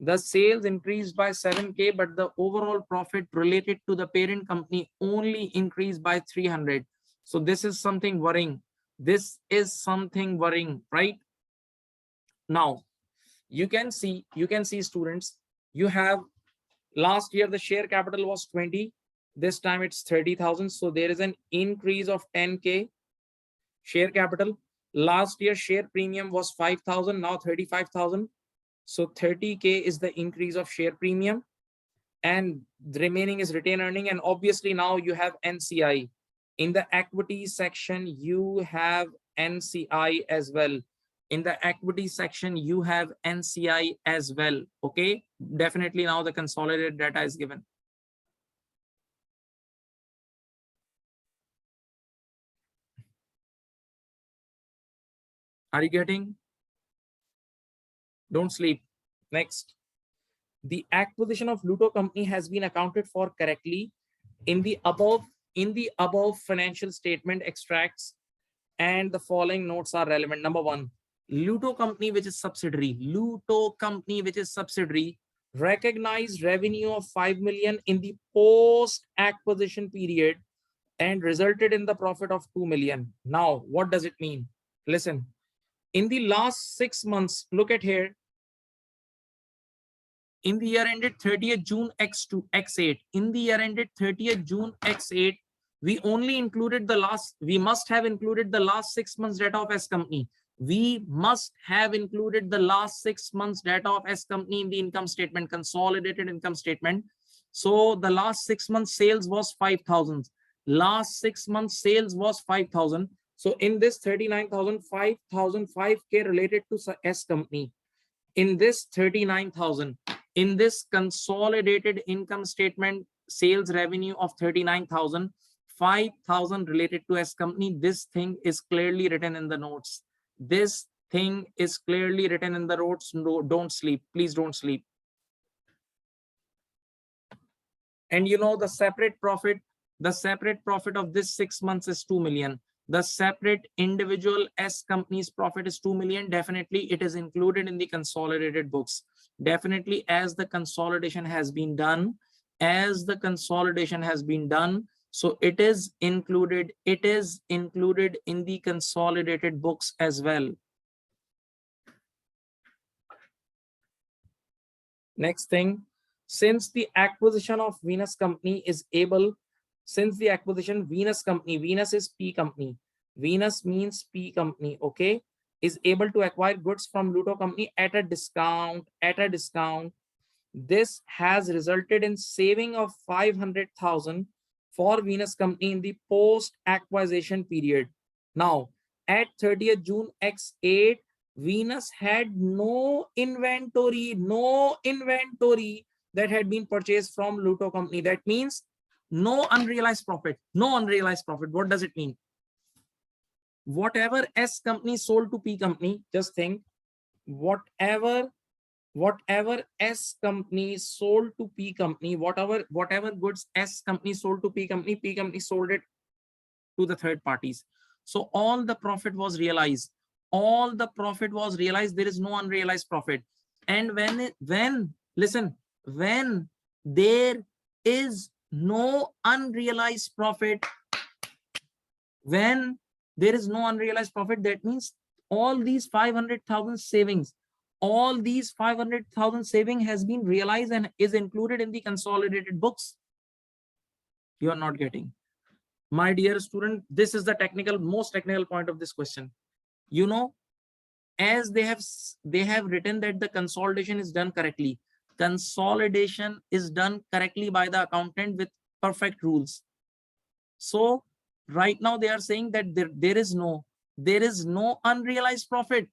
S1: The sales increased by 7K, but the overall profit related to the parent company only increased by 300. So this is something worrying. Right? Now, you can see students, you have last year the share capital was 20. This time it's 30,000. So there is an increase of 10K share capital. Last year share premium was 5,000, now 35,000. So 30K is the increase of share premium, and the remaining is retained earning. And obviously now you have NCI. In the equity section, you have NCI as well. In the equity section, you have NCI as well. Okay. Definitely now the consolidated data is given. Are you getting? Don't sleep. Next, the acquisition of Luto company has been accounted for correctly in the above financial statement extracts, and the following notes are relevant. Number one, Luto company, which is subsidiary, recognized revenue of 5 million in the post acquisition period and resulted in the profit of 2 million. Now, what does it mean? Listen, in the last 6 months, look at here. In the year ended 30th June X8, we only included the last, we must have included the last 6 months data of S company. We must have included the last 6 months data of S company in the income statement, consolidated income statement. So the last 6 months sales was 5,000. Last 6 months sales was 5,000. So in this 39,000, 5,005K related to S company. in this 39,000, in this consolidated income statement, sales revenue of 39,000, 5,000 related to S company. This thing is clearly written in the notes. This thing is clearly written in the notes. No, don't sleep. Please don't sleep. And you know, the separate profit of this 6 months is 2 million. The separate individual S company's profit is 2 million. Definitely it is included in the consolidated books. Definitely, as the consolidation has been done, so it is included in the consolidated books as well. Next thing, since the acquisition of Venus company is able, since the acquisition Venus company, Venus is P company, Venus means P company, okay, is able to acquire goods from Luto company at a discount, this has resulted in saving of 500,000 for Venus company in the post acquisition period. Now at 30th June X8, Venus had no inventory that had been purchased from Luto company. That means no unrealized profit. What does it mean? Whatever S company sold to P company, just think, whatever S company sold to P company, whatever goods S company sold to P company sold it to the third parties. So all the profit was realized. There is no unrealized profit. And when there is no unrealized profit, that means all these 500,000 savings, has been realized and is included in the consolidated books. You are not getting. My dear student, this is the most technical point of this question. You know, as they have written that the consolidation is done correctly. Consolidation is done correctly by the accountant with perfect rules. So right now they are saying that there is no unrealized profit.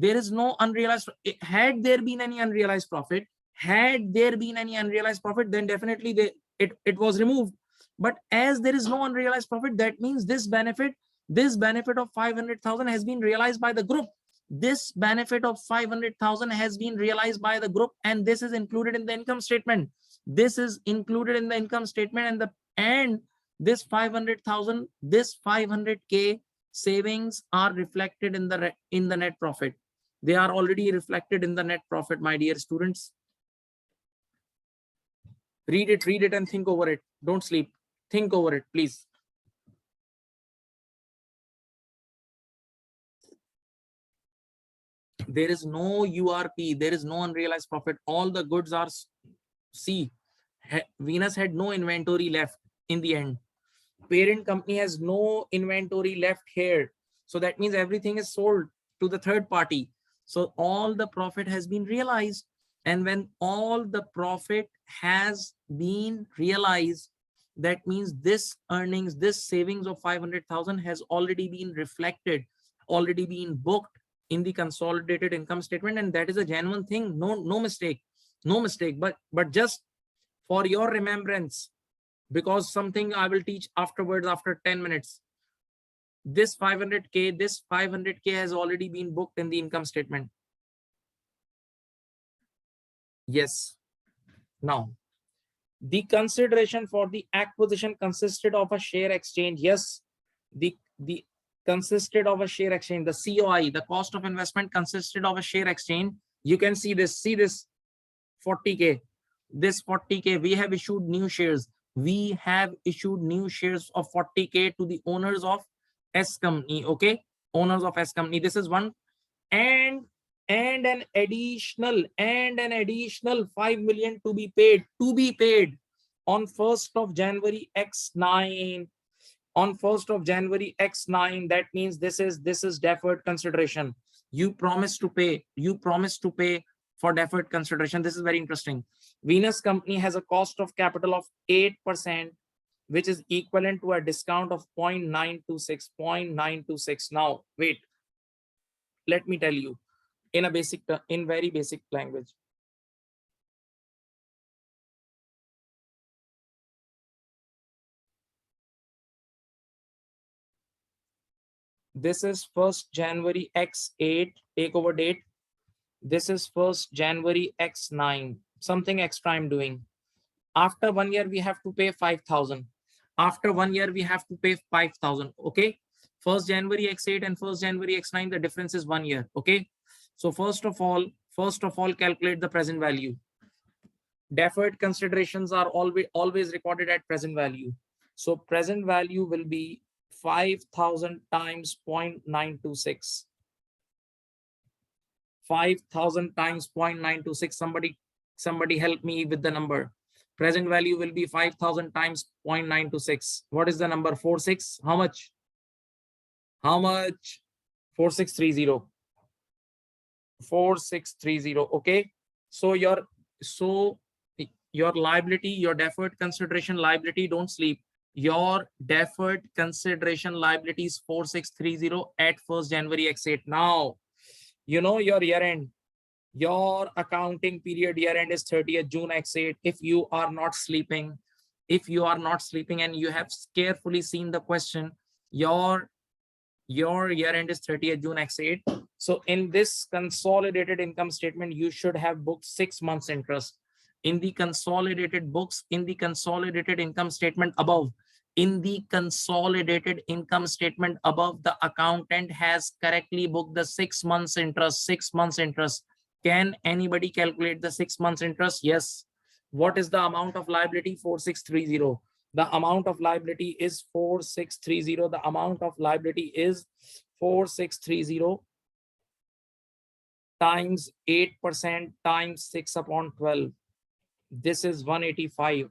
S1: Had there been any unrealized profit, then definitely it was removed. But as there is no unrealized profit, that means this benefit of 500,000 has been realized by the group. This benefit of 500,000 has been realized by the group, and this is included in the income statement. And this 500,000, this 500K savings are reflected in the net profit. They are already reflected in the net profit, my dear students. Read it and think over it. Don't sleep. Think over it, please. There is no URP. There is no unrealized profit. All the goods are, see, Venus had no inventory left in the end. Parent company has no inventory left here. So that means everything is sold to the third party. So all the profit has been realized. And when all the profit has been realized, that means this earnings, this savings of 500,000 has already been reflected, already been booked in the consolidated income statement. And that is a genuine thing. No mistake. But just for your remembrance, because something I will teach afterwards after 10 minutes. This 500K has already been booked in the income statement. Yes. Now, the consideration for the acquisition consisted of a share exchange. Yes, the consisted of a share exchange. The COI, the cost of investment, consisted of a share exchange. You can see this 40K. This 40K, we have issued new shares. We have issued new shares of 40K to the owners of S company. Okay, owners of S company. This is one, and an additional 5 million to be paid on 1st of January X9. On 1st of January X9. That means this is deferred consideration. You promise to pay for deferred consideration. This is very interesting. Venus company has a cost of capital of 8%, which is equivalent to a discount of 0.926. Now, wait, let me tell you. in very basic language. This is 1st January X8 takeover date. This is 1st January X9. Something extra I'm doing. After 1 year, we have to pay 5,000. After 1 year, we have to pay 5,000. Okay. 1st January X8 and 1st January X9, the difference is 1 year. Okay. So first of all, calculate the present value. Deferred considerations are always recorded at present value. So present value will be 5,000 times 0.926. 5,000 times 0.926. Somebody help me with the number. Present value will be 5,000 times 0.926. What is the number? 46. How much? 4630. 4630. Okay. So your liability, your deferred consideration liability, don't sleep. Your deferred consideration liability is 4630 at 1st January X8. Now, you know your year end. Your accounting period year end is 30th June X8. If you are not sleeping and you have carefully seen the question, your year end is 30th June X8. So in this consolidated income statement, you should have booked 6 months interest. In the consolidated books, in the consolidated income statement above, the accountant has correctly booked the 6 months interest. 6 months interest. Can anybody calculate the 6 months interest? Yes. What is the amount of liability? 4630. The amount of liability is 4630. The amount of liability is 4630 times 8% times 6 upon 12. This is 185.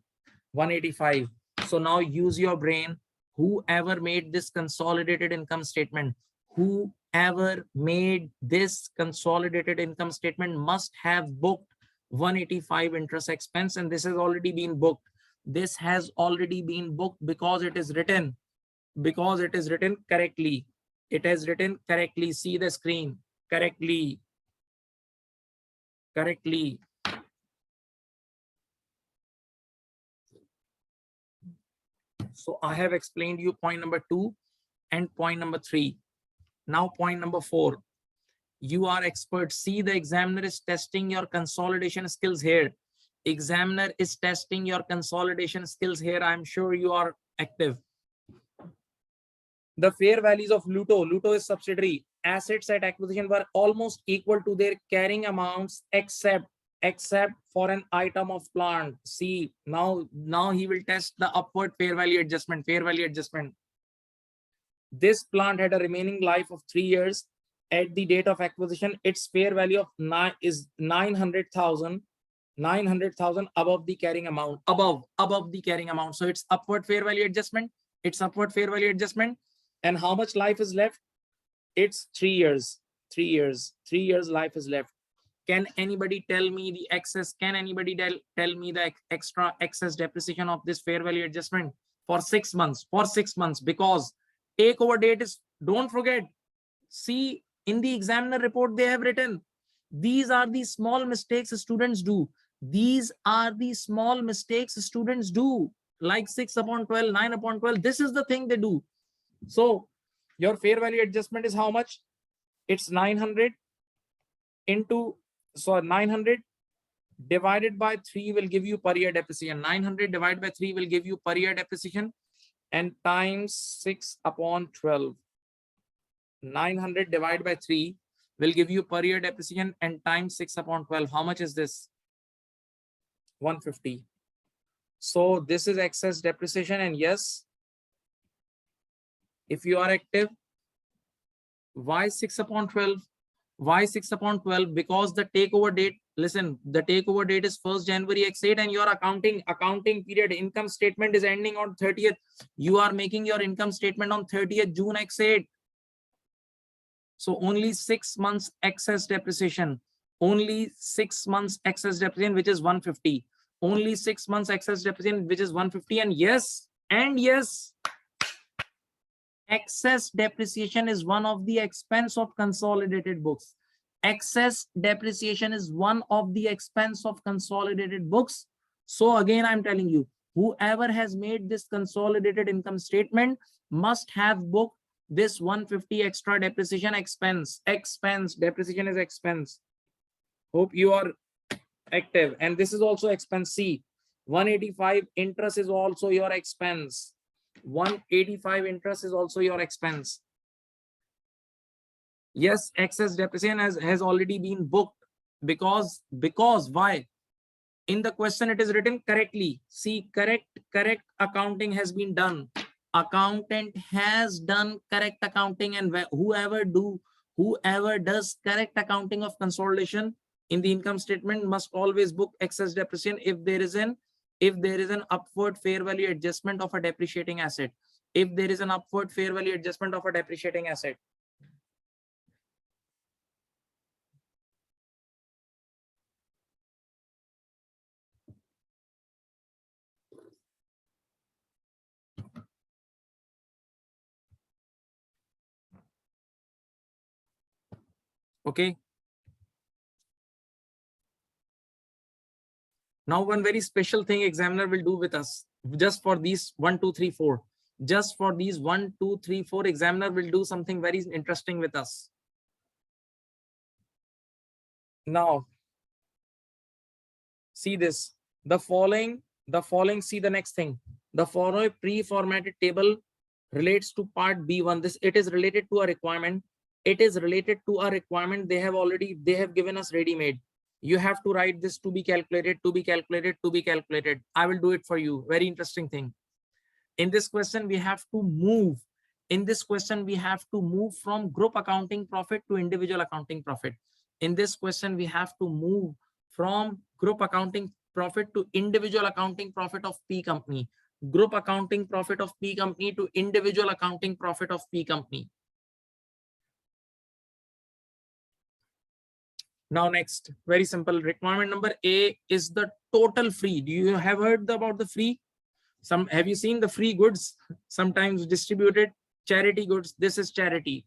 S1: 185. So now use your brain. Whoever made this consolidated income statement, whoever made this consolidated income statement must have booked 185 interest expense, and this has already been booked. This has already been booked because it is written correctly. It is written correctly. See the screen. Correctly. So I have explained you point number 2 and point number 3. Now point number 4. You are expert. See, the examiner is testing your consolidation skills here. Examiner is testing your consolidation skills here. I'm sure you are active. The fair values of Luto is subsidiary. Assets at acquisition were almost equal to their carrying amounts except for an item of plant. See, now he will test the upward fair value adjustment. This plant had a remaining life of 3 years. At the date of acquisition, its fair value of is 900,000 above the carrying amount. Above the carrying amount. So it's upward fair value adjustment. And how much life is left? It's 3 years. 3 years life is left. Can anybody tell me the excess? Can anybody tell me the extra excess depreciation of this fair value adjustment for 6 months? For 6 months, because takeover date is, don't forget. See, in the examiner report, they have written, these are the small mistakes students do. Like 6 upon 12, 9 upon 12. This is the thing they do. So your fair value adjustment is how much? It's 900 divided by 3 will give you per year depreciation. 900 divided by 3 will give you per year depreciation, and times 6 upon 12. 900 divided by 3 will give you per year depreciation, and times 6 upon 12. How much is this? 150. So this is excess depreciation. And yes, if you are active, why 6 upon 12? Why 6 upon 12? Because the takeover date, listen, the takeover date is 1st January X8, and your accounting period income statement is ending on 30th. You are making your income statement on 30th June X8. So only 6 months excess depreciation. Only 6 months excess depreciation, which is 150. Only 6 months excess depreciation, which is 150. And yes, excess depreciation is one of the expense of consolidated books. Excess depreciation is one of the expense of consolidated books. So again, I'm telling you, whoever has made this consolidated income statement must have booked this 150 extra depreciation expense. Depreciation is expense. Hope you are active. And this is also expense. C. 185 interest is also your expense. 185 interest is also your expense. Yes, excess depreciation has already been booked because why? In the question it is written correctly. See, correct accounting has been done. Accountant has done correct accounting, and whoever does correct accounting of consolidation in the income statement must always book excess depreciation if there is an upward fair value adjustment of a depreciating asset. If there is an upward fair value adjustment of a depreciating asset. Okay. Now, one very special thing examiner will do with us just for these 1, 2, 3, 4. Just for these 1, 2, 3, 4, examiner will do something very interesting with us. Now, see this. The following, see the next thing. The following pre-formatted table relates to part B1. It is related to a requirement. It is related to a requirement. They have given us ready-made. You have to write this to be calculated, to be calculated, to be calculated. I will do it for you. Very interesting thing. In this question, we have to move. From group accounting profit to individual accounting profit. In this question, we have to move from group accounting profit to individual accounting profit of P company. Group accounting profit of P company to individual accounting profit of P company. Now next, very simple. Requirement number A is the total free. Do you have heard about the free? Have you seen the free goods? Sometimes distributed charity goods. This is charity.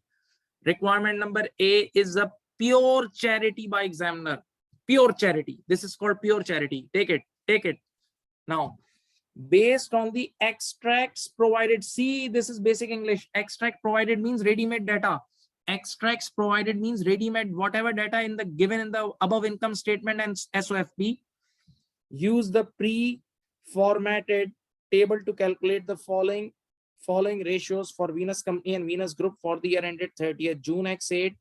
S1: Requirement number A is a pure charity by examiner. Pure charity. This is called pure charity. Take it. Now, based on the extracts provided, see, this is basic English. Extract provided means ready-made data. Extracts provided means ready-made, whatever data given in the above income statement and SOFP. Use the pre-formatted table to calculate the following ratios for Venus Company and Venus Group for the year ended 30th June X8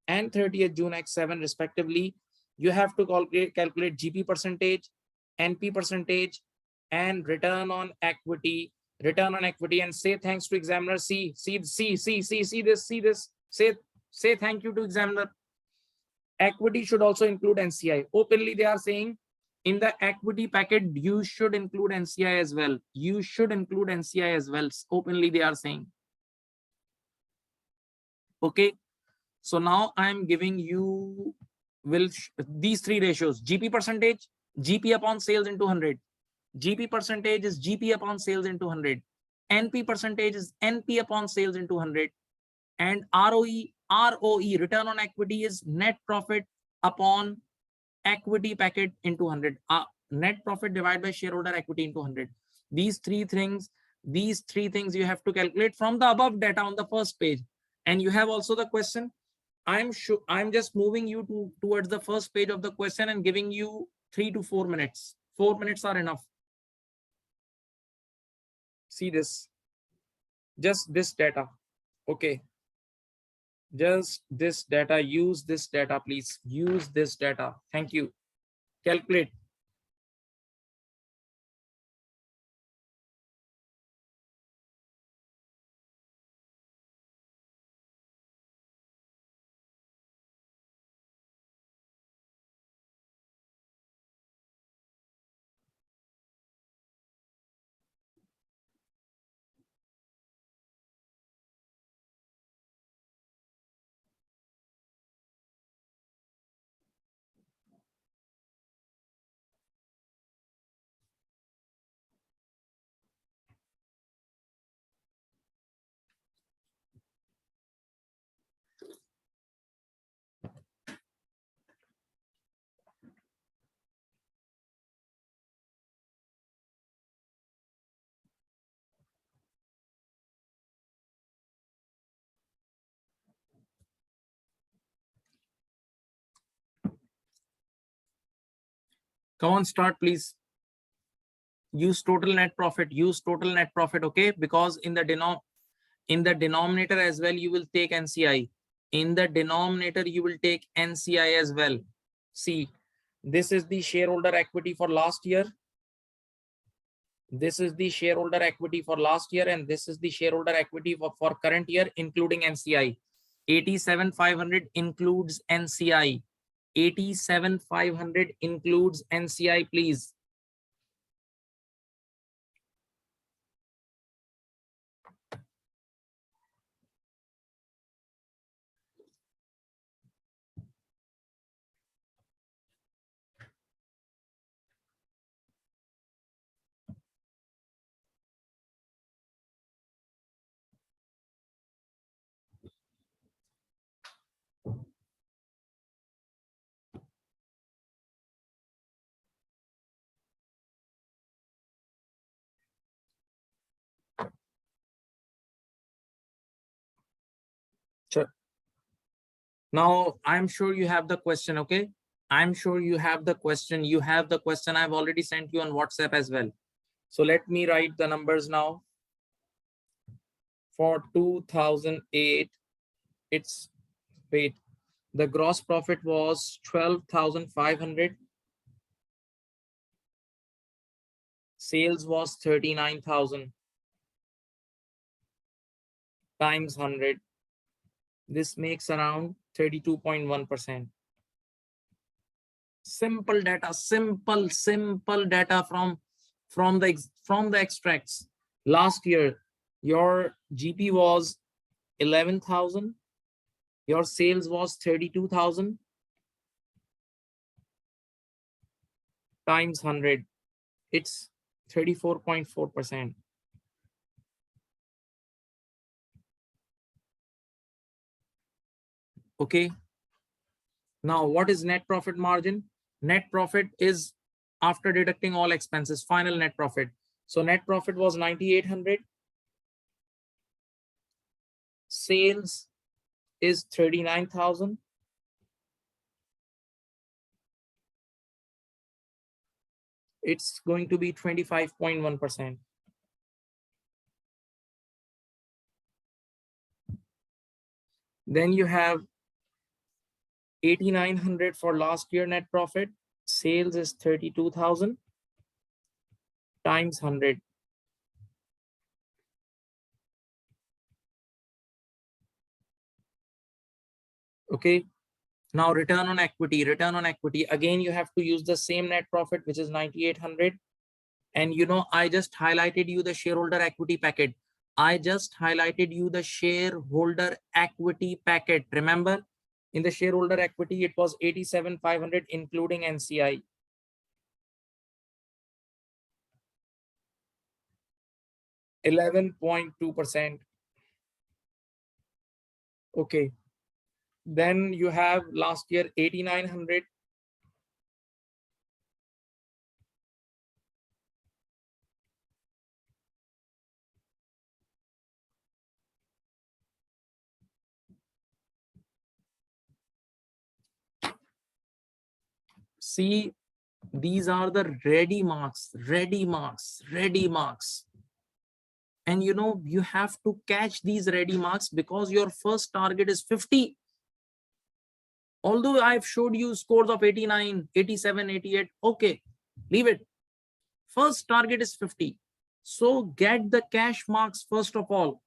S1: and 30th June X7 respectively. You have to calculate GP percentage, NP percentage, and return on equity, and say thanks to examiner. See this. Say thank you to examiner. Equity should also include NCI. Openly they are saying in the equity packet you should include NCI as well. Openly they are saying. Okay, so now I am giving you these three ratios. GP percentage, GP upon sales into 100. GP percentage is GP upon sales into 100. NP percentage is NP upon sales into 100. And ROE, return on equity, is net profit upon equity packet into 100. Net profit divided by shareholder equity into 100. These three things you have to calculate from the above data on the first page. And you have also the question. I'm just moving you towards the first page of the question and giving you 3 to 4 minutes. 4 minutes are enough. See this. Just this data. Okay. Just this data. Use this data, please. Use this data. Thank you. Calculate. Come on, start, please. Use total net profit. Use total net profit, okay? Because in the denominator as well, you will take NCI. In the denominator, you will take NCI as well. See, this is the shareholder equity for last year. This is the shareholder equity for last year, and this is the shareholder equity for current year, including NCI. 87,500 includes NCI. 87,500 includes NCI, please. Sure. Now, I'm sure you have the question, okay? I'm sure you have the question. You have the question. I've already sent you on WhatsApp as well. So let me write the numbers now. For 2008, it's, wait, the gross profit was 12,500. Sales was 39,000 times 100. This makes around 32.1%. Simple data, simple data from the extracts. Last year, your GP was 11,000. Your sales was 32,000 times 100. It's 34.4%. Okay. Now, what is net profit margin? Net profit is after deducting all expenses, final net profit. So net profit was 9,800. Sales is 39,000. It's going to be 25.1%. Then you have 8,900 for last year net profit. Sales is 32,000 times 100. Okay. Now return on equity. Return on equity. Again, you have to use the same net profit, which is 9,800. And you know, I just highlighted you the shareholder equity packet. I just highlighted you the shareholder equity packet. Remember, in the shareholder equity, it was 87,500, including NCI. %11.2%. Okay. Then you have last year 8,900. See, these are the ready marks. And you know, you have to catch these ready marks because your first target is 50. Although I've showed you scores of 89, 87, 88, okay, leave it. First target is 50. So get the cash marks first of all.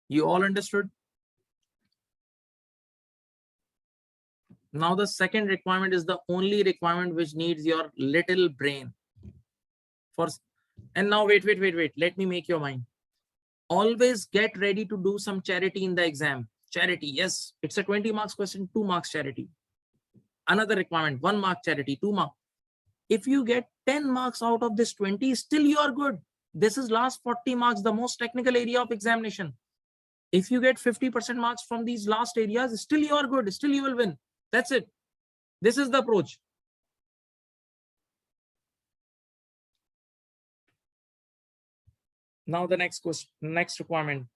S1: You all understood? Now the second requirement is the only requirement which needs your little brain. And now wait. Let me make your mind. Always get ready to do some charity in the exam. Charity, yes, it's a 20 marks question, 2 marks charity. Another requirement, 1 mark charity, 2 marks. If you get 10 marks out of this 20, still you are good. This is last 40 marks, the most technical area of examination. If you get 50% marks from these last areas, still you are good. Still you will win. That's it. This is the approach. Now the next question, next requirement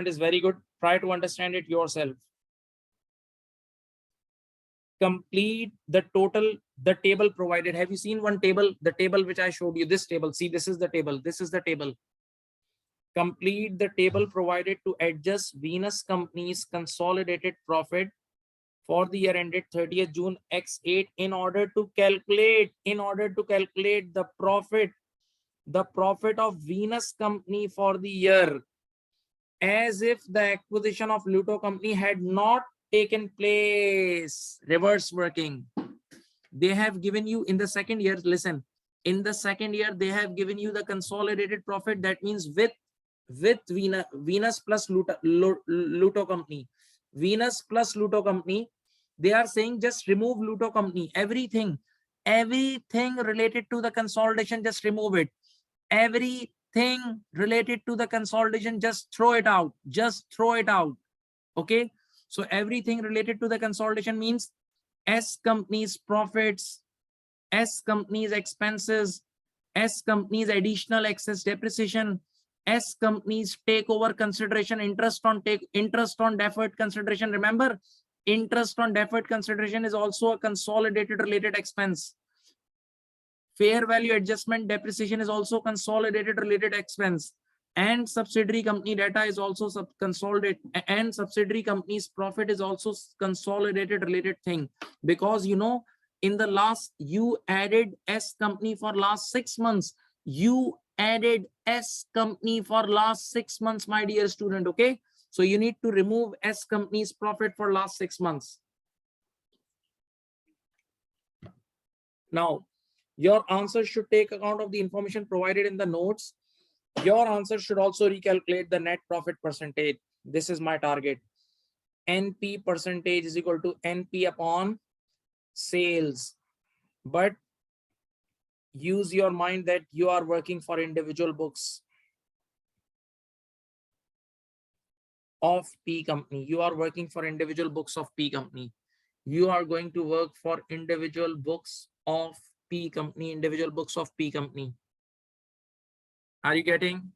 S1: is very good. Try to understand it yourself. Complete the table provided. Have you seen one table? The table which I showed you, this table. See, this is the table. This is the table. Complete the table provided to adjust Venus Company's consolidated profit for the year ended 30th June X8 in order to calculate the profit of Venus Company for the year, as if the acquisition of Luto Company had not taken place. Reverse working. They have given you in the second year, listen, in the second year, they have given you the consolidated profit. That means with Venus plus Luto Company. Venus plus Luto Company. They are saying just remove Luto Company. Everything related to the consolidation, just remove it. Everything related to the consolidation, just throw it out. Okay. So everything related to the consolidation means S company's profits, S company's expenses, S company's additional excess depreciation, S company's takeover consideration, interest on deferred consideration. Remember, interest on deferred consideration is also a consolidated related expense. Fair value adjustment depreciation is also consolidated related expense, and subsidiary company data is also consolidated, and subsidiary company's profit is also consolidated related thing, because you know in the last you added S company for last 6 months. You added S company for last 6 months, my dear student. Okay, so you need to remove S company's profit for last 6 months. Now your answer should take account of the information provided in the notes. Your answer should also recalculate the net profit percentage. This is my target. NP percentage is equal to NP upon sales. But use your mind that you are working for individual books of P company. You are working for individual books of P company. You are going to work for individual books of P company, individual books of P company. Are you getting?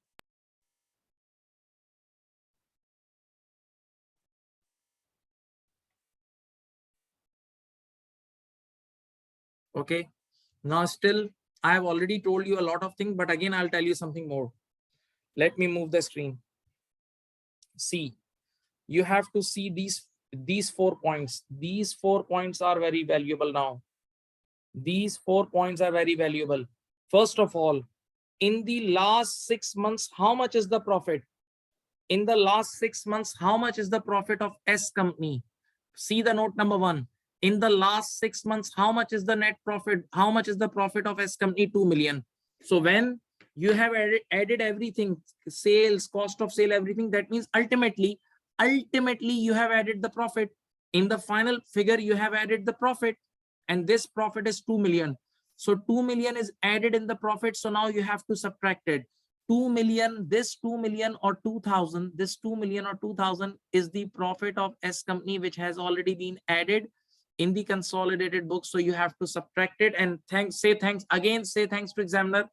S1: Okay. Now still, I have already told you a lot of things, but again, I'll tell you something more. Let me move the screen. See, you have to see these 4 points. These 4 points are very valuable now. These 4 points are very valuable. First of all, in the last 6 months, how much is the profit? In the last 6 months, how much is the profit of S company? See the note number 1. In the last 6 months, how much is the net profit? How much is the profit of S company? 2 million. So when you have added everything, sales, cost of sale, everything, that means ultimately you have added the profit. In the final figure, you have added the profit, and this profit is 2 million. So 2 million is added in the profit. So now you have to subtract it. 2 million, this 2 million or 2000, this 2 million or 2000 is the profit of S company, which has already been added in the consolidated book. So you have to subtract it and say thanks to examiner.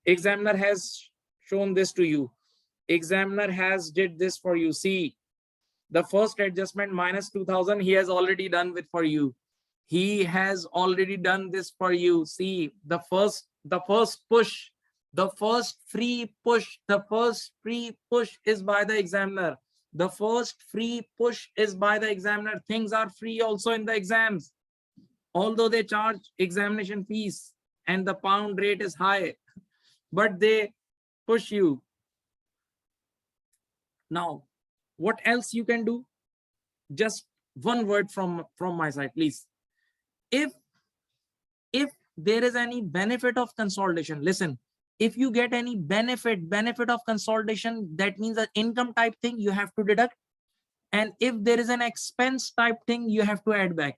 S1: Examiner has shown this to you. Examiner has did this for you. See, the first adjustment minus 2000, he has already done with for you. He has already done this for you. See, the first push, the first free push is by the examiner. The first free push is by the examiner. Things are free also in the exams, although they charge examination fees and the pound rate is high, but they push you. Now, what else you can do? Just one word from my side, please. If there is any benefit of consolidation, listen, if you get any benefit of consolidation, that means an income type thing, you have to deduct. And if there is an expense type thing, you have to add back.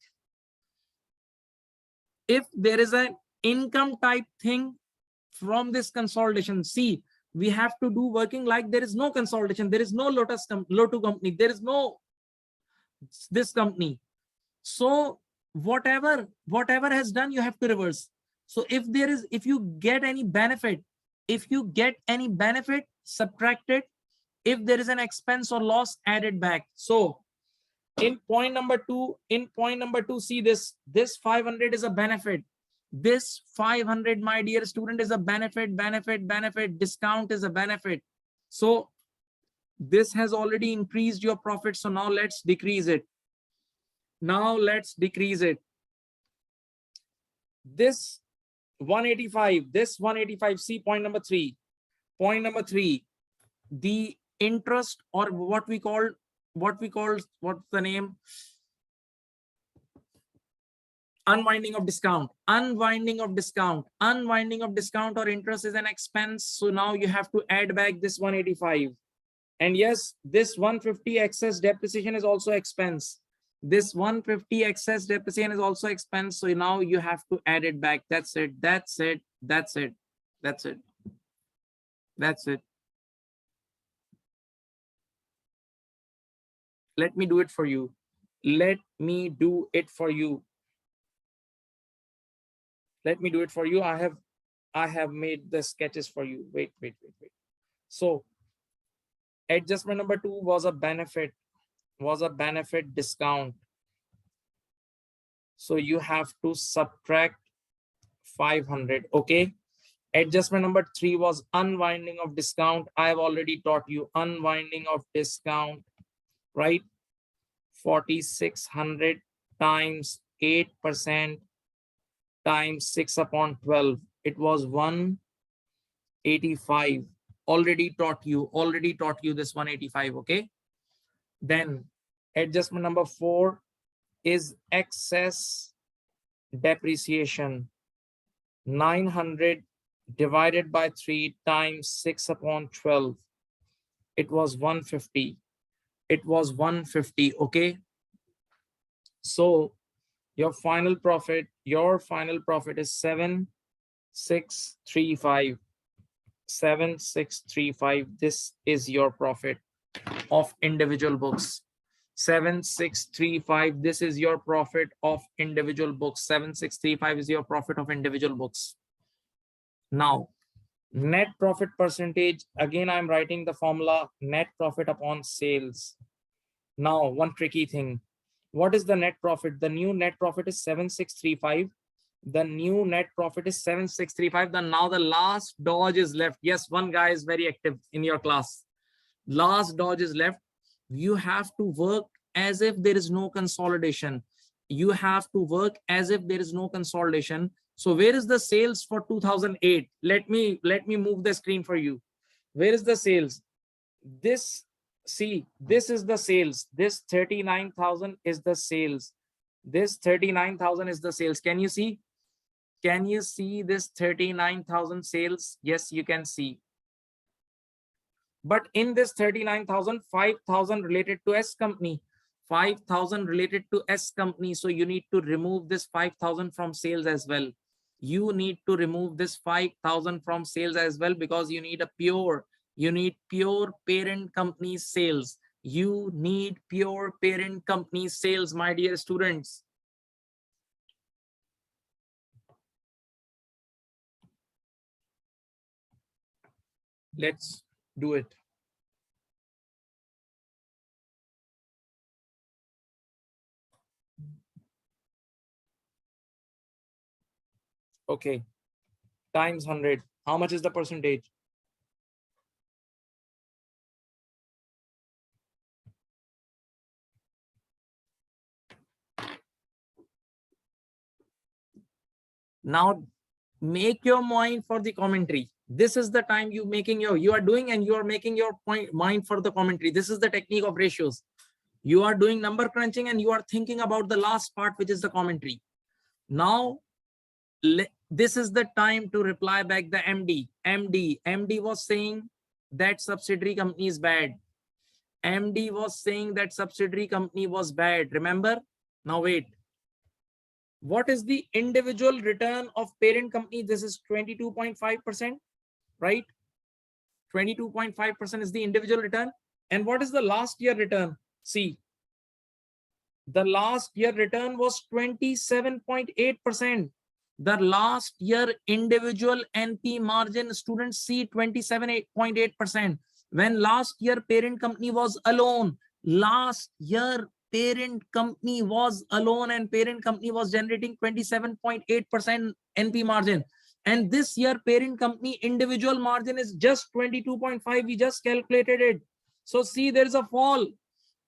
S1: If there is an income type thing from this consolidation, see, we have to do working like there is no consolidation, there is no Lotu company, there is no this company. So whatever has done, you have to reverse. So if you get any benefit, subtract it. If there is an expense or loss, add it back. So in point number two, see this 500 is a benefit. This 500, my dear student, is a benefit. Discount is a benefit. So this has already increased your profit. So now let's decrease it. This 185, see point number three. The interest, or what's the name? Unwinding of discount or interest is an expense. So now you have to add back this 185. And yes, this 150 excess depreciation is also expense. So now you have to add it back. That's it. Let me do it for you. I have made the sketches for you. Wait. So adjustment number 2 was a benefit discount. So you have to subtract 500. Okay. Adjustment number 3 was unwinding of discount. I have already taught you unwinding of discount, right? 4600 times 8% times 6 upon 12. It was 185. Already taught you this 185. Okay. Then adjustment number 4 is excess depreciation. 900 divided by 3 times 6 upon 12. It was 150. Okay. So your final profit is 7635. This is your profit of individual books. 7635. This is your profit of individual books. 7635 is your profit of individual books. Now, net profit percentage. Again, I'm writing the formula net profit upon sales. Now, one tricky thing. What is the net profit? The new net profit is 7635. Now the last dodge is left. Yes, one guy is very active in your class. Last dodge is left. You have to work as if there is no consolidation. So where is the sales for 2008? Let me move the screen for you. Where is the sales? This is the sales. This 39,000 is the sales. Can you see? This 39,000 sales? Yes, you can see. But in this 39,000, 5,000 related to S company. So you need to remove this 5,000 from sales as well. Because you need pure parent company sales. My dear students. Let's do it. Okay. Times 100. How much is the percentage? Now make your mind for the commentary. This is the time you are making your mind for the commentary. This is the technique of ratios. You are doing number crunching and you are thinking about the last part, which is the commentary. Now, this is the time to reply back the MD. MD was saying that subsidiary company is bad. Remember? Now wait. What is the individual return of parent company? This is 22.5%, right? 22.5% is the individual return. And what is the last year return? See, the last year return was 27.8%. The last year individual NP margin, students see 27.8%. When last year parent company was alone, last year parent company was alone and parent company was generating 27.8% NP margin. And this year parent company individual margin is just 22.5. We just calculated it. So see, there is a fall.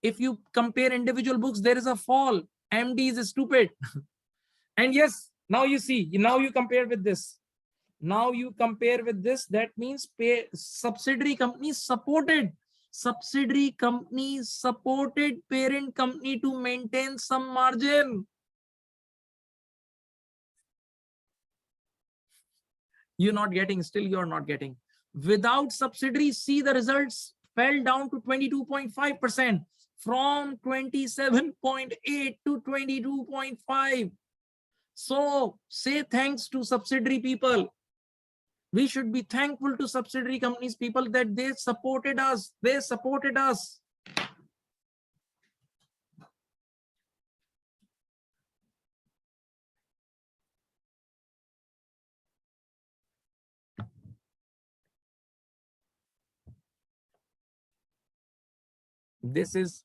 S1: If you compare individual books, there is a fall. MD is stupid. And yes, now you see, now you compare with this. Now you compare with this. That means subsidiary companies supported parent company to maintain some margin. You're not getting, still you're not getting. Without subsidiaries, see the results fell down to 22.5% from 27.8 to 22.5. So say thanks to subsidiary people. We should be thankful to subsidiary companies people that they supported us. They supported us. This is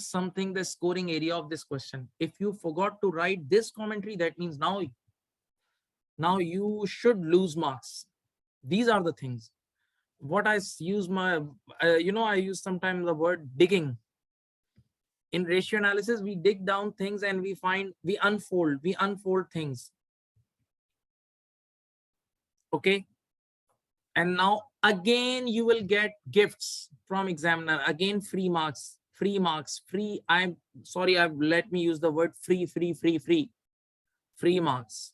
S1: something, the scoring area of this question. If you forgot to write this commentary, that means now you should lose marks. These are the things. What I use my, I use sometimes the word digging. In ratio analysis, we dig down things and we unfold things. Okay. And now again, you will get gifts from examiner. Again, free marks. I'm sorry, let me use the word free marks.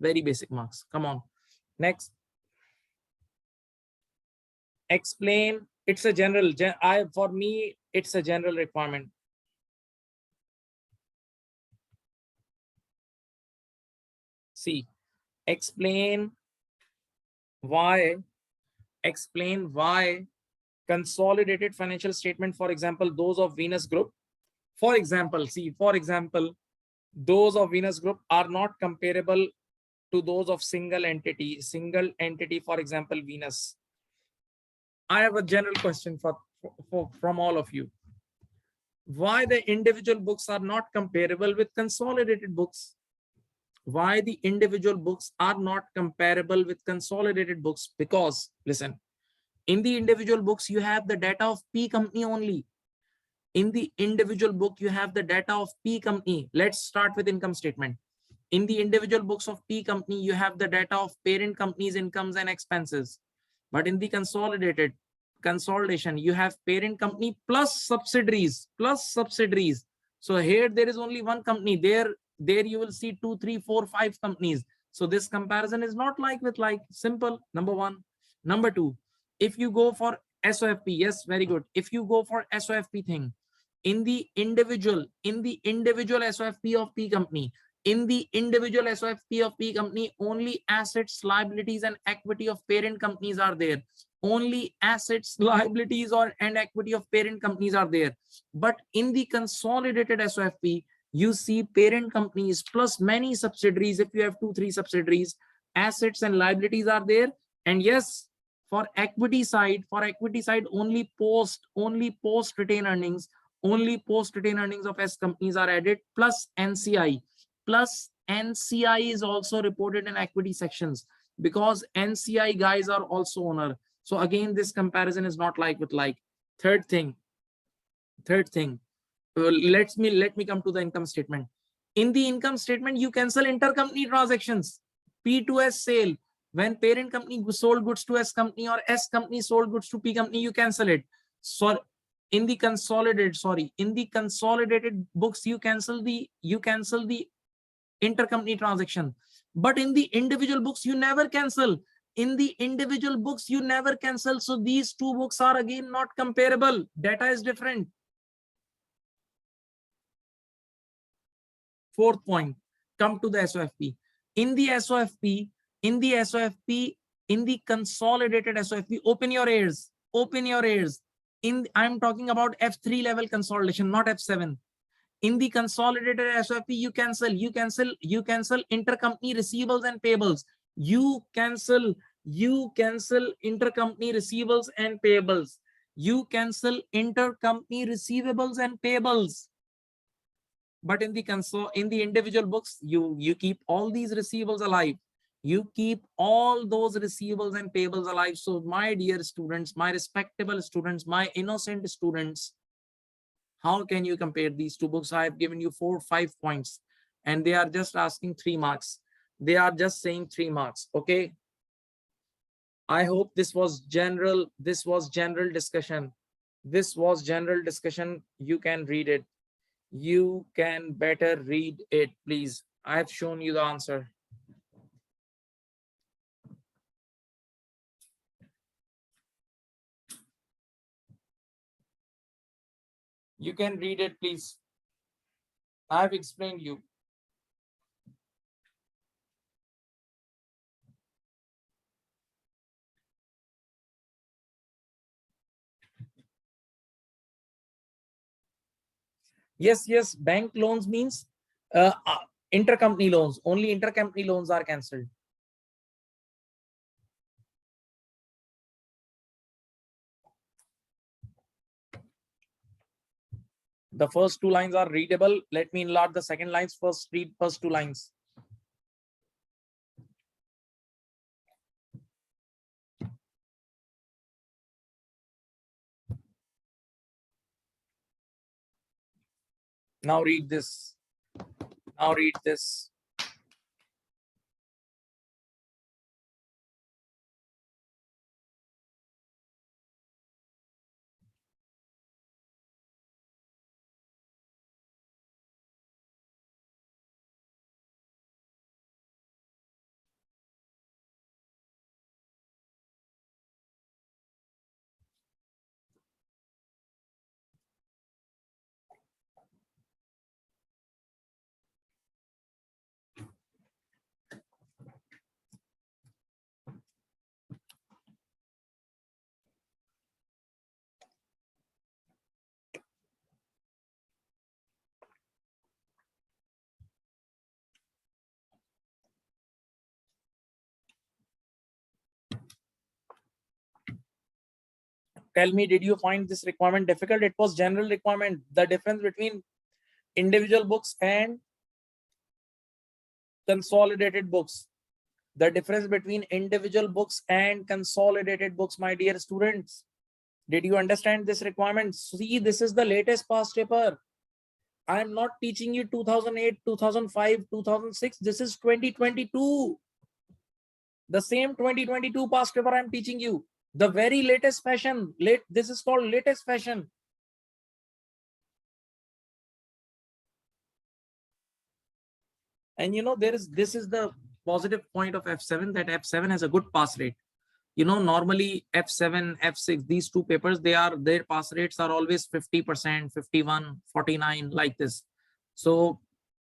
S1: Very basic marks. Come on. Next. Explain. It's a general, for me, it's a general requirement. See, explain why consolidated financial statement, for example, those of Venus Group, for example, those of Venus Group are not comparable to those of single entity, for example, Venus. I have a general question from all of you. Why the individual books are not comparable with consolidated books? Why the individual books are not comparable with consolidated books? Because, listen, in the individual books, you have the data of P company only. In the individual book, you have the data of P company. Let's start with income statement. In the individual books of P company, you have the data of parent company's incomes and expenses. But in the consolidation, you have parent company plus subsidiaries. So here there is only one company. There you will see 2, 3, 4, 5 companies. So this comparison is not like with like. Simple. Number one. Number two, if you go for SOFP, yes, very good. If you go for SOFP thing, in the individual SOFP of P company, only assets, liabilities, and equity of parent companies are there. Only assets, liabilities, and equity of parent companies are there. But in the consolidated SOFP, you see parent companies plus many subsidiaries. If you have 2, 3 subsidiaries, assets and liabilities are there. And yes, for equity side, only post retained earnings, of S companies are added, plus NCI. Is also reported in equity sections because NCI guys are also owner. So again, this comparison is not like with like. Third thing. Let me come to the income statement. In the income statement, you cancel intercompany transactions. P2S sale. When parent company sold goods to S company or S company sold goods to P company, you cancel it. So in the consolidated books, you cancel the intercompany transaction. But in the individual books, you never cancel. So these two books are again not comparable. Data is different. Fourth point, come to the SOFP. In the consolidated SOFP, open your ears. I'm talking about F3 level consolidation, not F7. In the consolidated SOP, you cancel intercompany receivables and payables. You cancel intercompany receivables and payables. You cancel intercompany receivables and payables. But in the individual books, you keep all these receivables alive. You keep all those receivables and payables alive. So my dear students, my respectable students, my innocent students, how can you compare these two books? I have given you 4 or 5 points and they are just asking 3 marks. They are just saying 3 marks. Okay. I hope this was general discussion. This was general discussion. You can read it. You can better read it, please. I have shown you the answer. You can read it, please. I have explained you. Yes, bank loans means intercompany loans. Only intercompany loans are cancelled. The first 2 lines are readable. Let me enlarge the second lines. First, read first 2 lines. Now read this. Now read this. Tell me, did you find this requirement difficult? It was general requirement. The difference between individual books and consolidated books. The difference between individual books and consolidated books, my dear students. Did you understand this requirement? See, this is the latest past paper. I am not teaching you 2008, 2005, 2006. This is 2022. The same 2022 past paper I am teaching you. The very latest fashion. This is called latest fashion. And you know, this is the positive point of F7, that F7 has a good pass rate. You know, normally F7, F6, these two papers, their pass rates are always 50%, 51, 49, like this. So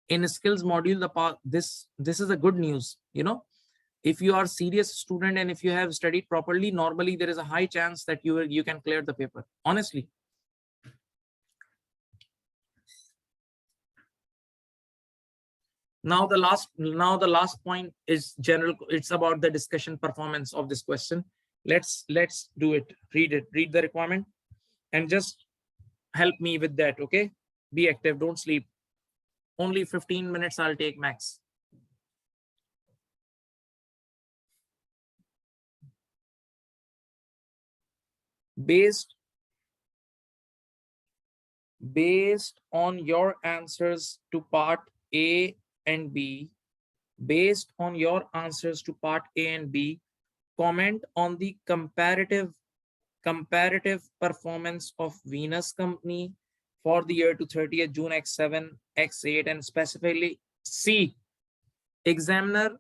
S1: in a skills module, this is a good news. You know, if you are a serious student and if you have studied properly, normally there is a high chance that you can clear the paper, honestly. Now the last point is general. It's about the discussion performance of this question. Let's do it. Read the requirement and just help me with that. Okay, be active, don't sleep. Only 15 minutes I'll take max. Based on your answers to part A and B, based on your answers to part A and B, comment on the comparative performance of Venus Company for the year to 30th June X7, X8, and specifically C. Examiner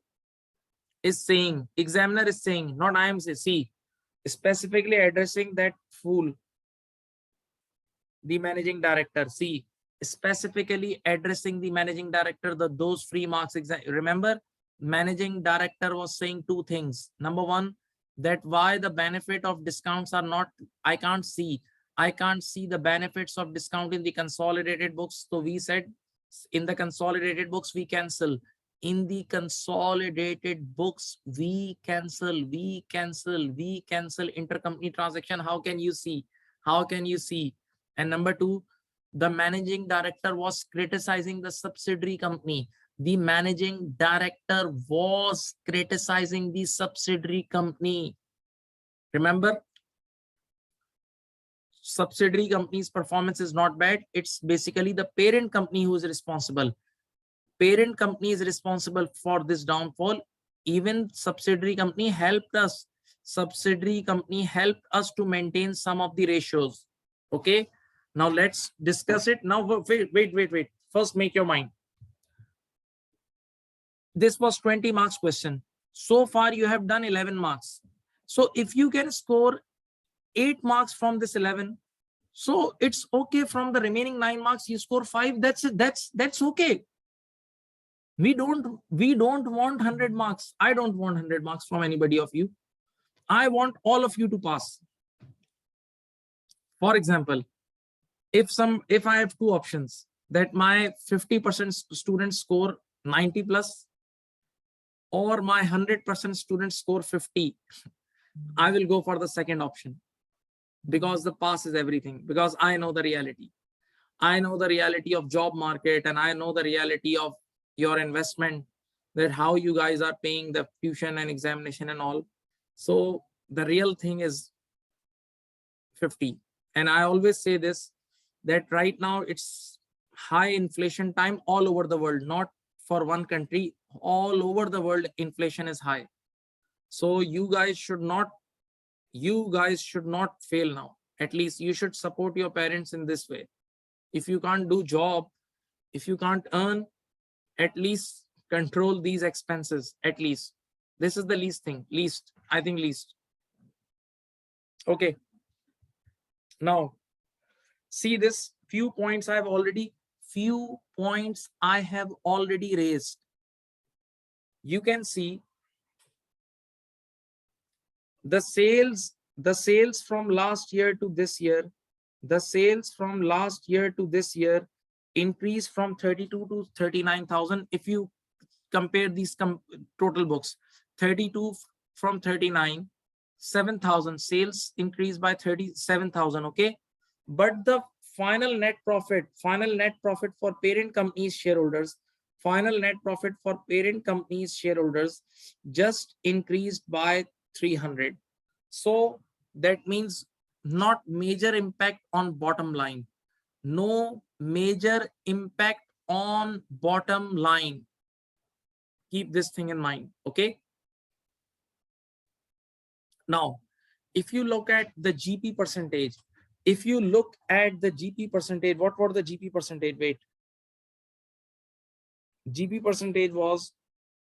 S1: is saying, not I am saying, C, specifically addressing that fool, the managing director. C, specifically addressing the managing director, those free marks exam. Remember, managing director was saying 2 things. Number 1, that why the benefit of discounts are not, I can't see. I can't see the benefits of discount in the consolidated books. So we said in the consolidated books, we cancel. In the consolidated books, we cancel intercompany transaction. How can you see? How can you see? And number two, the managing director was criticizing the subsidiary company. The managing director was criticizing the subsidiary company. Remember, subsidiary company's performance is not bad. It's basically the parent company who is responsible. Parent company is responsible for this downfall. Even subsidiary company helped us. Subsidiary company helped us to maintain some of the ratios. Okay. Now let's discuss it. Now wait. First make your mind. This was 20 marks question. So far you have done 11 marks. So if you can score 8 marks from this 11, so it's okay. From the remaining 9 marks you score 5. That's it. That's okay. We don't want 100 marks. I don't want 100 marks from anybody of you. I want all of you to pass. For example, if I have two options, that my 50% students score 90 plus or my 100% students score 50, I will go for the second option, because the pass is everything, because I know the reality. I know the reality of job market, and I know the reality of your investment, that how you guys are paying the tuition and examination and all. So the real thing is 50. And I always say this, that right now it's high inflation time all over the world, not for one country, all over the world inflation is high. So you guys should not fail now. At least you should support your parents in this way. If you can't do job, if you can't earn, at least control these expenses. At least this is the least thing. I think least. Okay. Now see this few points I have already raised. You can see the sales from last year to this year. The sales from last year to this year increased from 32 to 39,000. If you compare these total books, 32 from 39, 7,000 sales increased by 37,000. Okay, but the final net profit for parent company's shareholders, just increased by 300. So that means not major impact on bottom line. No major impact on bottom line. Keep this thing in mind. Okay. Now, if you look at the GP percentage, what were the GP percentage? Wait. GP percentage was,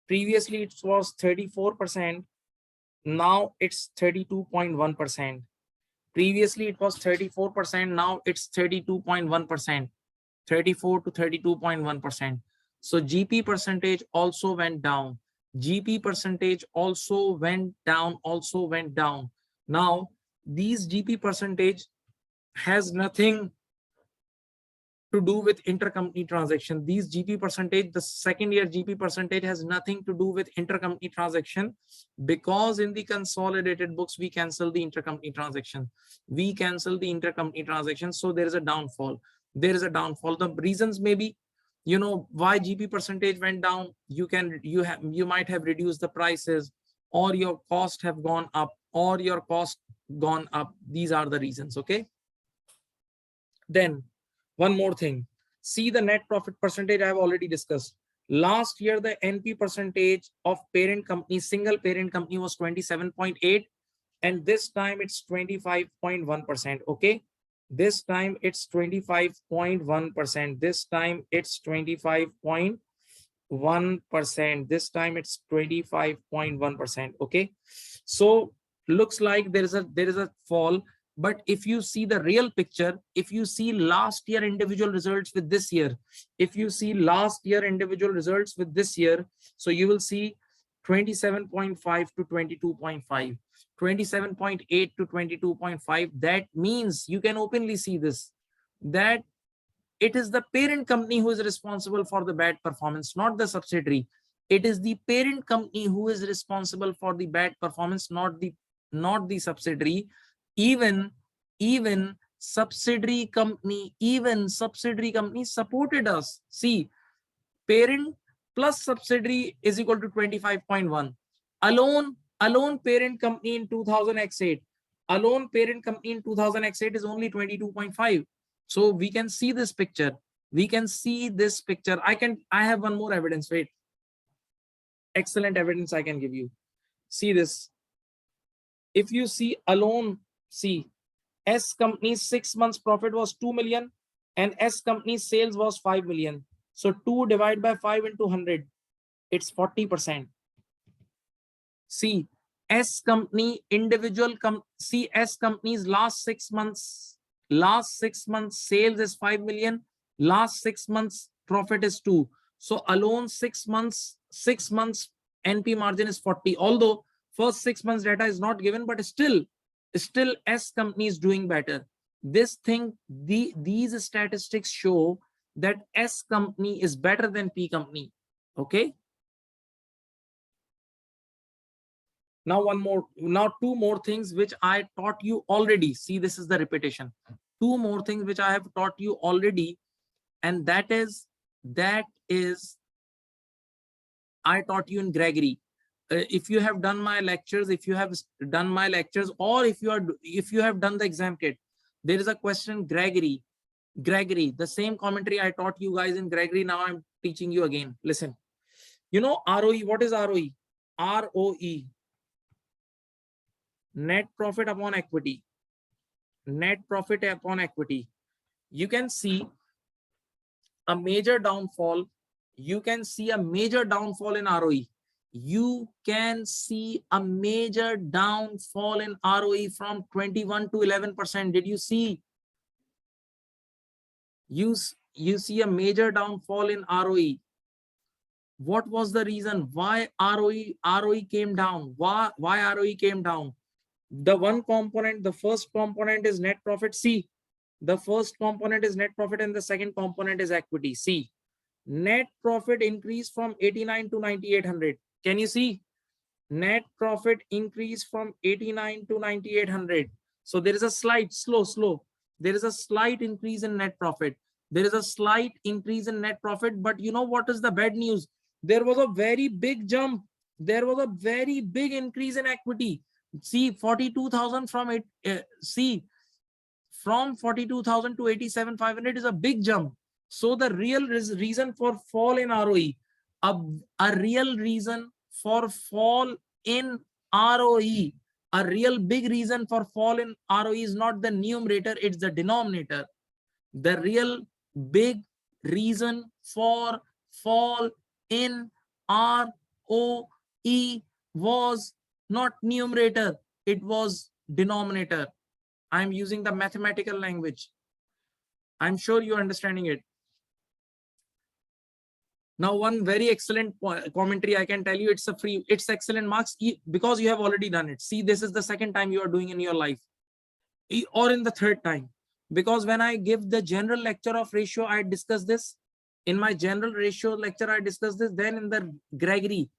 S1: previously it was 34%. Now it's 32.1%. Previously it was 34%. Now it's 32.1%. 34 to 32.1%. So GP percentage also went down. GP percentage also went down. Now these GP percentage has nothing to do with intercompany transaction. These GP percentage, the second year GP percentage has nothing to do with intercompany transaction, because in the consolidated books we cancel the intercompany transaction. So there is a downfall. The reasons may be, why GP percentage went down. You might have reduced the prices, or your cost have gone up, These are the reasons. Okay. Then one more thing. See the net profit percentage I have already discussed. Last year, the NP percentage of parent company, single parent company, was 27.8, and this time it's 25.1%. Okay. This time it's 25.1%. This time it's 25.1%. Okay. So looks like there is a fall. But if you see the real picture, if you see last year individual results with this year, so you will see 27.5 to 22.5, 27.8 to 22.5. That means you can openly see this, that it is the parent company who is responsible for the bad performance, not the subsidiary. It is the parent company who is responsible for the bad performance, not the subsidiary. Even subsidiary company, supported us. See, parent plus subsidiary is equal to 25.1. Alone parent company in 2000x8, alone parent company in 2000x8 is only 22.5. So we can see this picture. I have one more evidence. Wait. Excellent evidence I can give you. See this. If you see alone, see S company's 6 months profit was 2 million and S company's sales was 5 million. So 2 divided by 5 into 100, it's 40%. See, S company see S company's last 6 months sales is 5 million, last 6 months profit is 2. So alone 6 months NP margin is 40. Although first 6 months data is not given, but still S company is doing better. These statistics show that S company is better than P company. Okay. Now two more things which I taught you already. See, this is the repetition. Two more things which I have taught you already, and that is I taught you in Gregory. If you have done my lectures, or if you have done the exam kit, there is a question Gregory, the same commentary I taught you guys in Gregory. Now I'm teaching you again. Listen, you know ROE. What is ROE? ROE, net profit upon equity. Net profit upon equity. You can see a major downfall. You can see a major downfall in ROE. You can see a major downfall in ROE from 21 to 11%. Did you see? You see a major downfall in ROE. What was the reason why ROE came down? Why ROE came down? The first component is net profit. See, the first component is net profit and the second component is equity. See, net profit increased from 89 to 9800. Can you see? Net profit increased from 89 to 9800. So there is a slight slow. There is a slight increase in net profit. There is a slight increase in net profit. But you know what is the bad news? There was a very big jump. There was a very big increase in equity. See, 42,000 from it. From 42,000 to 87,500 is a big jump. So the real reason for fall in ROE, a real reason for fall in ROE, a real big reason for fall in ROE is not the numerator, it's the denominator. The real big reason for fall in ROE was not numerator, it was denominator. I'm using the mathematical language. I'm sure you're understanding it. Now, one very excellent commentary I can tell you, it's excellent marks because you have already done it. See, this is the second time you are doing in your life, or in the third time. Because when I give the general lecture of ratio, I discuss this. In my general ratio lecture, I discuss this. Then in the Gregory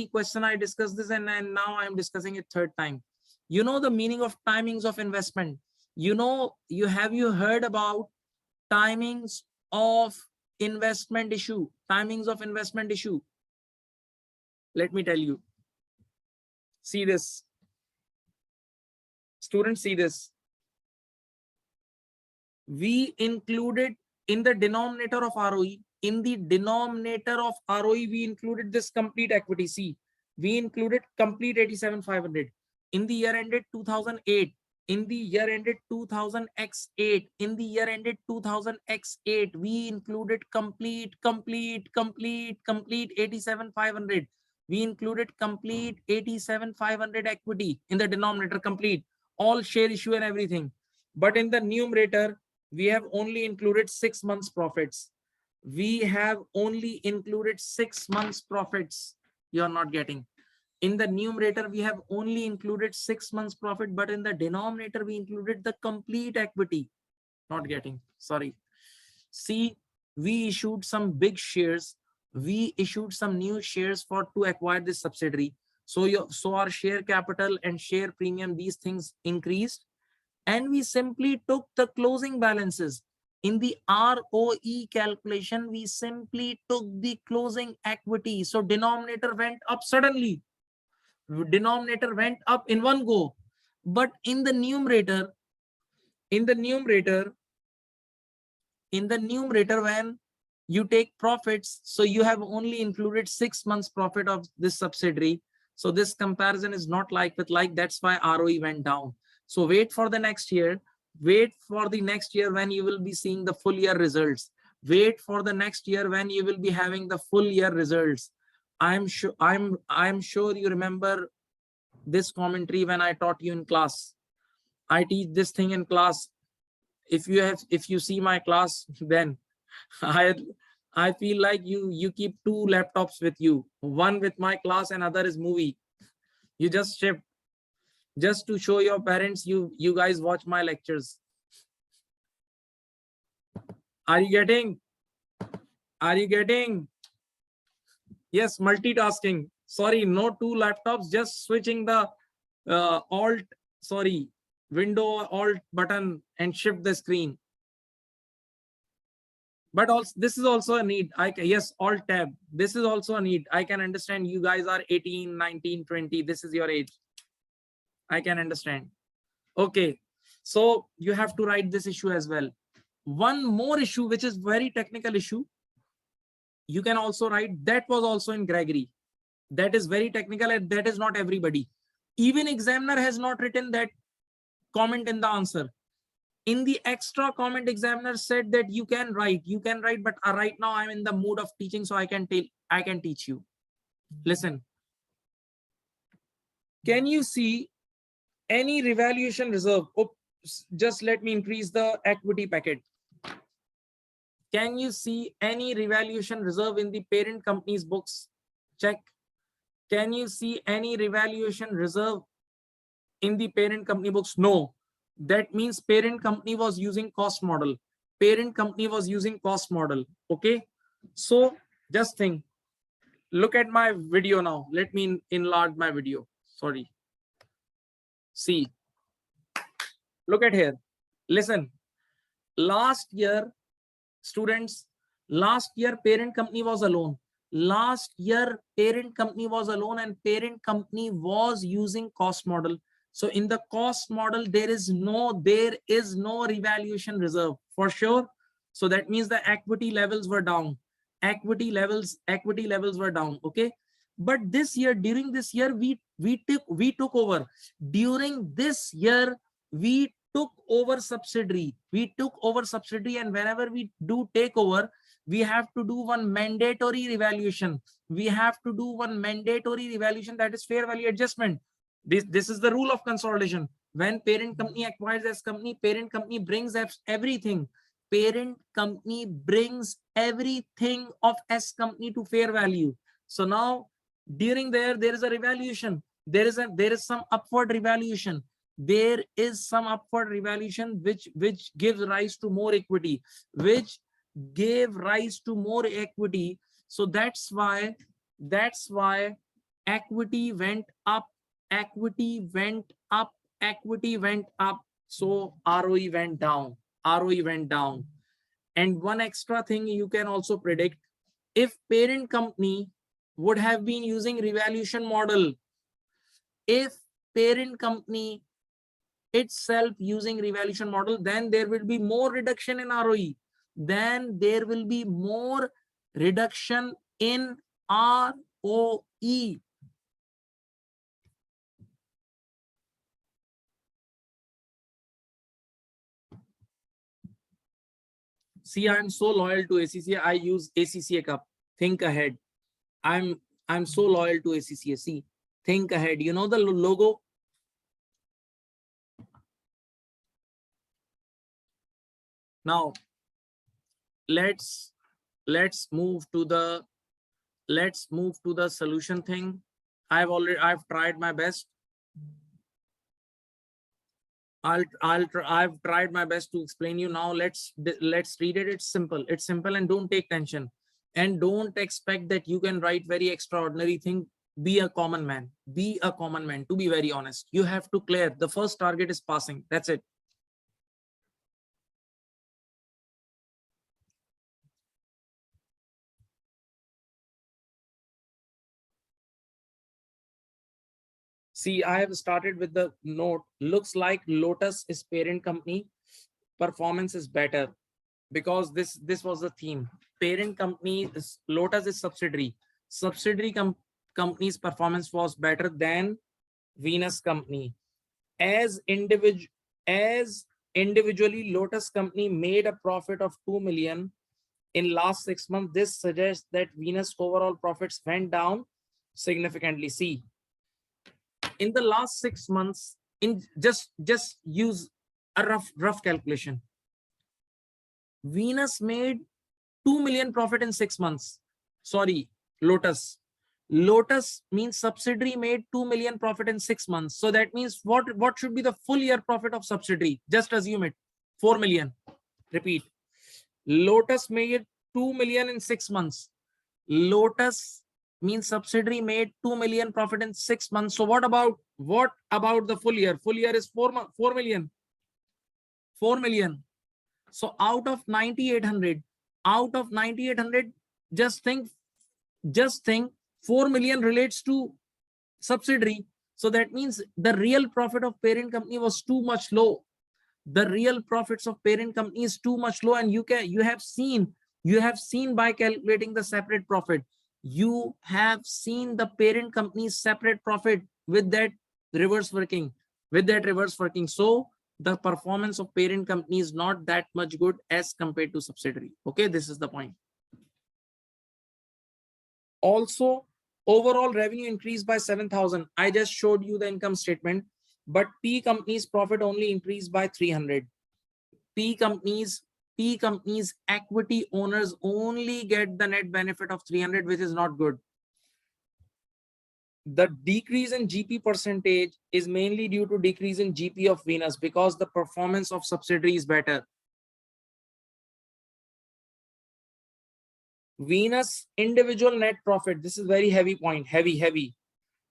S1: question, I discuss this, and now I'm discussing it third time. You know the meaning of timings of investment. Have you heard about timings of investment issue? Timings of investment issue. Let me tell you. See this. Students, see this. We included in the denominator of ROE, we included this complete equity. See, we included complete 87,500. In the year ended 2008, in the year ended 2000x8, in the year ended 2000x8, we included complete 87,500. We included complete 87,500 equity in the denominator, complete, all share issue and everything. But in the numerator, we have only included 6 months profits. We have only included 6 months profits. You are not getting. In the numerator, we have only included 6 months profit, but in the denominator, we included the complete equity. Not getting. Sorry. See, we issued some big shares. We issued some new shares for to acquire this subsidiary. So our share capital and share premium, these things increased, and we simply took the closing balances. In the ROE calculation, we simply took the closing equity. So denominator went up suddenly. Denominator went up in one go. But in the numerator, when you take profits, so you have only included 6 months profit of this subsidiary. So this comparison is not like with like. That's why ROE went down. So wait for the next year. Wait for the next year when you will be seeing the full year results. Wait for the next year when you will be having the full year results. I'm sure you remember this commentary when I taught you in class. I teach this thing in class. If you see my class, then I feel like you keep 2 laptops with you. One with my class and other is movie. You just shift just to show your parents you guys watch my lectures. Are you getting? Yes, multitasking. Sorry, no 2 laptops, just switching the window alt button and shift the screen. But also this is also a need. Yes, alt tab. This is also a need. I can understand you guys are 18, 19, 20. This is your age. I can understand. Okay, so you have to write this issue as well. One more issue, which is very technical issue, you can also write. That was also in Gregory. That is very technical, and that is not everybody. Even examiner has not written that comment in the answer. In the extra comment, examiner said that you can write, but right now I'm in the mood of teaching, so I can teach you. Listen, can you see any revaluation reserve? Oops, just let me increase the equity packet. Can you see any revaluation reserve in the parent company's books? Check. Can you see any revaluation reserve in the parent company books? No. That means parent company was using cost model. Okay. So just think. Look at my video now. Let me enlarge my video. Sorry. See. Look at here. Listen. Last year, students, parent company was alone. And parent company was using cost model. So in the cost model, there is no revaluation reserve for sure. So that means the equity levels were down. Equity levels were down. Okay. But this year, during this year, we took over. During this year, we took over subsidiary. And whenever we do take over, we have to do one mandatory revaluation. That is fair value adjustment. This is the rule of consolidation. When parent company acquires S company, parent company brings everything. Parent company brings everything of S company to fair value. So now during there is a revaluation. There is some upward revaluation. Which gives rise to more equity. So that's why equity went up. So ROE went down. And one extra thing you can also predict, if parent company would have been using revaluation model, if parent company itself using revaluation model, then there will be more reduction in ROE. See, I'm so loyal to ACCA. I use ACCA cup. Think ahead. I'm so loyal to ACCA. See, think ahead. You know the logo? Now, let's move to the let's move to the solution thing. I've tried my best. I've tried my best to explain you. Now let's read it. It's simple, and don't take tension, and don't expect that you can write very extraordinary thing. Be a common man. Be a common man. To be very honest, you have to clear. The first target is passing. That's it. See, I have started with the note. Looks like Lotus is parent company. Performance is better, because this was the theme. Parent company is Lotus is subsidiary. Subsidiary company's performance was better than Venus company. As individually, Lotus company made a profit of 2 million in last 6 months. This suggests that Venus overall profits went down significantly. See, in the last 6 months, in just use a rough calculation. Venus made 2 million profit in 6 months. Sorry, Lotus. Lotus means subsidiary made 2 million profit in 6 months. So that means what should be the full year profit of subsidiary? Just assume it. 4 million. Repeat. Lotus made 2 million in 6 months. Lotus means subsidiary made 2 million profit in 6 months. So what about the full year? Full year is 4 million. 4 million. So out of 9800, just think 4 million relates to subsidiary. So that means the real profit of parent company was too much low. The real profits of parent company is too much low, and you have seen by calculating the separate profit. You have seen the parent company's separate profit with that reverse working. So the performance of parent company is not that much good as compared to subsidiary. Okay, this is the point. Also, overall revenue increased by 7,000. I just showed you the income statement, but P company's profit only increased by 300. P companies equity owners only get the net benefit of 300, which is not good. The decrease in GP percentage is mainly due to decrease in GP of Venus, because the performance of subsidiary is better. Venus individual net profit, this is very heavy point, heavy.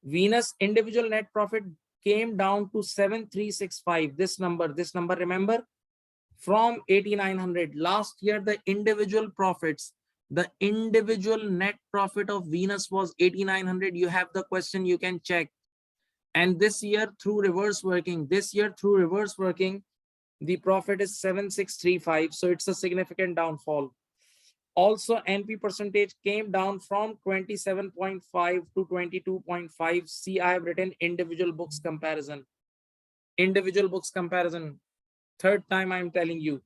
S1: Venus individual net profit came down to 7365. This number, remember, from 8900. Last year, the individual net profit of Venus was 8900. You have the question, you can check. And this year through reverse working, the profit is 7635. So it's a significant downfall. Also, NP percentage came down from 27.5 to 22.5. See, I have written individual books comparison. Third time I'm telling you.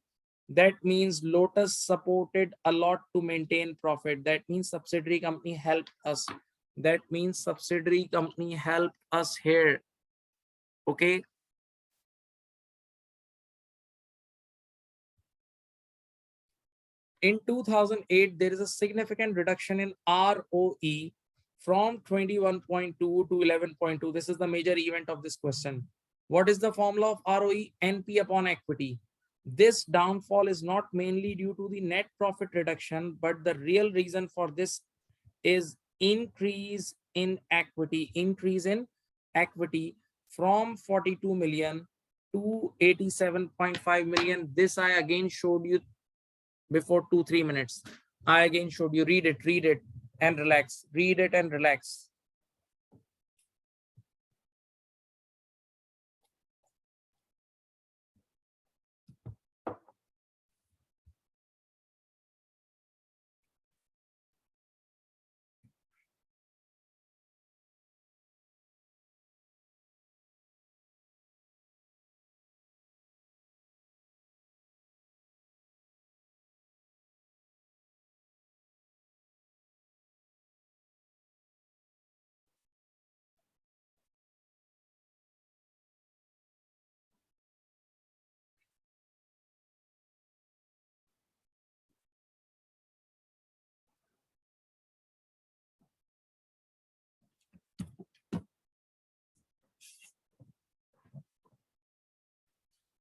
S1: That means Lotus supported a lot to maintain profit. That means subsidiary company helped us. Here. Okay. In 2008, there is a significant reduction in ROE from 21.2 to 11.2. This is the major event of this question. What is the formula of ROE? NP upon equity. This downfall is not mainly due to the net profit reduction, but the real reason for this is increase in equity from 42 million to 87.5 million. This I again showed you before 2-3 minutes. I again showed you. Read it and relax. Read it and relax.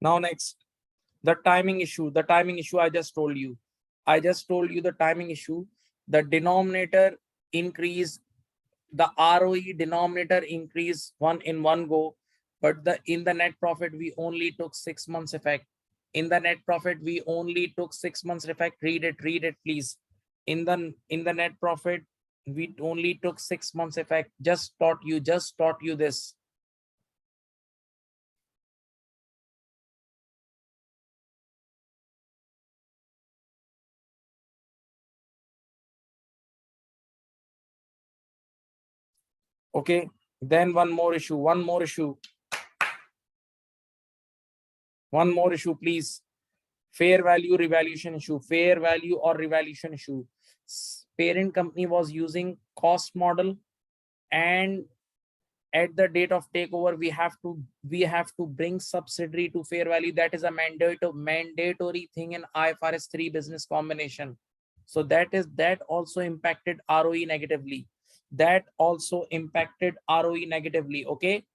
S1: Now next, the timing issue. The timing issue I just told you. I just told you the timing issue. The denominator increase, the ROE denominator increase in one go, but in the net profit we only took 6 months effect. In the net profit we only took 6 months effect. Read it please. In the net profit we only took 6 months effect. Just taught you this. Okay, then one more issue, please. Fair value revaluation issue, fair value or revaluation issue. Parent company was using cost model, and at the date of takeover we have to bring subsidiary to fair value. That is a mandatory thing in IFRS 3 business combination. So that also impacted ROE negatively. Okay.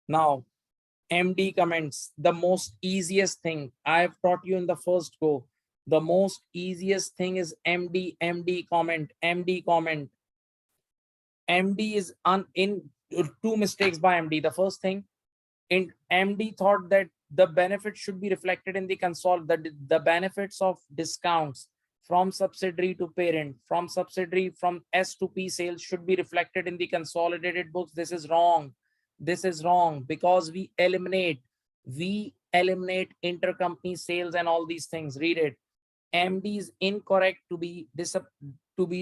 S1: Now MD comments, the most easiest thing I've taught you in the first go. The most easiest thing is MD comment. MD is in two mistakes by MD. The first thing, in MD thought that the benefit should be reflected in the the benefits of discounts from subsidiary to parent, from S to P sales should be reflected in the consolidated books. This is wrong. Because we eliminate intercompany sales and all these things. Read it. MD is incorrect to be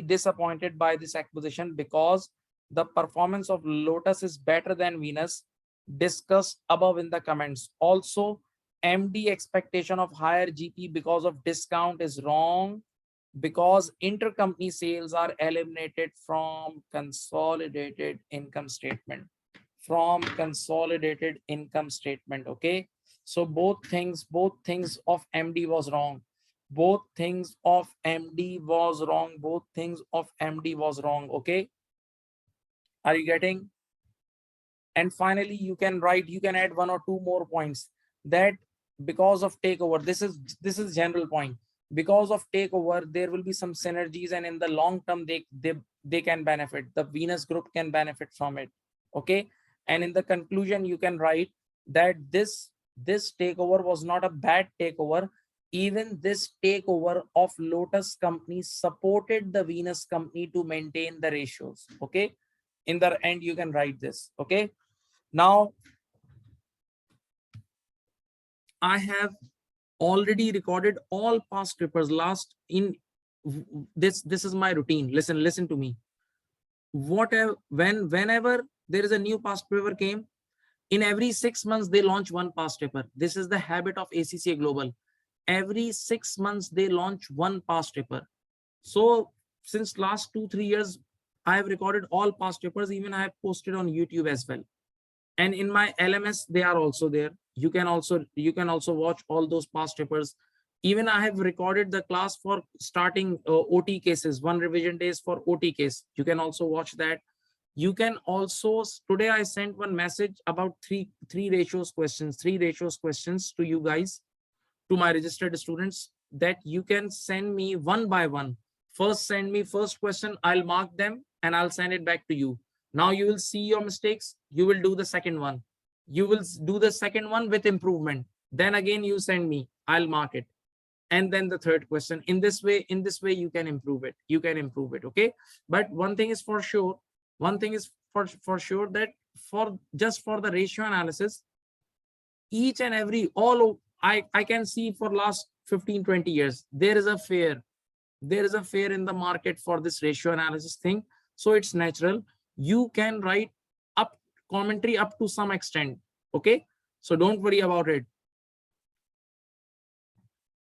S1: disappointed by this acquisition because the performance of Lotus is better than Venus, discussed above in the comments. Also, MD expectation of higher GP because of discount is wrong, because intercompany sales are eliminated from consolidated income statement. Okay, so both things of MD was wrong. Okay, are you getting? And finally you can add one or two more points, that because of takeover, this is general point, because of takeover there will be some synergies, and in the long term they can benefit, the Venus group can benefit from it. Okay, and in the conclusion you can write that this takeover was not a bad takeover. Even this takeover of Lotus company supported the Venus company to maintain the ratios. Okay, in the end you can write this. Okay, now I have already recorded all past papers. This is my routine. Listen to me. Whenever there is a new past paper came, in every 6 months they launch one past paper. This is the habit of ACCA Global. Every 6 months they launch one past paper. So since last 2-3 years I have recorded all past papers. Even I have posted on YouTube as well, and in my LMS they are also there. You can also watch all those past papers. Even I have recorded the class for starting OT cases, one revision days for OT case. You can also watch that. You can also, today I sent one message about three ratios questions to you guys, to my registered students, that you can send me one by one. First send me first question, I'll mark them and I'll send it back to you. Now you will see your mistakes. You will do the second one. You will do the second one with improvement. Then again you send me, I'll mark it. And then the third question. In this way you can improve it. Okay, but one thing is for sure, that for the ratio analysis, each and every I can see for last 15-20 years there is a fear in the market for this ratio analysis thing. So it's natural. You can write up commentary up to some extent. Okay, so don't worry about it.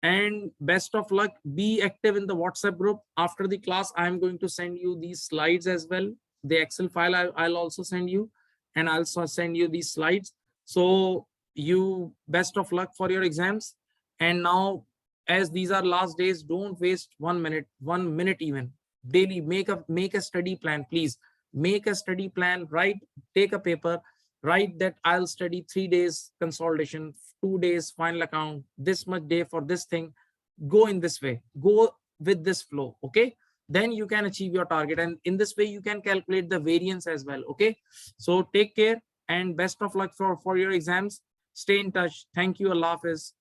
S1: And best of luck. Be active in the WhatsApp group. After the class I am going to send you these slides as well. The Excel file I'll also send you, and I'll also send you these slides. So you best of luck for your exams. And now as these are last days, don't waste 1 minute even. Daily make a study plan, please. Make a study plan, write, take a paper, write that I'll study 3 days consolidation, 2 days final account, this much day for this thing. Go in this way, go with this flow, okay? Then you can achieve your target, and in this way you can calculate the variance as well, okay? So take care and best of luck for your exams. Stay in touch. Thank you. Allah Hafiz.